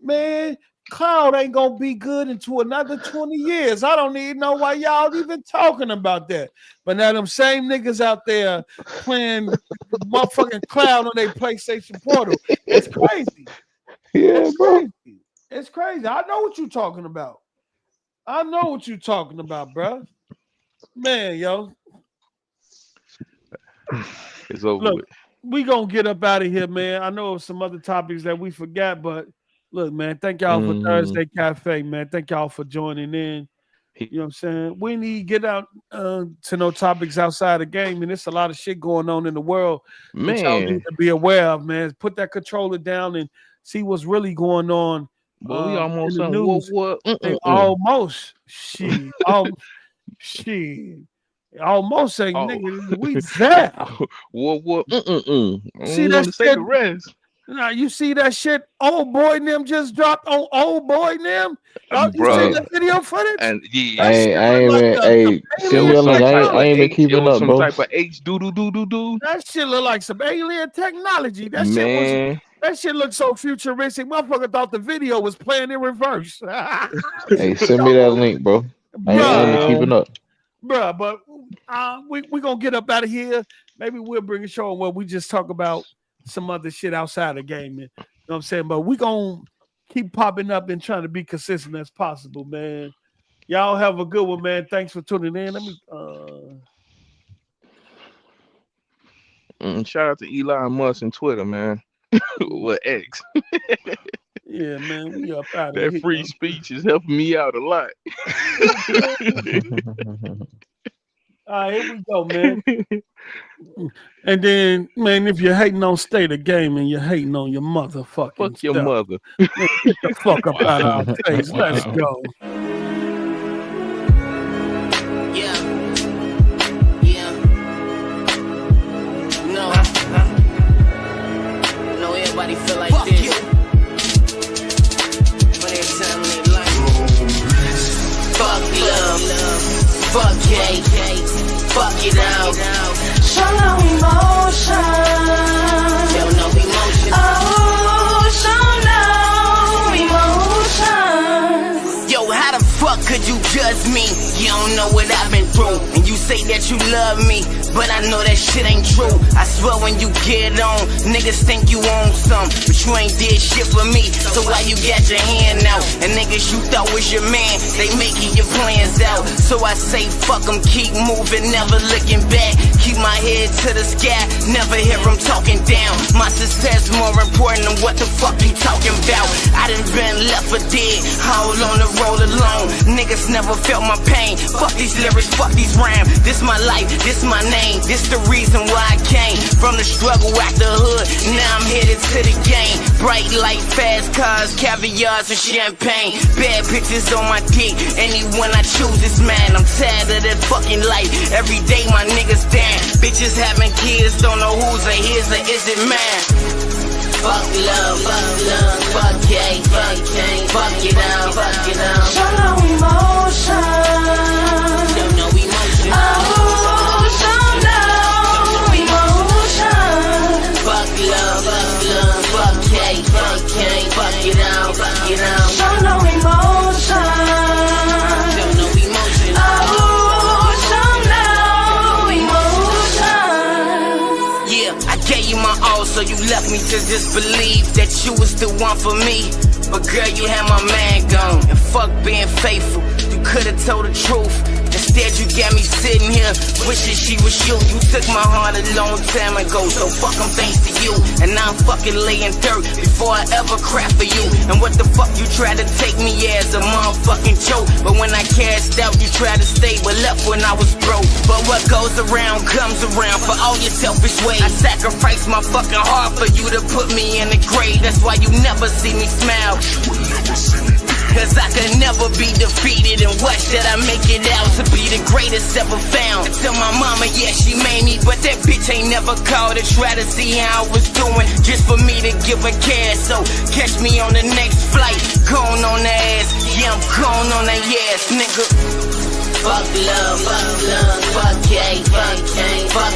man, cloud ain't gonna be good into another 20 years. I don't even know why y'all even talking about that. But now them same niggas out there playing motherfucking cloud on their PlayStation Portal. It's crazy. Yeah, it's bro. Crazy. It's crazy. I know what you're talking about. Bro. Man, yo. It's over. Look, we gonna get up out of here, man. I know some other topics that we forgot, but look, man, thank y'all for Thursday Cafe, man. Thank y'all for joining in. You know what I'm saying? We need to get out to no topics outside the game, and there's a lot of shit going on in the world. Man, y'all need to be aware of, man. Put that controller down and see what's really going on. Well, we almost in the news. Almost. Shit. Almost saying, nigga, we there. See that shit? Rest. Now you see that shit? Old boy and them just dropped on old boy and them. You see the video footage? And I ain't even keeping up, bro. Type of H do. That shit look like some alien technology. That shit looked so futuristic. Motherfucker thought the video was playing in reverse. Hey, send me that link, bro. I ain't keeping up. Bruh, but we gonna get up out of here. Maybe we'll bring a show where we just talk about some other shit outside the game. Man. You know what I'm saying? But we gonna keep popping up and trying to be consistent as possible, man. Y'all have a good one, man. Thanks for tuning in. Let me Shout out to Elon Musk and Twitter, man. What X? Yeah, man, we up out of here. That free speech is helping me out a lot. All right, here we go, man. And then, man, if you're hating on State of Gaming, you're hating on your motherfucking Fuck your stuff. mother. Man, get the fuck up out of our face. Let's go. Yeah. No, everybody feel like fuck this. You. But every time they like fuck love, fuck hate, fuck it out. Show no emotion. Show no emotion. Oh, show no emotion. Yo, how the fuck could you judge me? You don't know what I've been through. And you say that you love me, but I know that shit ain't true. I swear when you get on, niggas think you own some, but you ain't did shit for me. So why you got your hand out? And niggas you thought was your man, they making your plans out. So I say fuck them, keep moving, never looking back. Keep my head to the sky, never hear them talking down. My success more important than what the fuck you talking about. I done been left for dead, all on the road alone. Niggas never felt my pain. Fuck these lyrics, fuck these rhymes. This my life, this my name. This the reason why I came from the struggle out the hood. Now I'm headed to the game. Bright light, fast cars, caviars and champagne. Bad bitches on my dick. Anyone I choose is mine. I'm tired of that fucking life. Every day my niggas down. Bitches having kids, don't know who's a his or is it mine. Fuck love, fuck hate, fuck it out, Show no emotion. Show no emotion. Oh, show no emotion. Fuck love, fuck hate, fuck it out, Show no emotion. Show no emotion. Oh, show no emotion. Yeah, I gave you my all, so you left me to disbelieve that you was the one for me. But girl, you had my man gone. And fuck being faithful, you could've told the truth. Instead, you got me sitting here wishing she was you. You took my heart a long time ago, so fuck 'em thanks to you. And now I'm fucking laying dirt before I ever cry for you. And what the fuck you tried to take me as a motherfucking joke. But when I cashed out, you tried to stay but left when I was broke. But what goes around comes around for all your selfish ways. I sacrificed my fucking heart for you to put me in the grave. That's why you never see me smile. Cause I could never be defeated, and watch that I make it out to be the greatest ever found. Tell my mama, yeah, she made me, but that bitch ain't never called to try to see how I was doing, just for me to give her cash. So catch me on the next flight, going on the ass, yeah, I'm going on that ass, nigga. Fuck love, fuck hate, fuck